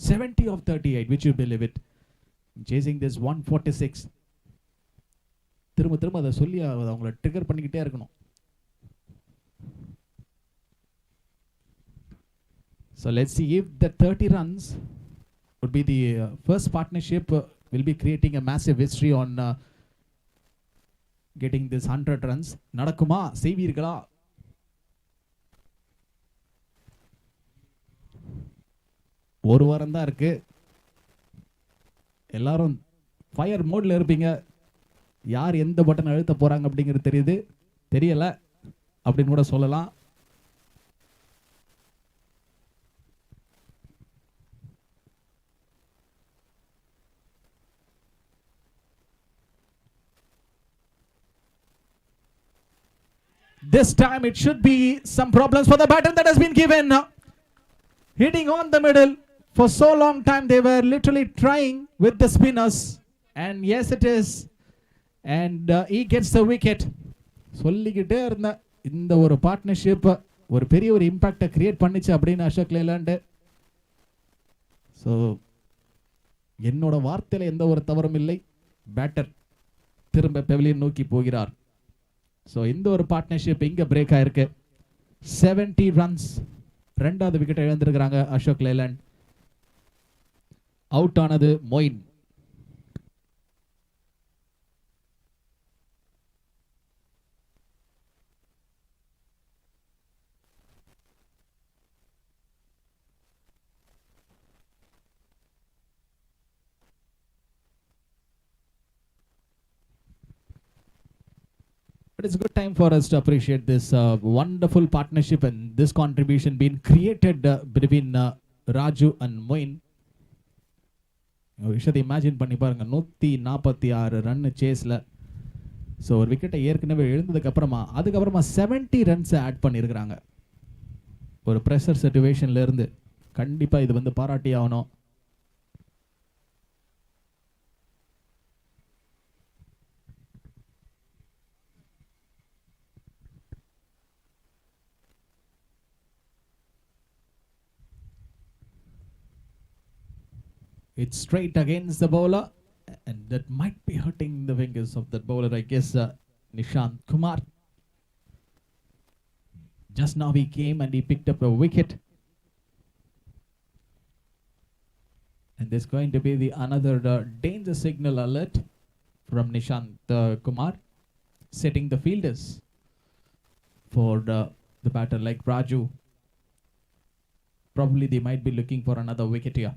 70 of 38, which you believe it, chasing this 146. திரும்ப திரும்ப அதை சொல்லி அவங்கள ட்ரிகர் பண்ணிக்கிட்டே இருக்கணும். So let's see if the 30 runs would be the first partnership will be creating a massive history on getting this 100 runs. நடக்குமா, செய்வீர்களா? ஒரு வாரம் தான் இருக்கு. எல்லாரும் ஃபயர் மோட்ல இருப்பீங்க. யார் எந்த பட்டன் அழுத்த போறாங்க அப்படிங்கிறது தெரியல அப்படின்னு கூட சொல்லலாம். This time it should be some problems for the batter that has been given. Hitting on the middle for so long time, they were literally trying with the spinners, and yes it is, and he gets the wicket. சொல்லிக்கிட்டே இருந்த இந்த ஒரு partnership ஒரு பெரிய ஒரு இம்பாக்டை create பண்ணிச்சு அப்படின்னு Ashok Leyland. So என்னோட வார்த்தையில எந்த ஒரு தவறும் இல்லை. பேட்டர் திரும்ப பெவிலியன் நோக்கி போகிறார். ஸோ இந்த ஒரு பார்ட்னர்ஷிப் இங்க பிரேக் ஆயிருக்கு. 70 ரன்ஸ், ரெண்டாவது விக்கெட் இழந்திருக்கிறாங்க அசோக் லேலாண்ட். அவுட் ஆனது Moeen. But it's a good time for us to appreciate this wonderful partnership and this contribution being created between Raju and Moin. ஒரு விஷயத்தை இமேஜின் பண்ணி பாருங்க, 146 ரன் சேஸ்ல. ஸோ ஒரு விக்கெட்டை ஏற்கனவே எழுந்ததுக்கு அதுக்கப்புறமா 70 ரன்ஸ் ஆட் பண்ணியிருக்கிறாங்க. ஒரு ப்ரெஷர் சிச்சுவேஷன்ல இருந்து கண்டிப்பா இது வந்து பாராட்டி ஆகணும். It's straight against the bowler, and that might be hurting the fingers of that bowler. I guess Nishant Kumar. Just now he came and he picked up a wicket. And there's going to be the another danger signal alert from Nishant Kumar, setting the fielders for the batter like Raju. Probably they might be looking for another wicket here.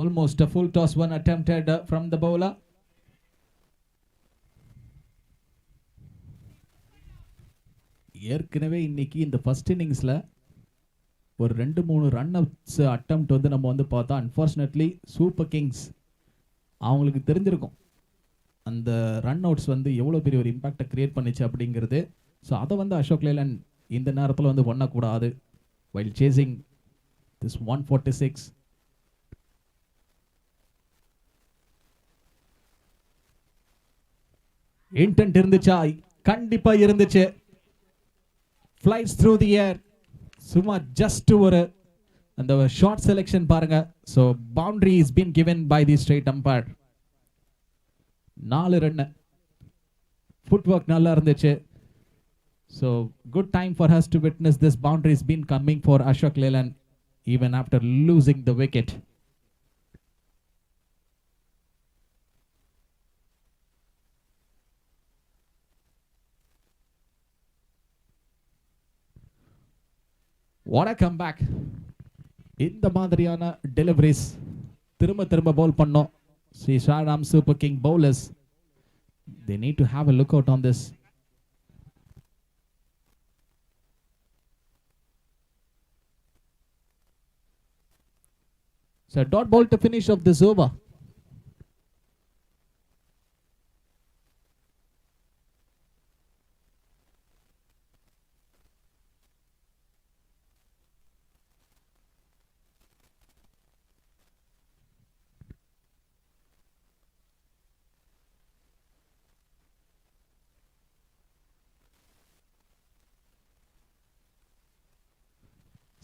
Almost a full toss, one attempted from the bowler. ஏற்கனவே இன்னைக்கு இந்த first இன்னிங்ஸில் ஒரு 2-3 run outs attempt வந்து நம்ம வந்து பார்த்தா unfortunately super Kings அவங்களுக்கு தெரிஞ்சிருக்கும் அந்த ரன் அவுட்ஸ் வந்து எவ்வளோ பெரிய ஒரு இம்பாக்டை கிரியேட் பண்ணிச்சு அப்படிங்கிறது. ஸோ அதை வந்து அசோக் லேலண்ட் இந்த நேரத்தில் வந்து பண்ணக்கூடாது. While chasing this 146. இன்டென்ட் இருந்துச்சா? கண்டிப்பா இருந்துச்சு. Flies through the air. சும்மா ஜஸ்ட் ஒரு அந்த ஷார்ட் செலெக்ஷன் பாருங்க. So boundary is been given by the straight umpire. 4 run. Footwork நல்லா இருந்துச்சு. So good time for us to witness this boundary is been coming for Ashok Leyland even after losing the wicket. What a comeback. இந்த மாதிரியான deliveries திரும்ப bowl பண்ணோம். Sri Sairam Super King bowlers, they need to have a look out on this. So dot ball to finish of this over.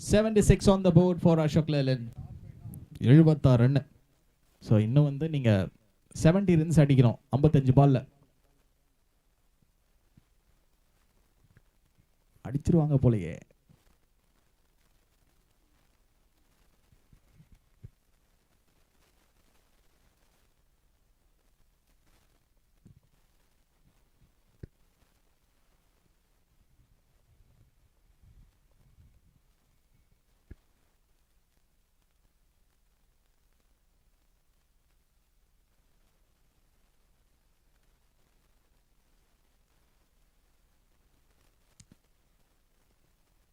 $76 on the board for Ashok Leyland. 76 run. So இன்னும் வந்து நீங்க 70 runs அடிக்கணும் 55 பால்ல. அடிச்சிருவாங்க போலயே.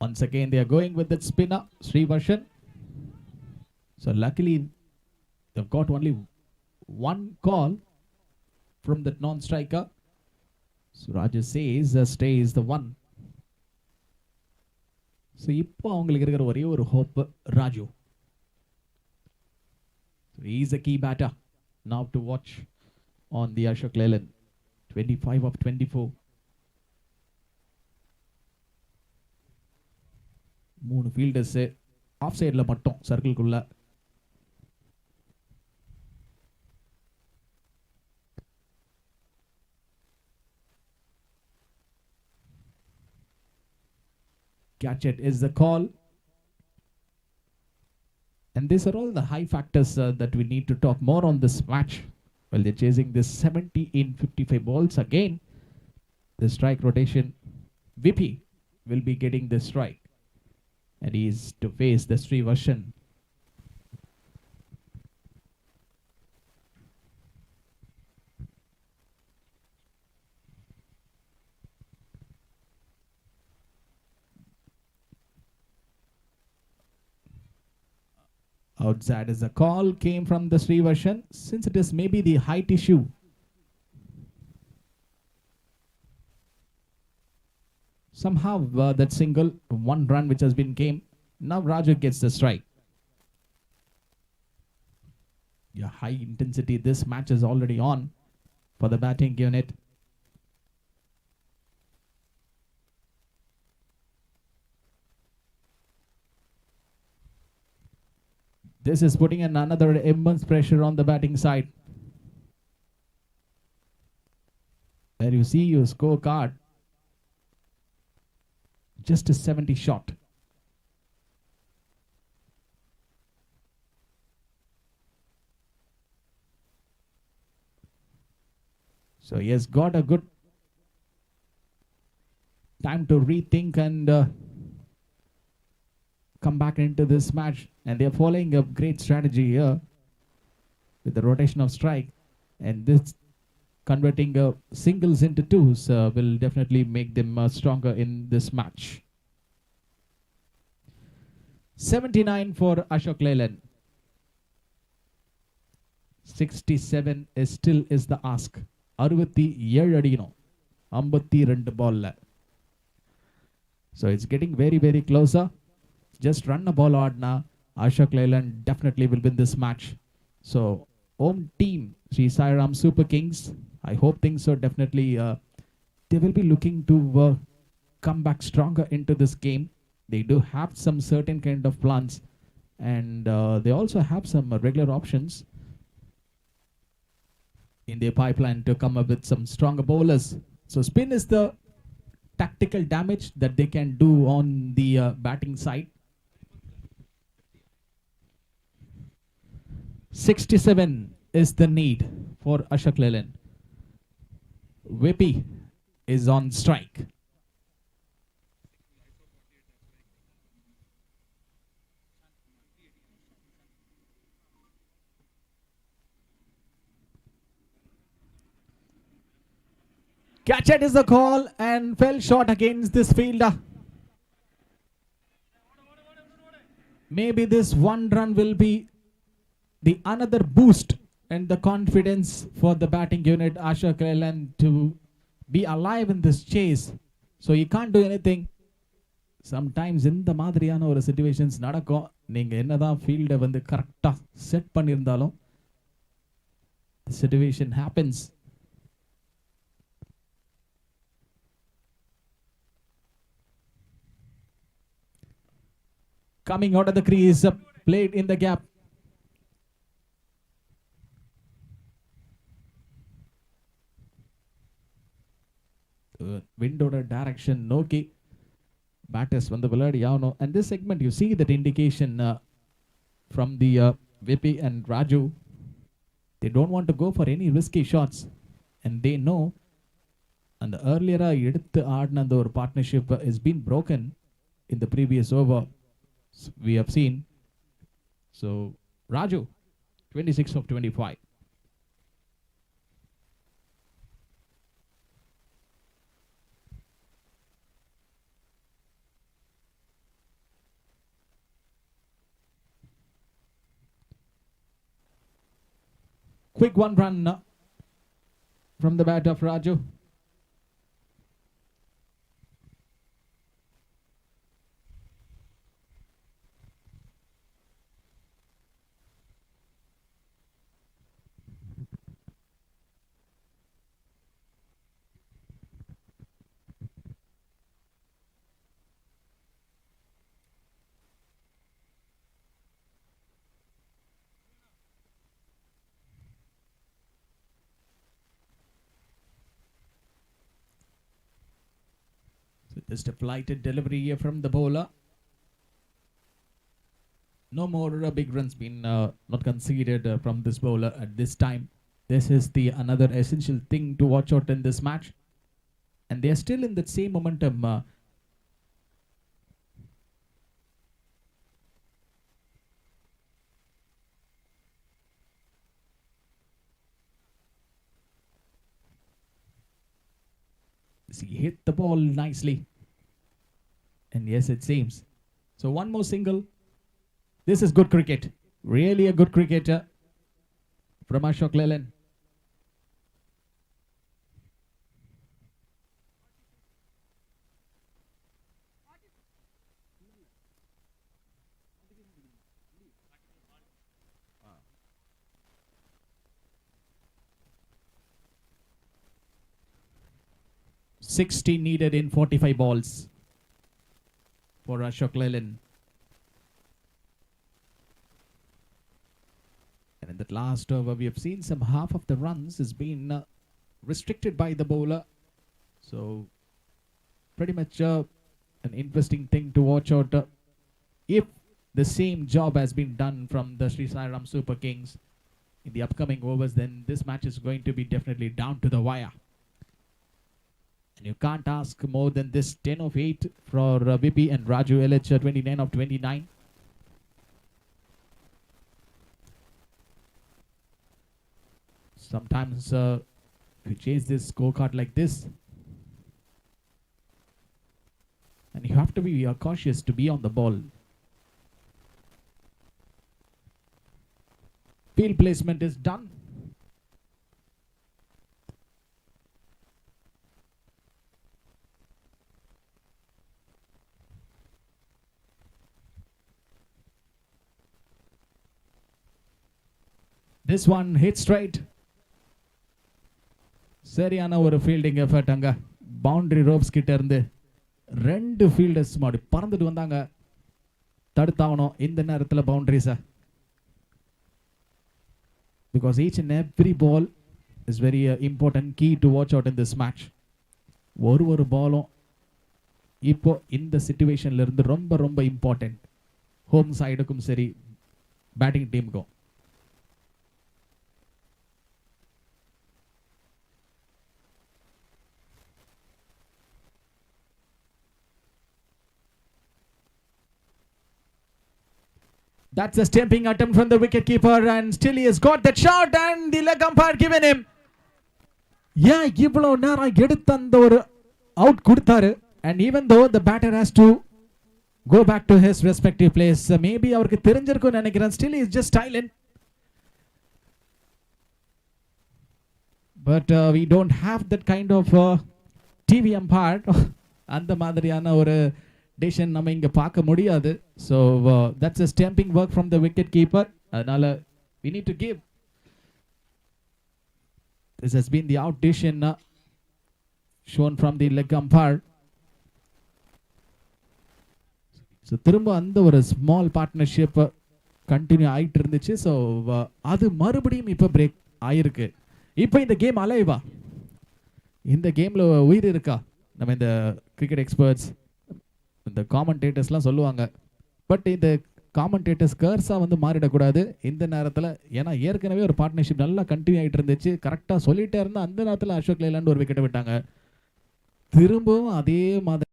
Once again, they are going with that spinner, Srivarshan. So luckily, they've got only one call from that non-striker. So Raja says, stay is the one. So இப்போ அவங்களுக்கு இருக்கிற ஒரே ஒரு hope, Raju. So he is a key batter now to watch on the Ashok Leyland. 25 of 24. 3 fielders of சைடில் மட்டும் சர்க்கிள்குள்ள. Catch it is the call. And these are all the high factors that we need to talk more on this match. Well, they're chasing this 70 in 55 balls again. The strike rotation. VP will be getting the strike. And he is to face the Srivarshan. Outside is a call came from the Srivarshan. Since it is maybe the height issue, somehow that single 1 run which has been came. Now Raju gets the strike. Yeah, high intensity. This match is already on for the batting unit. This is putting in another immense pressure on the batting side. There you see your scorecard. Just a 70 shot. So he has got a good time to rethink and come back into this match. And they're following a great strategy here with the rotation of strike. And this converting singles into twos will definitely make them stronger in this match. 79 for Ashok Leyland. 67 is still is the ask. 67 அடிக்கணும் 52 ball. So it's getting very, very closer. Just run a ball odd now. Ashok Leyland definitely will win this match. So home team, Sri Sairam Super Kings. I hope things are definitely, they will be looking to come back stronger into this game. They do have some certain kind of plans, and they also have some regular options in their pipeline to come up with some stronger bowlers. So spin is the tactical damage that they can do on the batting side. 67 is the need for Ashok Leyland. Whippy is on strike. Catch it is the call and fell short against this fielder. Maybe this one run will be the another boost and the confidence for the batting unit Ashok Leyland to be alive in this chase. So you can't do anything. Sometimes in the மாதிரியான ஒரு situations நடக்கும். நீங்க என்னதான் ஃபீல்டை வந்து கரெக்டா set பண்ணியிருந்தாலும் the situation happens. Coming out of the crease, played in the gap. Window direction, Noki. Batters from the Villardiano. And this segment, you see that indication from the Vipi and Raju. They don't want to go for any risky shots. And they know. And the earlier Eduthu Aadna partnership has been broken in the previous over. We have seen. So, Raju, 26 of 25. Quick one run from the bat of Raju. Just a flighted delivery here from the bowler. No more big runs been not conceded from this bowler at this time. This is the another essential thing to watch out in this match. And they are still in that same momentum. He hit the ball nicely. And yes, it seems. So one more single. This is good cricket. Really a good cricketer from Ashok Leyland. $60 needed in 45 balls for Ashok Leyland. last over, we have seen some half of the runs has been restricted by the bowler. So pretty much an interesting thing to watch out. If the same job has been done from the Sri Sairam Super Kings in the upcoming overs, then this match is going to be definitely down to the wire. And you can't ask more than this. 10 of 8 for Vipi and Raju LH, 29 of 29. Sometimes if you chase this scorecard like this, and you have to be cautious to be on the ball. Field placement is done. This one hit straight. சரியான ஒரு fielding effort அங்க boundary ropes கிட்ட இருந்து ரெண்டு fielders மாடி பறந்துட்டு வந்தாங்க. தடுத்தாகணும் இந்த நேரத்தில் பவுண்டரிஸை. Because each and every ball is very important key to watch out in this match. ஒரு பாலும் இப்போ இந்த சிச்சுவேஷன்ல இருந்து ரொம்ப ரொம்ப இம்பார்ட்டன்ட். ஹோம் சைடுக்கும் சரி பேட்டிங் டீமுக்கும். That's a stamping attempt from the wicketkeeper, and still he has got that shot, and the leg umpire given him. Yeah, இவ்வளவு நேரம் எடுத்த அந்த ஒரு அவுட் கொடுத்தாரு. And even though the batter has to go back to his respective place, maybe அவருக்கு தெரிஞ்சிருக்கும் நினைக்கிறேன். Still he is just silent. But we don't have that kind of TV umpire. அந்த மாதிரியான ஒரு decision நம்ம இங்க பார்க்க முடியாது. So that's a stamping work from the wicket keeper. அதனால we need to give. This has been the out decision shown from the leg umpire. So திரும்ப அந்த ஒரு ஸ்மால் பார்ட்னர்ஷிப் கண்டினியூ ஆயிட்டு இருந்துச்சு. ஸோ அது மறுபடியும் இப்போ பிரேக் ஆயிருக்கு. இப்போ இந்த கேம் அலைவா, இந்த கேம்ல உயிர் இருக்கா? நம்ம இந்த கிரிக்கெட் எக்ஸ்பர்ட்ஸ் இந்த காமெண்டேட்டர்ஸ்லாம் சொல்லுவாங்க. பட் இந்த காமெண்டேட்டர்ஸ் கர்ஸாக வந்து மாறிடக்கூடாது இந்த நேரத்தில். ஏன்னா ஏற்கனவே ஒரு பார்ட்னர்ஷிப் நல்லா கண்டினியூ ஆகிட்டு இருந்துச்சு. கரெக்டாக சொல்லிட்டே இருந்தால் அந்த நேரத்தில் அசோக் லேலாண்ட் ஒரு விக்கெட்டை விட்டாங்க. திரும்பவும் அதே மாதிரி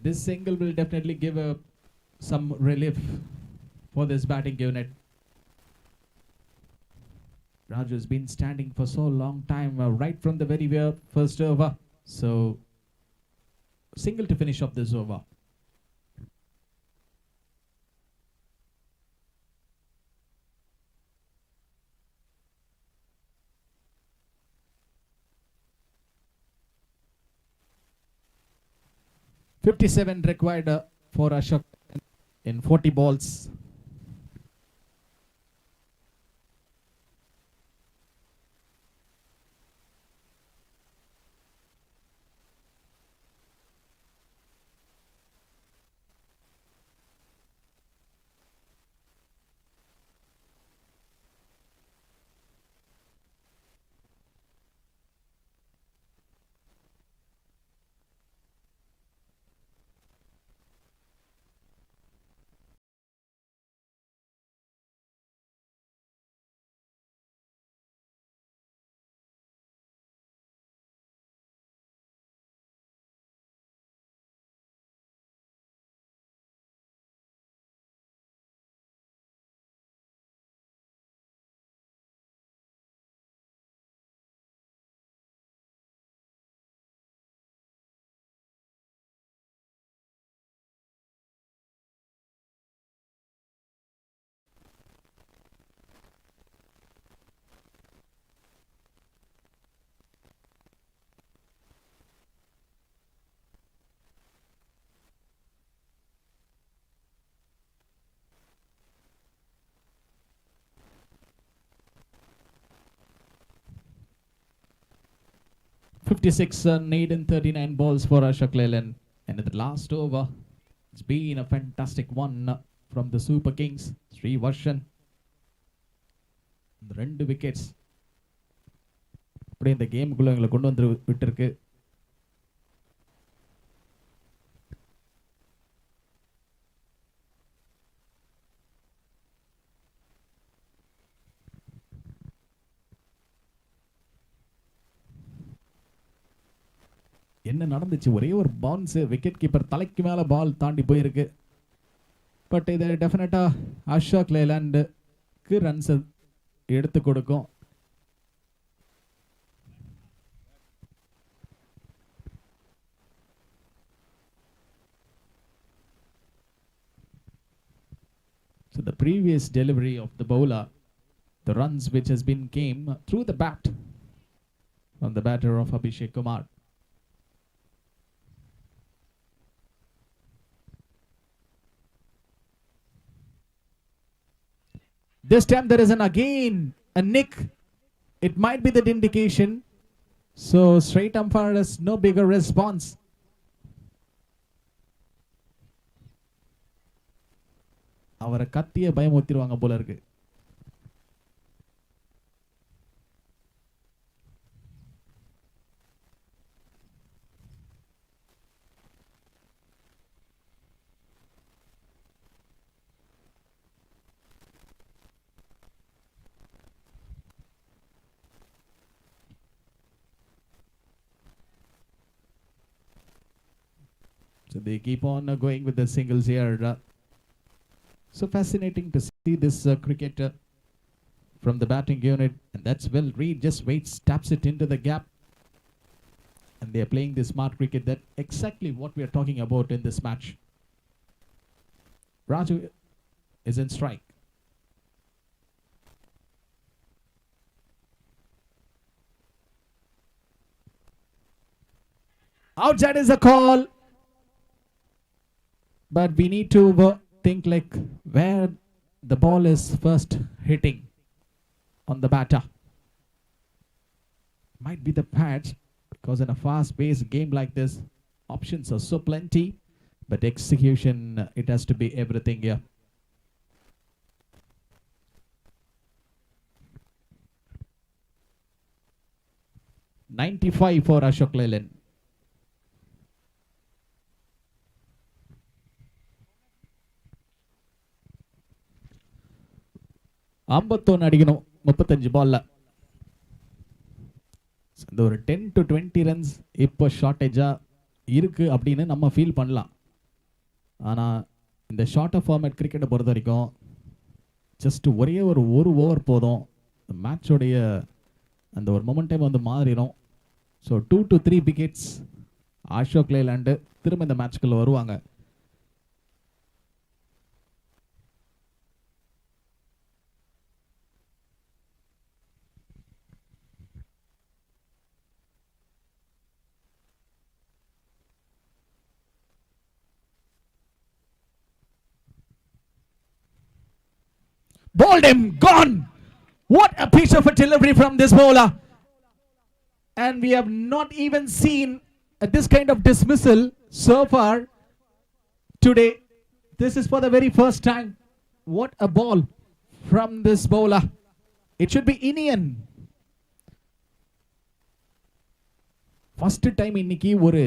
This single will definitely give some relief for this batting unit. Raju has been standing for so long time, right from the very first over. So, single to finish off this over. $57 required for Ashok in 40 balls. Need in 39 balls for Ashok Leyland. And in the last over, it's been a fantastic one from the Super Kings. Sri Varshan. 2 wickets. அப்படியே இந்த கேமுக்குள்ள எங்களை கொண்டு வந்து விட்டுருக்கு. என்ன நடந்துச்சு? ஒரே ஒரு பவுன்ஸ், விக்கெட் கீப்பர் தலைக்கு மேல பால் தாண்டி போயிருக்கு. பட் இது டெஃபினட்டா அஷோக் லேலாண்டுக்கு ரன்ஸ் எடுத்து கொடுக்கும். So the previous delivery of the bowler, the runs which has been came through the bat from the batter of Abhishek Kumar. This time there is again a nick. It might be that indication. So straight umpire has no bigger response. அவரை கத்திய பயமுறுத்திடுவாங்க போல இருக்கு. So they keep on going with the singles here. So fascinating to see this cricket from the batting unit. And that's well read. Just waits, taps it into the gap. And they are playing this smart cricket. That exactly what we are talking about in this match. Raju is in strike. Outside is a call. But we need to think like where the ball is first hitting on the batter. Might be the pads, because in a fast-paced game like this, options are so plenty, but execution, it has to be everything here. $95 for Ashok Leyland. அடிக்கணும் 35 பால்ல. இந்த ஒரு 10 to 20 runs இப்போ ஷார்டேஜா இருக்கு அப்படின்னு நம்ம feel பண்ணலாம். ஆனால் இந்த ஷார்ட் ஃபார்மேட் கிரிக்கெட்டை பொறுத்த வரைக்கும் ஜஸ்ட் ஒரே ஒரு ஓவர் போதும் மேட்சோடைய அந்த ஒரு மொமெண்டம் வந்து மாறிடும். So 2 to 3 wickets Ashok Leyland திரும்ப இந்த மேட்ச்குள்ளே வருவாங்க. Bowled him, gone. What a piece of a delivery from this bowler. And we have not even seen this kind of dismissal so far today. This is for the very first time. What a ball from this bowler. It should be Indian. First time இன்னைக்கு ஒரு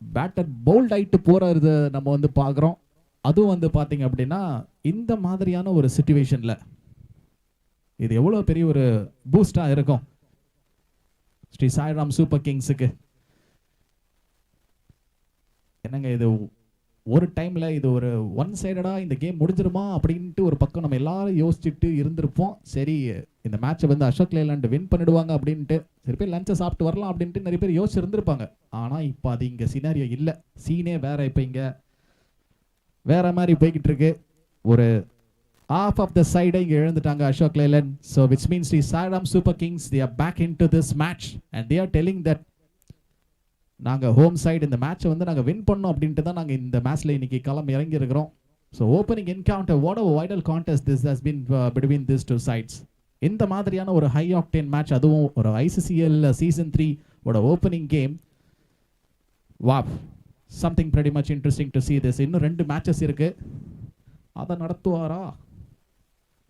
batter bolt ஆயிட்டு போறது நம்ம வந்து பார்க்குறோம். அதுவும் வந்து பார்த்தீங்க அப்படின்னா இந்த மாதிரியான ஒரு சிச்சுவேஷனில் இது எவ்வளோ பெரிய ஒரு பூஸ்டாக இருக்கும் ஸ்ரீ சாய்ராம் சூப்பர் கிங்ஸுக்கு. என்னங்க இது ஒரு டைமில் இது ஒரு ஒன் சைடடாக இந்த கேம் முடிஞ்சிருமா அப்படின்ட்டு ஒரு பக்கம் நம்ம எல்லாரும் யோசிச்சுட்டு இருந்திருப்போம். சரி இந்த மேட்சை வந்து அசோக் லேலாண்ட் வின் பண்ணிடுவாங்க அப்படின்ட்டு சரி பேர் லஞ்சை சாப்பிட்டு வரலாம் அப்படின்ட்டு நிறைய பேர் யோசிச்சு இருந்திருப்பாங்க. ஆனால் இப்போ அது இங்கே சினாரியோ இல்லை, சீனே வேற. இப்போ இங்கே வேற மாதிரி போய்கிட்டு இருக்கு. ஒரு half of the side இங்க எழுந்துட்டாங்க Ashok Leyland. So which means the Sairam Super Kings, they are back into this match and they are telling that நாங்க ஹோம் சைடு இந்த மேட்சை வந்து நாங்க வின் பண்ணோம் அப்படின்ட்டு தான் நாங்க இந்த மேட்ச்ல இன்னைக்கு களம் இறங்கி இருக்கிறோம். So opening encounter, what a vital contest this has been between these two sides. இந்த மாதிரியான ஒரு ஹை ஆக்டேன் மேட்ச், அதுவும் ஒரு ICCL season 3 ஓட opening game. Wow, something pretty much interesting to see this. இன்னும் 2 மேட்சஸ் இருக்கு. அதை நடத்துவாரா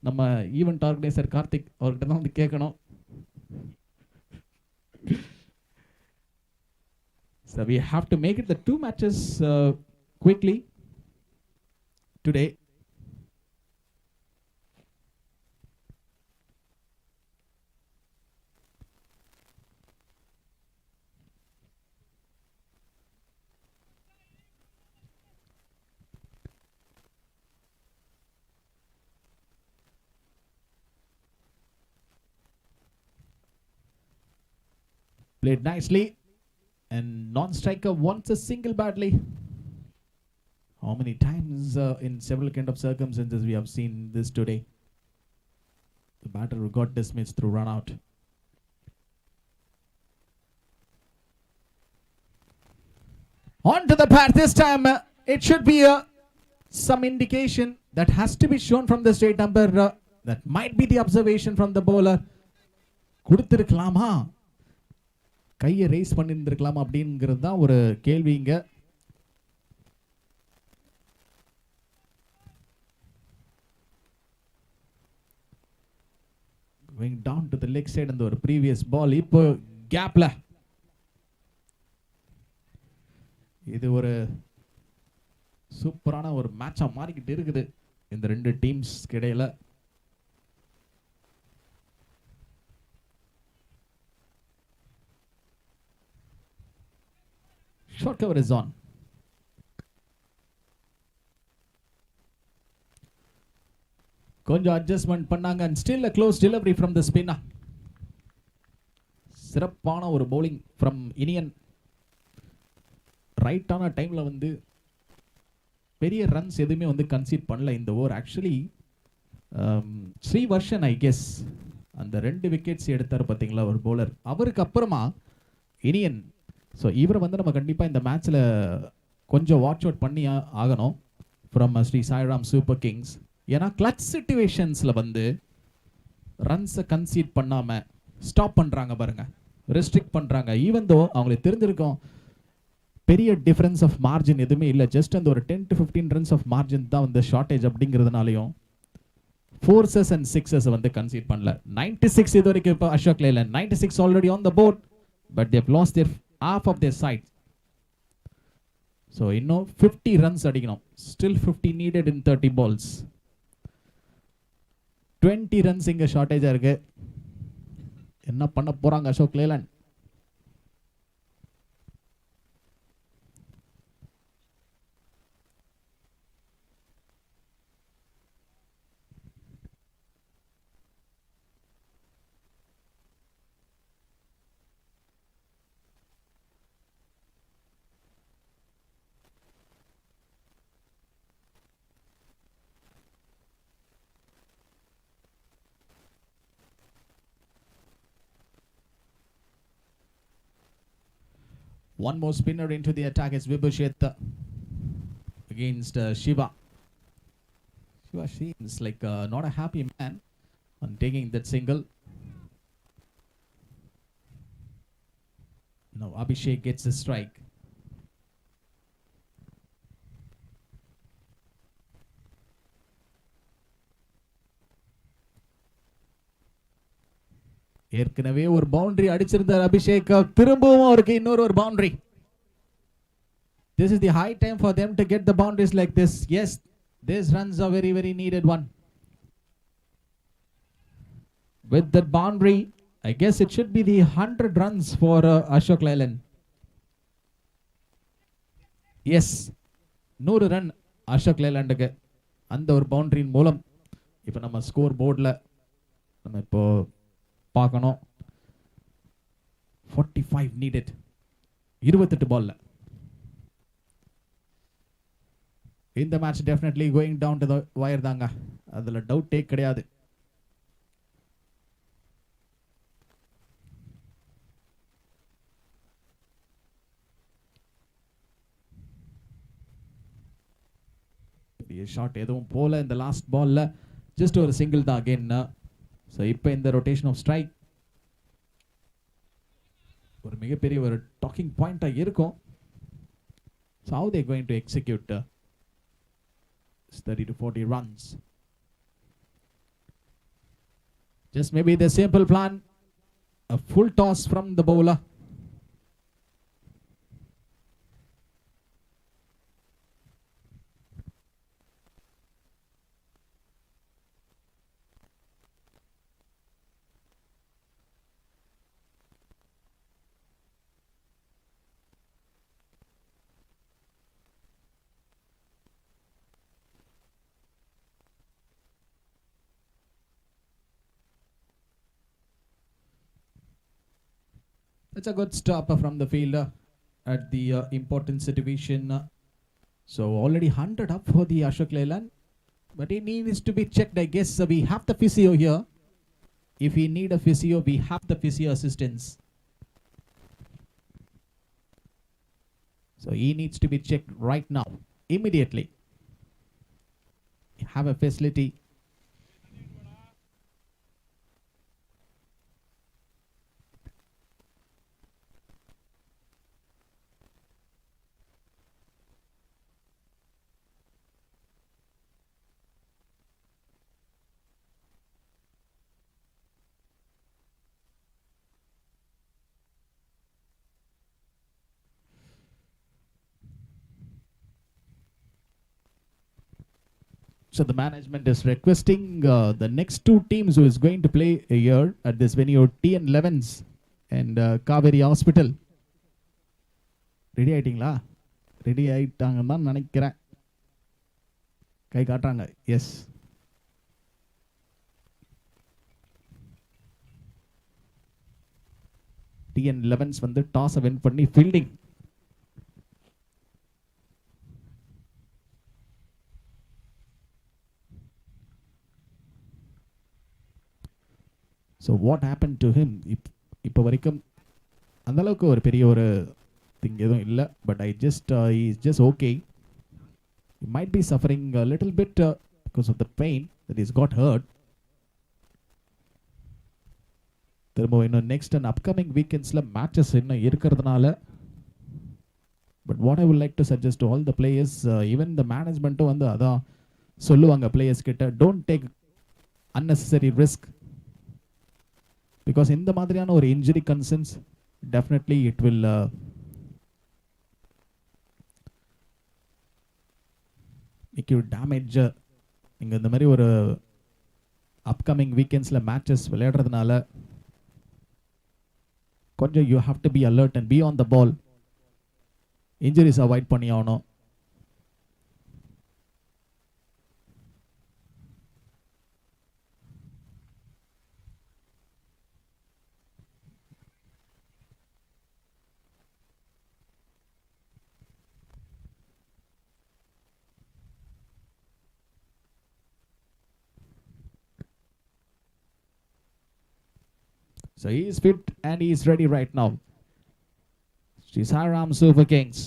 நம்ம ஈவெண்ட் ஆர்கனைசர் கார்த்திக் அவர்கிட்ட தான் வந்து கேட்கணும். So we have to make it the 2 matches quickly today. Played nicely, and non-striker wants a single badly. How many times in several kind of circumstances we have seen this today? The batter got dismissed through run out. On to the bat this time. It should be some indication that has to be shown from the straight number. That might be the observation from the bowler. கொடுத்திருக்கலாமா, கையை race பண்ணியிருந்திருக்கலாம் அப்படிங்கிறது தான் ஒரு கேள்விங்க. Going down to the leg side and ஒரு previous ball இப்போ கேப்ல. இது ஒரு சூப்பரான ஒரு மேட்சா மாறிக்கிட்டு இருக்குது இந்த 2 டீம்ஸ் இடையில. Short cover is on. கொஞ்சம் அட்ஜஸ்ட்மெண்ட் பண்ணாங்க and still a close delivery from the spinner. சிறப்பான ஒரு bowling from Indian. ரைட்டான டைம்ல வந்து பெரிய ரன்ஸ் எதுவுமே வந்து கன்சீட் பண்ணல இந்த over. Actually Srivarshan I guess அந்த 2 விக்கெட்ஸ் எடுத்தார் பார்த்தீங்களா ஒரு பவுலர், அவருக்கு அப்புறமா இனியன். ஸோ இவரை வந்து நம்ம கண்டிப்பாக இந்த மேட்ச்சில் கொஞ்சம் வாட்ச் அவுட் பண்ணி ஆகணும் from Sri Sairam Super Kings. ஏன்னா கிளட்ச் சிச்சுவேஷன்ஸில் வந்து ரன்ஸை கன்சீட் பண்ணாமல் ஸ்டாப் பண்ணுறாங்க பாருங்கள், ரெஸ்ட்ரிக்ட் பண்ணுறாங்க. ஈவன் தோ அவங்களுக்கு தெரிஞ்சிருக்கும் பெரிய டிஃபரன்ஸ் ஆஃப் மார்ஜின் எதுவுமே இல்லை, ஜஸ்ட் அந்த ஒரு 10 to 15 ரன்ஸ் ஆஃப் மார்ஜின் தான் வந்து ஷார்ட்டேஜ் அப்படிங்கிறதுனாலையும் 4s and 6s வந்து கன்சீட் பண்ணல. 96 இது வரைக்கும் இப்போ Ashok Leyland 96 already on the board, but they lost their half of their side. So இன்னும் 50 runs அடிக்கணும். Still 50 needed in 30 balls. 20 runs இங்க ஷார்ட்டேஜா இருக்கு. என்ன பண்ண போறாங்க Ashok Leyland? One more spinner into the attack is Vibhusheth against Shiva. Shiva seems like not a happy man on taking that single. Now Abhishek gets a strike. ஏற்கனவே ஒரு boundary அடிச்சிருந்தார் Abhishek, திரும்பவும் அவருக்கு இன்னொரு ஒரு boundary. This is the high time for them to get the boundaries like this. Yes, these runs are very, very needed one. With that boundary, I guess it should be the 100 runs for Ashok Leyland. Yes, 100 run Ashok Leylandக்கு அந்த ஒரு பவுண்டரியின் மூலம் இப்போ நம்ம score போர்டில் நம்ம இப்போ பார்க்கணும். 45 needed, 28 பால்ல. இந்த match definitely going down to the wire தாங்க, அதில் டவுட்டே கிடையாது. ஷாட் எதுவும் போல இந்த லாஸ்ட் பால்ல, ஜஸ்ட் ஒரு சிங்கிள் தான் அகைன். ஸோ இப்போ இந்த ரொட்டேஷன் ஆஃப் ஸ்ட்ரைக் ஒரு மிகப்பெரிய ஒரு டாக்கிங் பாயிண்டாக இருக்கும். So how they going to execute 30 to 40 runs. Just maybe the simple plan, a full toss from the bowler. It's a good stop from the fielder at the important situation. So already 100 up for the Ashok Leyland, but he needs to be checked. I guess we have the physio here. If we need a physio, we have the physio assistance. So he needs to be checked right now, immediately. Have a facility. So the management is requesting the next two teams who is going to play a year at this venue, TN11s and Kaveri Hospital. Ready ஆயிட்டீங்களா? Ready ஆயிட்டாங்கன்னு தான் நினைக்கிறேன். கை காட்டுறாங்க. Yes, TN11s வந்து டாஸை win பண்ணி fielding. So what happen to him? இப்போ வரைக்கும் அந்தளவுக்கு ஒரு பெரிய ஒரு திங் எதுவும் இல்லை. But is just okay. He might be suffering a little bit because of the pain that he's got hurt. திரும்ப இன்னும் நெக்ஸ்ட் அண்ட் அப்கமிங் வீக்கெண்ட்ஸில் மேட்சஸ் இன்னும் இருக்கிறதுனால, but what I would like to suggest to all the players, even the மேனேஜ்மெண்ட்டும் வந்து அதான் சொல்லுவாங்க players கிட்ட, don't take unnecessary risk. Because இந்த மாதிரியான ஒரு injury concerns definitely it will make you damage. நீங்கள் இந்த மாதிரி ஒரு அப்கமிங் வீக்கெண்ட்ஸில் மேட்சஸ் விளையாடுறதுனால கொஞ்சம் you have to be alert and be on the ball. Injuries avoid பண்ணி ஆகணும். So he is fit and he is ready right now. Sairam Super Kings.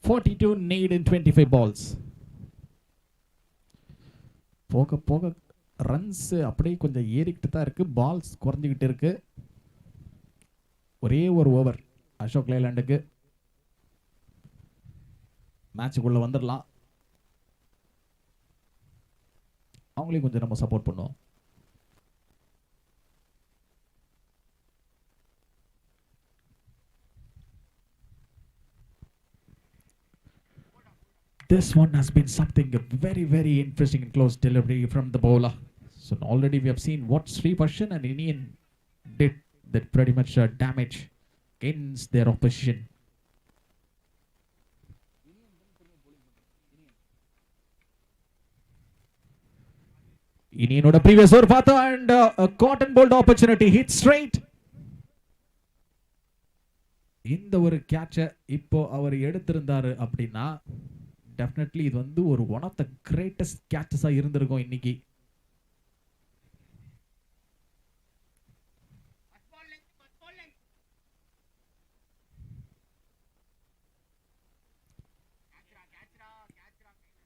"42 need in 25 balls." போக போக ரன்ஸ் அப்படியே கொஞ்சம் ஏறிக்கிட்டு தான் இருக்கு, பால்ஸ் குறைஞ்சிக்கிட்டு இருக்கு. ஒரே ஒரு ஓவர் அசோக் லேலாண்டுக்கு, மேட்சுக்குள்ள வந்துடலாம். அவங்களையும் கொஞ்சம் நம்ம சப்போர்ட் பண்ணுவோம். This one has been something very, very interesting and close delivery from the bowler. So already we have seen what Srivarshan and Indian did that pretty much damage against their opposition. Indian previous over பார்த்தா and a caught and bowled opportunity hit straight. இந்த ஒரு கேட்சை இப்போ அவர் எடுத்திருந்தாரு அப்படின்னா definitely இது வந்து ஒரு one of the greatest கேட்சஸா இருந்திருக்கும் இன்னைக்கு.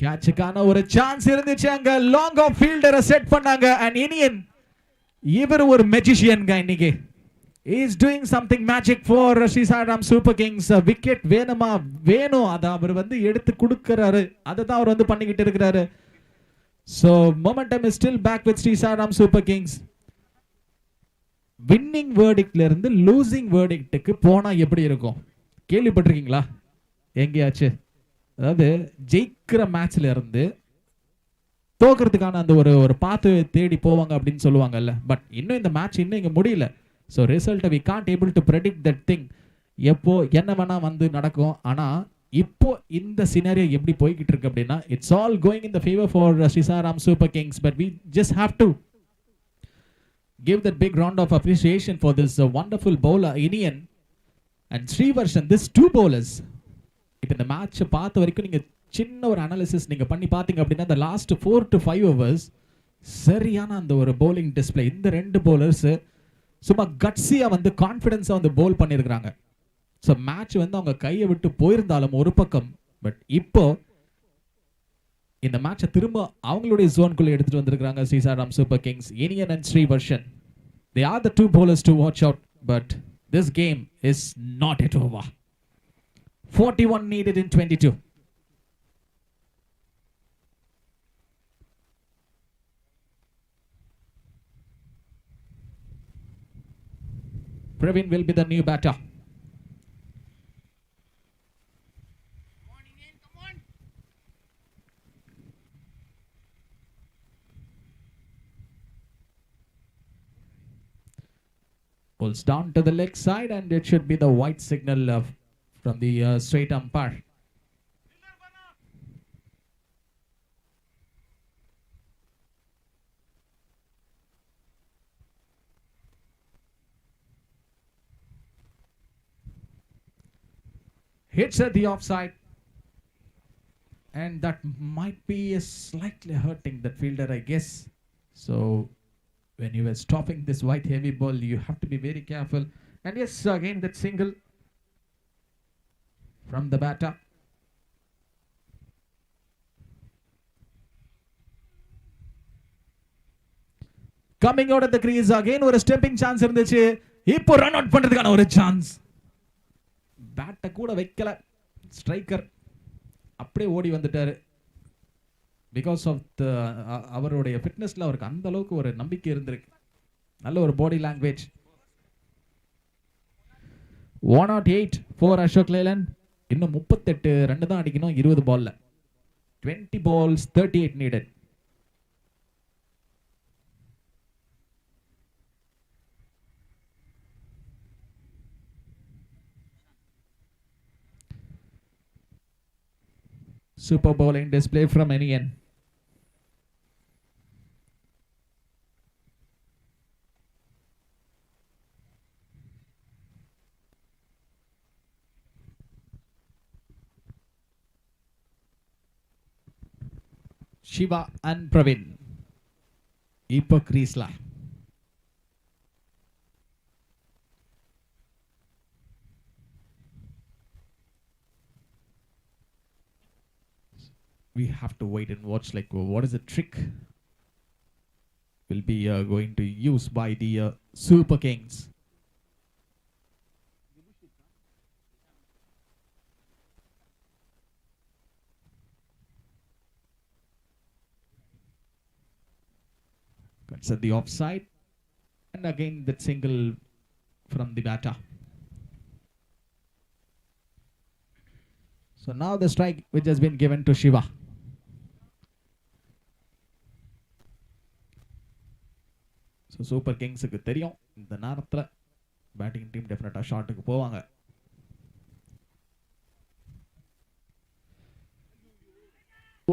கேட்சுக்கான ஒரு சான்ஸ் இருந்துச்சு, அங்க லாங் ஆஃப் ஃபீல்டரை செட் பண்ணாங்க. அண்ட் இனியன் இவர் ஒரு மெஜிஷியன்ங்க இன்னைக்கு. He is doing something magic for Sairam Super Kings. Wicket வேணுமா வேணும், அதை அவர் வந்து எடுத்து கொடுக்கறாரு, அதை தான் அவர் வந்து பண்ணிக்கிட்டு இருக்கிறாரு. So momentum is still back with Sairam Super Kings. Winning வேர்டிக்ட்ல இருந்து லூசிங் வேர்டிக்ட்டுக்கு போனா எப்படி இருக்கும் கேள்விப்பட்டிருக்கீங்களா எங்கேயாச்சு? அதாவது ஜெயிக்கிற மேட்ச்ல இருந்து தோக்கிறதுக்கான அந்த ஒரு பாத்து தேடி போவாங்க அப்படின்னு சொல்லுவாங்கல்ல. பட் இன்னும் இந்த மேட்ச் இன்னும் இங்க முடியல. ஸோ ரிசல்ட்டை we can't able to predict that thing. எப்போ என்ன வேணா வந்து நடக்கும். ஆனால் இப்போ இந்த சினாரியோ எப்படி போய்கிட்டு இருக்கு அப்படின்னா it's all going in the favour for Sairam Super Kings. But we just have to give that big round of appreciation for this wonderful bowler Indian and Srivarshan. This two bowlers இப்போ இந்த மேட்சை பார்த்த வரைக்கும் நீங்கள் சின்ன ஒரு analysis நீங்கள் பண்ணி பார்த்தீங்க அப்படின்னா இந்த லாஸ்ட் 4 to 5 overs சரியான அந்த ஒரு bowling display. இந்த ரெண்டு bowlers சும்மா கட்ஸியாக வந்து கான்ஃபிடென்ஸாக வந்து போல் பண்ணியிருக்கிறாங்க. ஸோ மேட்ச் வந்து அவங்க கையை விட்டு போயிருந்தாலும் ஒரு பக்கம், பட் இப்போ இந்த மேட்சை திரும்ப அவங்களுடைய ஜோனுக்குள்ள எடுத்துட்டு வந்திருக்காங்க Sairam Super Kings. Indian and Srivarshan, they are the two bowlers to watch out, but this game is not yet over. 41 needed in 22. Praveen will be the new batter. Pulls down to the leg side and it should be the white signal from the straight umpire. Hits at the offside, and that might be slightly hurting that fielder, I guess. So when you were stopping this white heavy ball, you have to be very careful. And yes, again that single from the batter. Coming out of the crease again, ஒரு stepping chance இருந்துச்சு. இப்போ run out பண்றதுக்கான ஒரு chance. பேட்டை கூட வைக்கல striker, அப்படியே ஓடி வந்துட்டாரு. பிகாஸ் ஆஃப் த அவருடைய ஃபிட்னஸ்ல அவருக்கு அந்த அளவுக்கு ஒரு நம்பிக்கை இருந்திருக்கு, நல்ல ஒரு body language. 108 for Ashok Leyland. இன்னும் 38 ரன் தான் அடிக்கணும் 20 பால்ல. 20 balls 38 needed. Super bowling display from Indian. Shiva and Praveen. இப்போ கிரீஸ்ல we have to wait and watch like what is the trick will be going to use by the Super Kings. Cuts at the offside and again that single from the batter. So now the strike which has been given to Shiva. So Super Kings க்கு தெரியும் இந்த நேரத்துல batting team டெஃபினட்டா ஷாட்டுக்கு போவாங்க.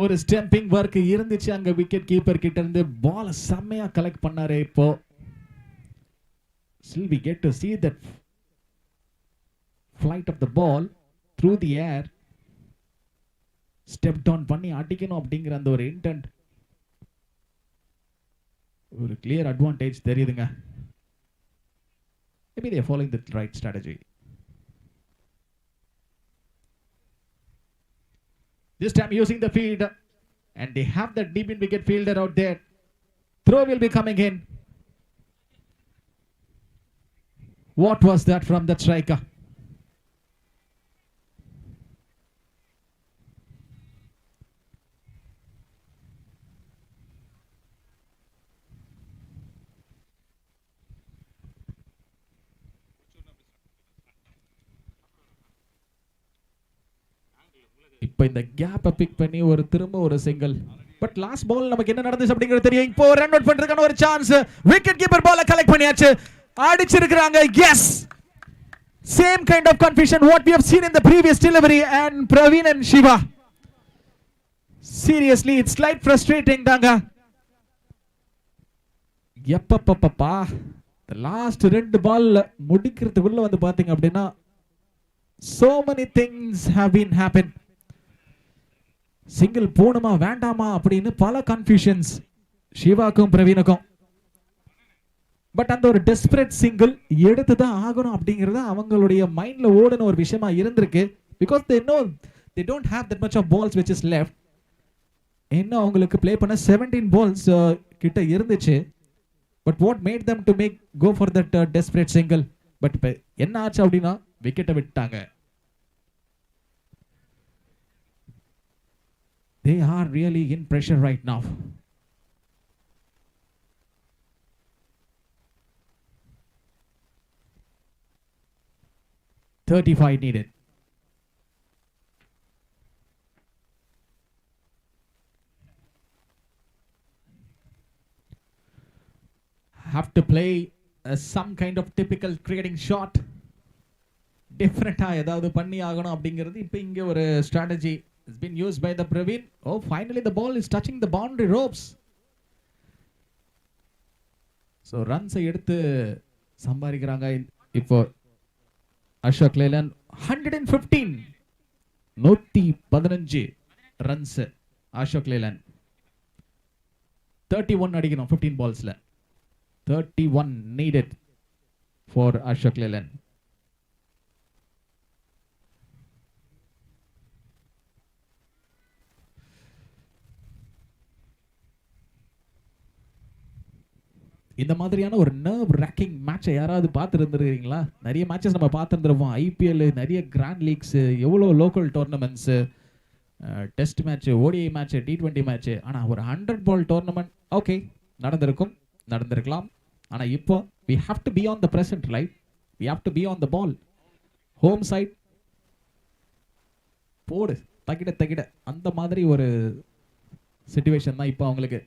ஒரு stumping work இருந்துச்சு அங்க wicket keeper கிட்ட இருந்து பால் செம்மையா கலெக்ட் பண்ணாரு. இப்போ still we get to see that flight of the ball through the air, step down பண்ணி அடிக்கணும் அப்படிங்கிற அந்த ஒரு இன்டென்ட் ஒரு clear advantage தெரியுதுங்க. Maybe they are following the right strategy. This time using the field and they have that deep in wicket fielder out there. Throw will be coming in. What was that from that striker? இப்போ இந்த கேப்பை big பண்ணி ஒரு திரும்ப ஒரு single. But last ball நமக்கு என்ன நடந்துச்சு அப்படிங்கிறது தெரியும். இப்போ ரன் அவுட் பண்றதுக்கான ஒரு சான்ஸ். விக்கெட் கீப்பர் பால கலெக்ட் பண்ணியாச்சு. அடிச்சிருக்காங்க. S. Same kind of confusion what we have seen in the previous delivery and Praveen and Shiva. Seriously, it's slight frustrating தாங்க. எப்பப்பப்பா. The last ரெண்டு பால் முடிக்கிறதுக்குள்ள வந்து பாத்தீங்க அப்படின்னா so many things have been happened. Single போணுமா வேண்டாமா அப்படின்னு பல கன்ஃபியூஷன்ஸ் சிவாக்கும் பிரவீனுக்கும். பட் அந்த ஒரு டெஸ்பரேட் சிங்கிள் எடுத்து தான் ஆகணும் அப்படிங்கிறது அவங்களுடைய மைண்ட்ல ஓடின ஒரு விஷயமா இருந்திருக்கு. Because they know they don't have that much of balls which is left. இன்னும் அவங்களுக்கு ப்ளே பண்ண 17 balls கிட்ட இருந்துச்சு. But what made them to make go for that desperate single? But இப்போ என்ன ஆச்சு அப்படின்னா விக்கெட்டை விட்டாங்க. They are really in pressure right now. $35 needed. Have to play some kind of typical creating shot. Different ஏதாவது பண்ணி ஆகணும் அப்படிங்கிறது இப்போ இங்க ஒரு strategy has been used by the Praveen. Oh, finally the ball is touching the boundary ropes. So runs எடுத்து சம்பாதிக்கிறாங்க. இப்போ Ashok Leyland 115 115 runs Ashok Leyland 31 அடிக்கணும் 15 ballsல 31 needed for Ashok Leyland. இந்த மாதிரியான ஒரு நர்வ் ரேக்கிங் மேட்சை யாராவது பார்த்துருந்துருக்கீங்களா? நிறைய மேட்சஸ் நம்ம பார்த்துருந்துருப்போம். ஐபிஎல், நிறைய கிராண்ட் லீக்ஸ், எவ்வளோ local tournaments, test match, ODI match, T20 match. ஆனால் ஒரு 100 பால் டோர்னமெண்ட் ஓகே நடந்திருக்கலாம். ஆனால் இப்போ we have to be on the present, right? We have to be on the ball. Home side போடு தகிட அந்த மாதிரி ஒரு சிச்சுவேஷன் தான் இப்போ அவங்களுக்கு.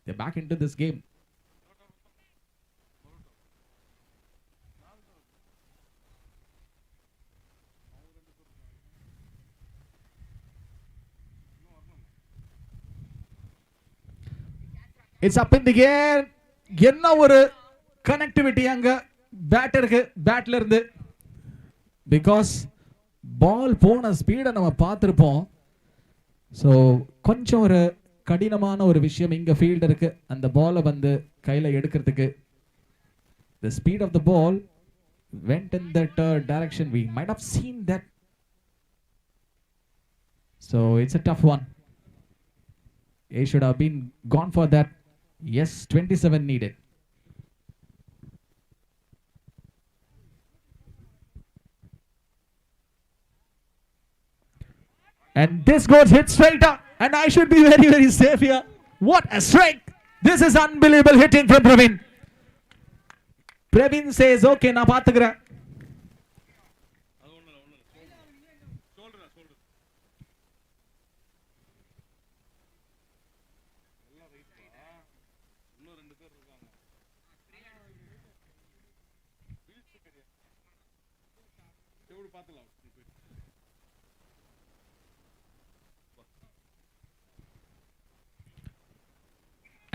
They back into this game. It's up in the air. என்ன ஒரு கனெக்டிவிட்டி அங்க பேட்டருக்கு பேட்ல இருந்து. பிகாஸ் பால் போன ஸ்பீடை நம்ம பார்த்துருப்போம். ஸோ கொஞ்சம் ஒரு கடினமான ஒரு விஷயம் இங்க ஃபீல்டருக்கு அந்த பாலை வந்து கையில எடுக்கிறதுக்கு. The speed of the ball went in that direction. We might have seen that. So it's a tough one. He should have been gone for that. Yes, 27 needed. And this goes hit straight up. And I should be very, very safe here. What a strike! This is unbelievable hitting from Praveen. Praveen says, okay, na paathukuren.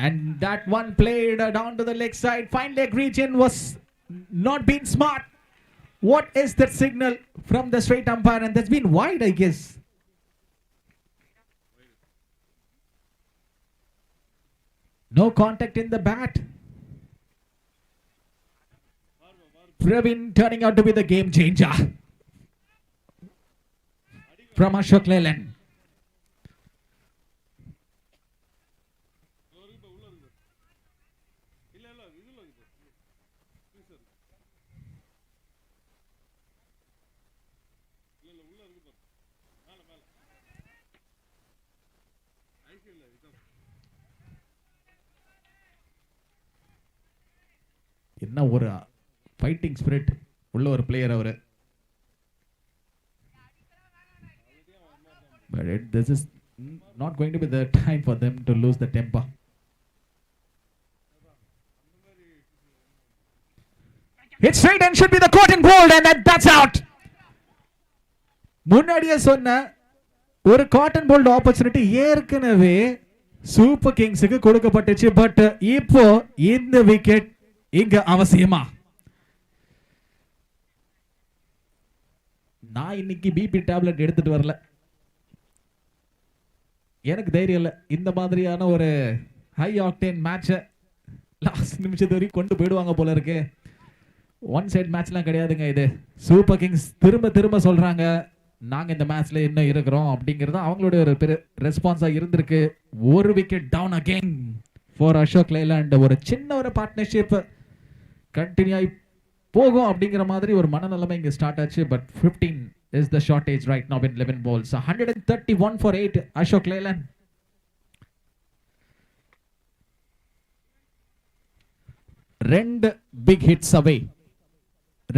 And that one played down to the leg side. Fine leg region was not being smart. What is that signal from the straight umpire? And that's been wide, I guess. No contact in the bat. Praveen turning out to be the game changer from Ashok Leyland. என்ன ஒரு fighting spirit உள்ள ஒரு player அவரு. But this is not going to be the time for them to lose the temper. Hit straight and should be the caught and bowled, and that's out. முன்னாடியே சொன்ன ஒரு caught and bowled opportunity ஏற்கனவே super கிங்ஸுக்கு கொடுக்கப்பட்டுச்சு. But இப்போ இந்த wicket இங்க அவசியமா? நான் இன்னைக்கு பிபி டேப்லெட் எடுத்துட்டு வரல, எனக்கு தைரியம் இல்லை. இந்த மாதிரியான ஒரு ஹை ஆக்டேன் மேட்சை லாஸ்ட் நிமிஷத்து வரைக்கும் கொண்டு போயிடுவாங்க போல இருக்கு. ஒன் சைட் மேட்ச்லாம் கிடையாதுங்க இது. சூப்பர் கிங்ஸ் திரும்ப திரும்ப சொல்றாங்க நாங்க இந்த மேட்ச்ல என்ன இருக்கிறோம் அப்படிங்கிறது அவங்களுடைய ஒரு பெரிய ரெஸ்பான்ஸா இருந்திருக்கு. ஒரு wicket down again for Ashok Leyland. ஒரு சின்ன ஒரு பார்ட்னர்ஷிப் கண்டினியூ ஆகி போகும் அப்படிங்கிற மாதிரி ஒரு மனநிலைமை இங்க ஸ்டார்ட் ஆச்சு. But 15 is the shortage right now in 11 balls. 131 for 8 Ashok Leyland. ரெண்டு பிக் ஹிட்ஸ் அவே.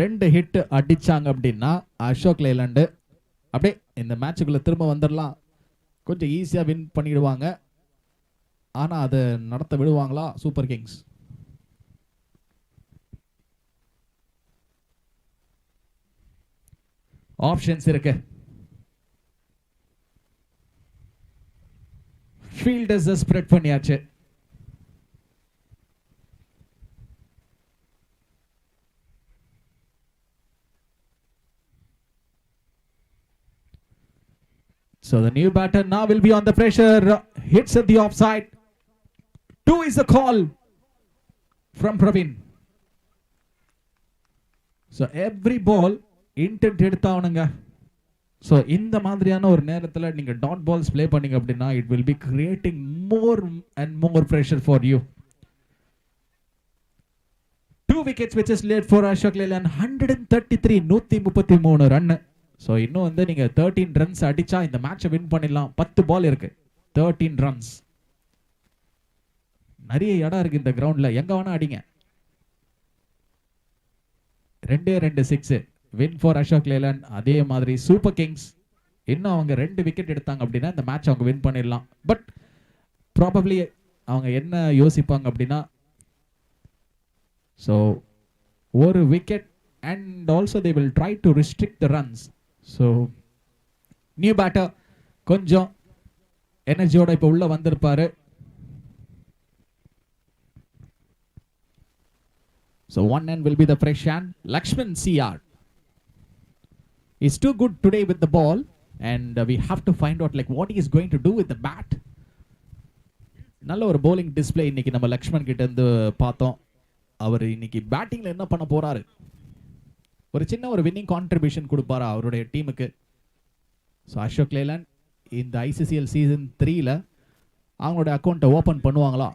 ரெண்டு ஹிட் அடிச்சாங்க அப்படின்னா அசோக் லேலாண்ட் அப்படியே இந்த மேட்சுக்குள்ள திரும்ப வந்துடலாம், கொஞ்சம் ஈஸியா வின் பண்ணிடுவாங்க. ஆனா அதை நடத்த விடுவாங்களா சூப்பர் கிங்ஸ்? ஆப்ஷன்ஸ் இருக்கு. ஃபீல்டர்ஸ் ஸ்ப்ரெட் பண்ணியாச்சு. So the new batter now will be on the pressure. Hits at the offside. 2 is the call from Praveen. So every ball intent எடுத்தாவணுங்க. ஸோ இந்த மாதிரியான ஒரு நேரத்தில் நீங்கள் டாட் பால்ஸ் பிளே பண்ணீங்க அப்படின்னா it will be creating more and more pressure for you. 2 wickets which is led for Ashok Leyland. 133 133 run. So இன்னும் வந்து நீங்கள் 13 ரன்ஸ் அடிச்சா இந்த மேட்சை வின் பண்ணிடலாம். 10 பால் இருக்கு, 13 ரன்ஸ். நிறைய இடம் இருக்கு இந்த கிரவுண்ட்ல, எங்க வேணா அடிங்க. 2 6 வின் ஃபார் அசோக் லேலாண்ட். அதே மாதிரி சூப்பர் கிங்ஸ் இன்னும் அவங்க 2 விக்கெட் எடுத்தாங்க அப்படின்னா இந்த மேட்ச் அவங்க வின் பண்ணிடலாம். பட் ப்ராபப்ளி அவங்க என்ன யோசிப்பாங்க அப்படின்னா ஸோ ஒரு wicket and also they will try to restrict the runs. So new batter கொஞ்சம் எனர்ஜியோட இப்போ உள்ள வந்திருப்பாரு. So one end will be the fresh hand. Lakshman CR is too good today with the ball, and we have to find out like what he is going to do with the bat. நல்ல ஒரு bowling display இன்னைக்கு நம்ம லக்ஷ்மன் கிட்ட இருந்து பார்த்தோம். அவர் இன்னைக்கு பேட்டிங்ல என்ன பண்ண போறாரு, ஒரு சின்ன ஒரு வின்னிங் கான்ட்ரிபியூஷன் கொடுப்பாரா அவருடைய டீமுக்கு. ஸோ அசோக் லேலண்ட் இந்த ஐசிசிஎல் சீசன் 3ல அவங்களோட அக்கௌண்ட்டை ஓப்பன் பண்ணுவாங்களா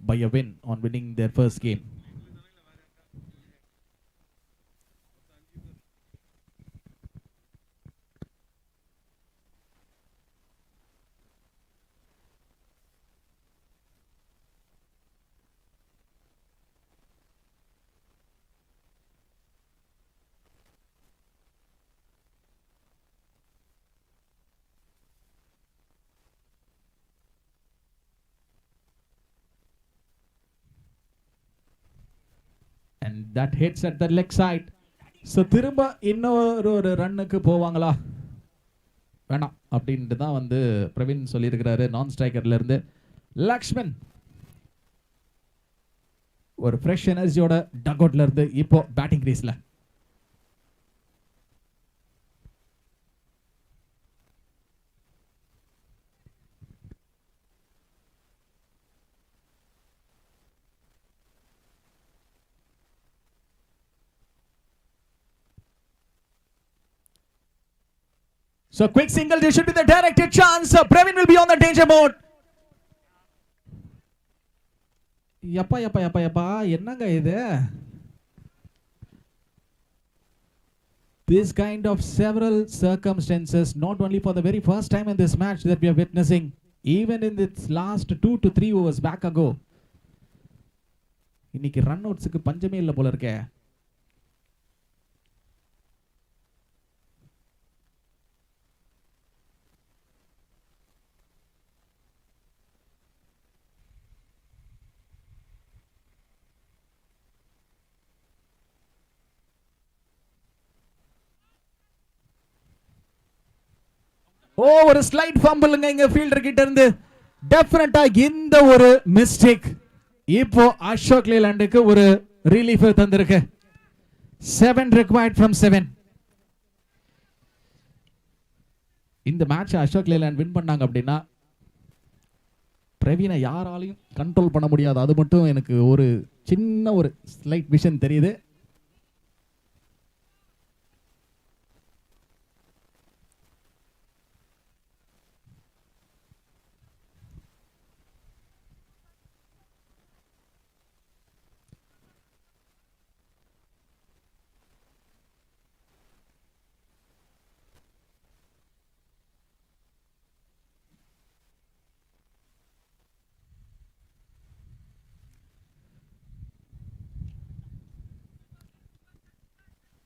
by a win on winning their first game. And that hits at the leg side. So திரும்ப இன்னொரு ரன்னுக்கு போவாங்களா வேணாம் அப்படின்ட்டு தான் வந்து பிரவீன் சொல்லியிருக்கிறாரு நான் ஸ்ட்ரைக்கர்ல இருந்து. லக்ஷ்மன் ஒரு ஃப்ரெஷ் எனர்ஜியோட டக் அவுட்ல இருந்து இப்போ batting கிரீஸ்ல. So quick single, this should be the directed chance. Praveen will be on the danger mode. Yappa, என்னங்க இது? This kind of several circumstances, not only for the very first time in this match that we are witnessing, even in its last 2 to 3 overs back ago. இன்னைக்கு run அவுட்ஸ்க்கு பஞ்சமே இல்ல போல இருக்கே. ஒரு slide ஃபம்பிள்ங்க இங்க fielder கிட்ட இருந்து. டெஃபினட்டா இந்த ஒரு மிஸ்டேக் இப்போ அசோக் லேலண்டுக்கு ஒரு ரிலீஃப் தந்திருக்கு. 7 required from 7. இந்த மேட்ச் அசோக் லேலண்ட் வின் பண்ணாங்க அப்படின்னா பிரவீனை யாராலையும் கண்ட்ரோல் பண்ண முடியாது. அது மட்டும் எனக்கு ஒரு சின்ன ஒரு ஸ்லைட் விஷன் தெரியுது.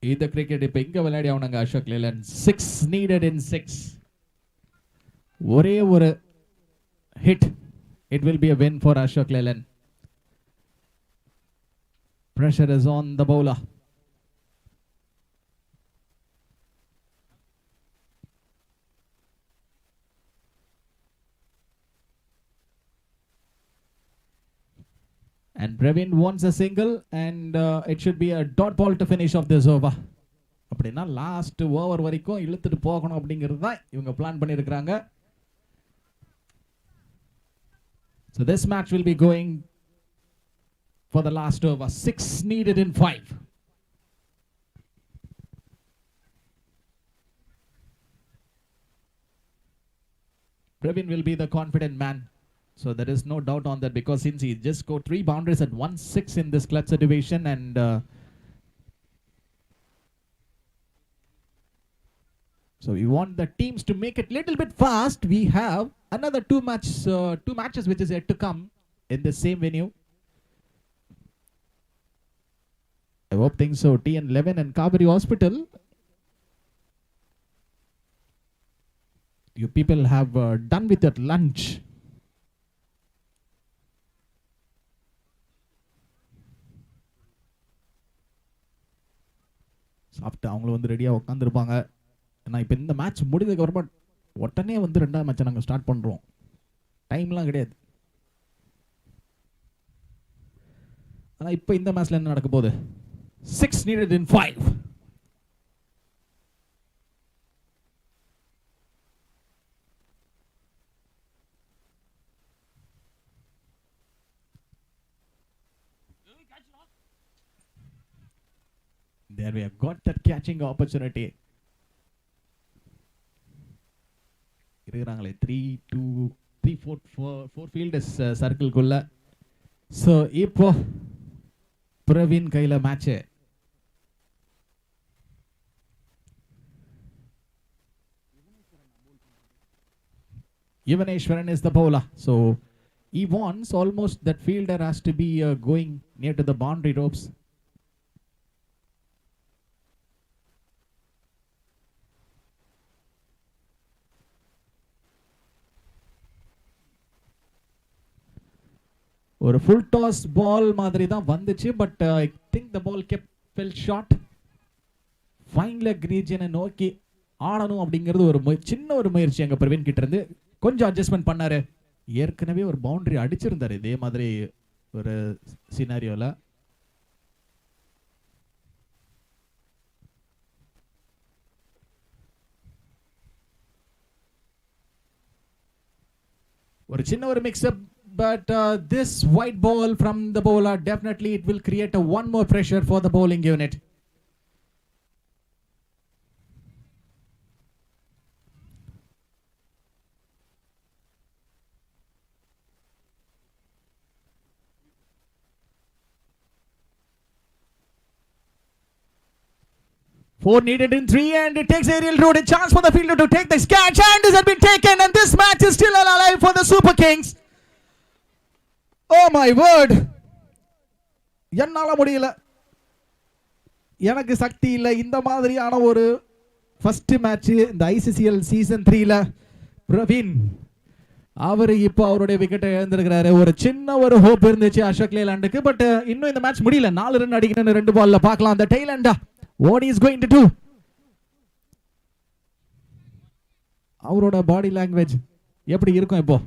இந்த கிரிக்கெட் இப்ப இங்க விளையாடி ஆவணங்க அசோக் லேலண்ட். 6 needed in 6. ஒரே ஒரு hit, it will be a win for Ashok Leyland. Pressure is on the bowler. And Praveen wants a single and it should be a dot ball to finish off this over. அப்படினா last over வரைக்கும் இழுத்துட்டு போகணும் அப்படிங்கிறது தான் இவங்க plan பண்ணியிருக்காங்க. So this match will be going for the last over. 6 needed in 5. Praveen will be the confident man. So there is no doubt on that because since he just scored 3 boundaries at 1-6 in this clutch situation and so we want the teams to make it little bit fast. We have another 2 matches which is yet to come in the same venue. I hope things so. TN11 and Kaveri Hospital. You people have done with your lunch. சாப்பிட்டு அவங்களும் வந்து ரெடியாக உட்காந்துருப்பாங்க. ஏன்னா இப்போ இந்த match முடிஞ்சதுக்கு அப்புறமா உடனே வந்து 2வது மேட்சை நாங்கள் ஸ்டார்ட் பண்ணுறோம். டைம்லாம் கிடையாது. ஆனால் இப்போ இந்த மேட்ச்ல என்ன நடக்க போகுது? 6 needed in 5. There we have got that catching opportunity. இருக்கிறாங்களே 4 ஃபீல்டர்ஸ் சர்க்கிள்குள்ள. ஸோ இப்போ பிரவீன் கையில் match. Ivaneshwaran is the bowler. So he wants almost that fielder has to be going near to the boundary ropes. ஒரு full toss ball மாதிரி தான் வந்துச்சு. But I think the ball fell short. Fine leg ரீஜனை நோக்கி ஆடணும் அப்படிங்கிறது ஒரு சின்ன ஒரு முயற்சி அங்கே பிரவீன் கிட்ட இருந்து. கொஞ்சம் அட்ஜஸ்ட்மெண்ட் பண்ணாரு. ஏற்கனவே ஒரு பவுண்டரி அடிச்சிருந்தாரு இதே மாதிரி ஒரு சினாரியோல. ஒரு சின்ன ஒரு mix up. But this white ball from the bowler, definitely it will create one more pressure for the bowling unit. Four needed in 3 and it takes aerial route. A chance for the fielder to take this catch, and this has been taken, and this match is still alive for the Super Kings. Oh my word. என்னால முடியல, எனக்கு சக்தி இல்லை. இந்த மாதிரியான ஒரு first match இந்த ஐசிசிஎல் season 3ல Praveen அவர் இப்போ அவருடைய விக்கெட்டை இழந்திருக்கிறாரு. ஒரு சின்ன ஒரு ஹோப் இருந்துச்சு அசோக் லேலாண்டுக்கு. பட் இன்னும் இந்த மேட்ச் முடியல. 4 ரன் அடிக்கணும்னு 2 பால்ல பார்க்கலாம். அந்த டெய்லண்டா what he is going to do. அவரோட பாடி லாங்குவேஜ் எப்படி இருக்கும் இப்போ?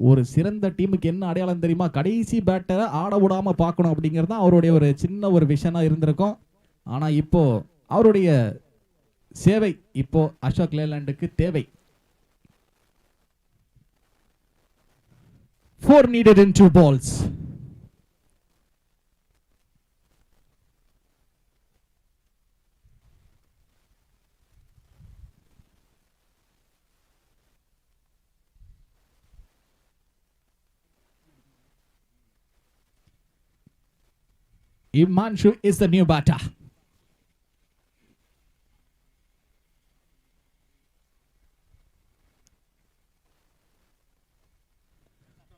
ஒரு சிறந்த டீமுக்கு என்ன அடையாளம் தெரியுமா? கடைசி பேட்டரை ஆட விடாம பார்க்கணும் அப்படிங்கிறது தான் அவருடைய ஒரு சின்ன ஒரு விஷனா இருந்திருக்கும். ஆனா இப்போ அவருடைய சேவை இப்போ அசோக் லேலாண்டுக்கு தேவை. 4 needed in 2 balls. Imanshu is the new batter.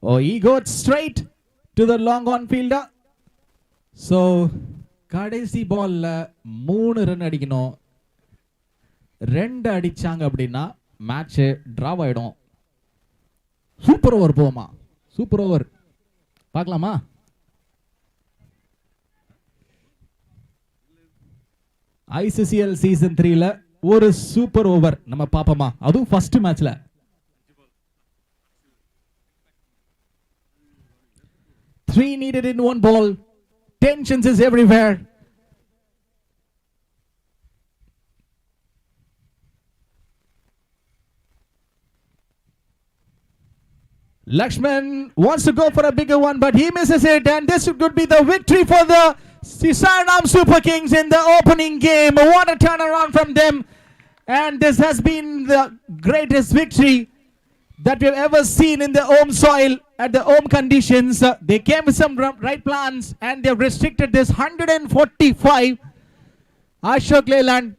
Oh, he got straight to the long on fielder. So, கடைசி பால்ல 3 ரன் அடிக்கணும். 2 அடிச்சாங்க அப்படின்னா மேட்ச் டிராவ் ஆயிடும். சூப்பர் ஓவர் போமா? சூப்பர் ஓவர் பார்க்கலாமா? ஐசிசிஎல் சீசன் 3ல ஒரு சூப்பர் ஓவர் நம்ம பாப்போமா? அதுவும் ஃபர்ஸ்ட் மேட்ச்ல. Three needed in 1 ball. Tensions is everywhere. Lakshman wants to go for a bigger one, but he misses it, and this could be the victory for the Sairam Super Kings in the opening game. What a turnaround from them, and this has been the greatest victory that we have ever seen in the home soil at the home conditions. They came with some right plans and they have restricted this 145. Ashok Leyland,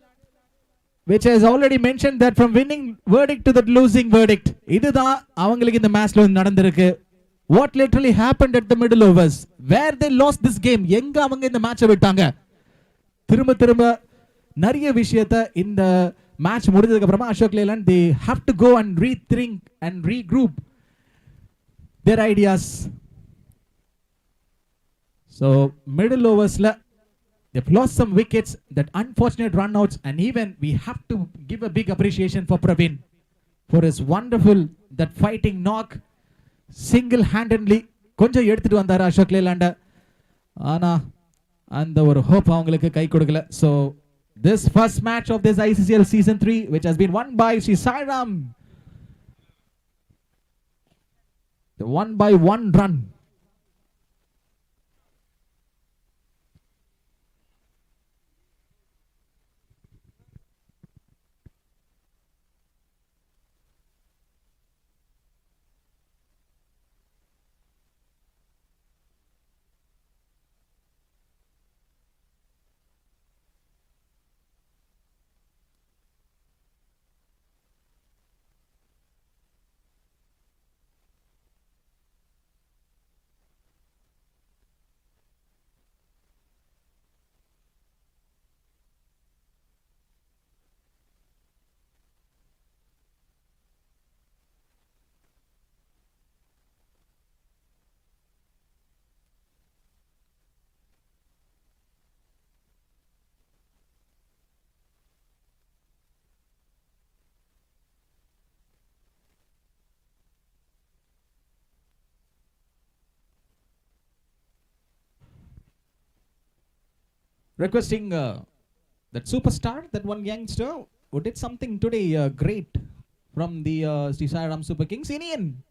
which has already mentioned that from winning verdict to the losing verdict, இதுதான் அவங்களுக்கு இந்த மேட்ச்ல நடந்திருக்கு. What literally happened at the middle overs, where they lost this game? எங்க அவங்க இந்த மேட்சை விட்டாங்க? திரும்ப நிறைய விஷயத்தை இந்த மேட்ச் முடிஞ்சதுக்கு அப்புறமா Ashok Leyland they have to go and rethink and regroup their ideas. So middle oversல they've lost some wickets, that unfortunate run outs, and even we have to give a big appreciation for Praveen for his wonderful that fighting knock. Single handedly கொஞ்சம் எடுத்துட்டு வந்தாரு அசோக் லேலாண்ட. ஆனா அந்த ஒரு hope அவங்களுக்கு கை கொடுக்கல. So this first match of this ICCL season 3, which has been won by Sairam, the 1 run. Requesting that superstar, that one youngster who did something today great from the Sairam Super Kings. Indian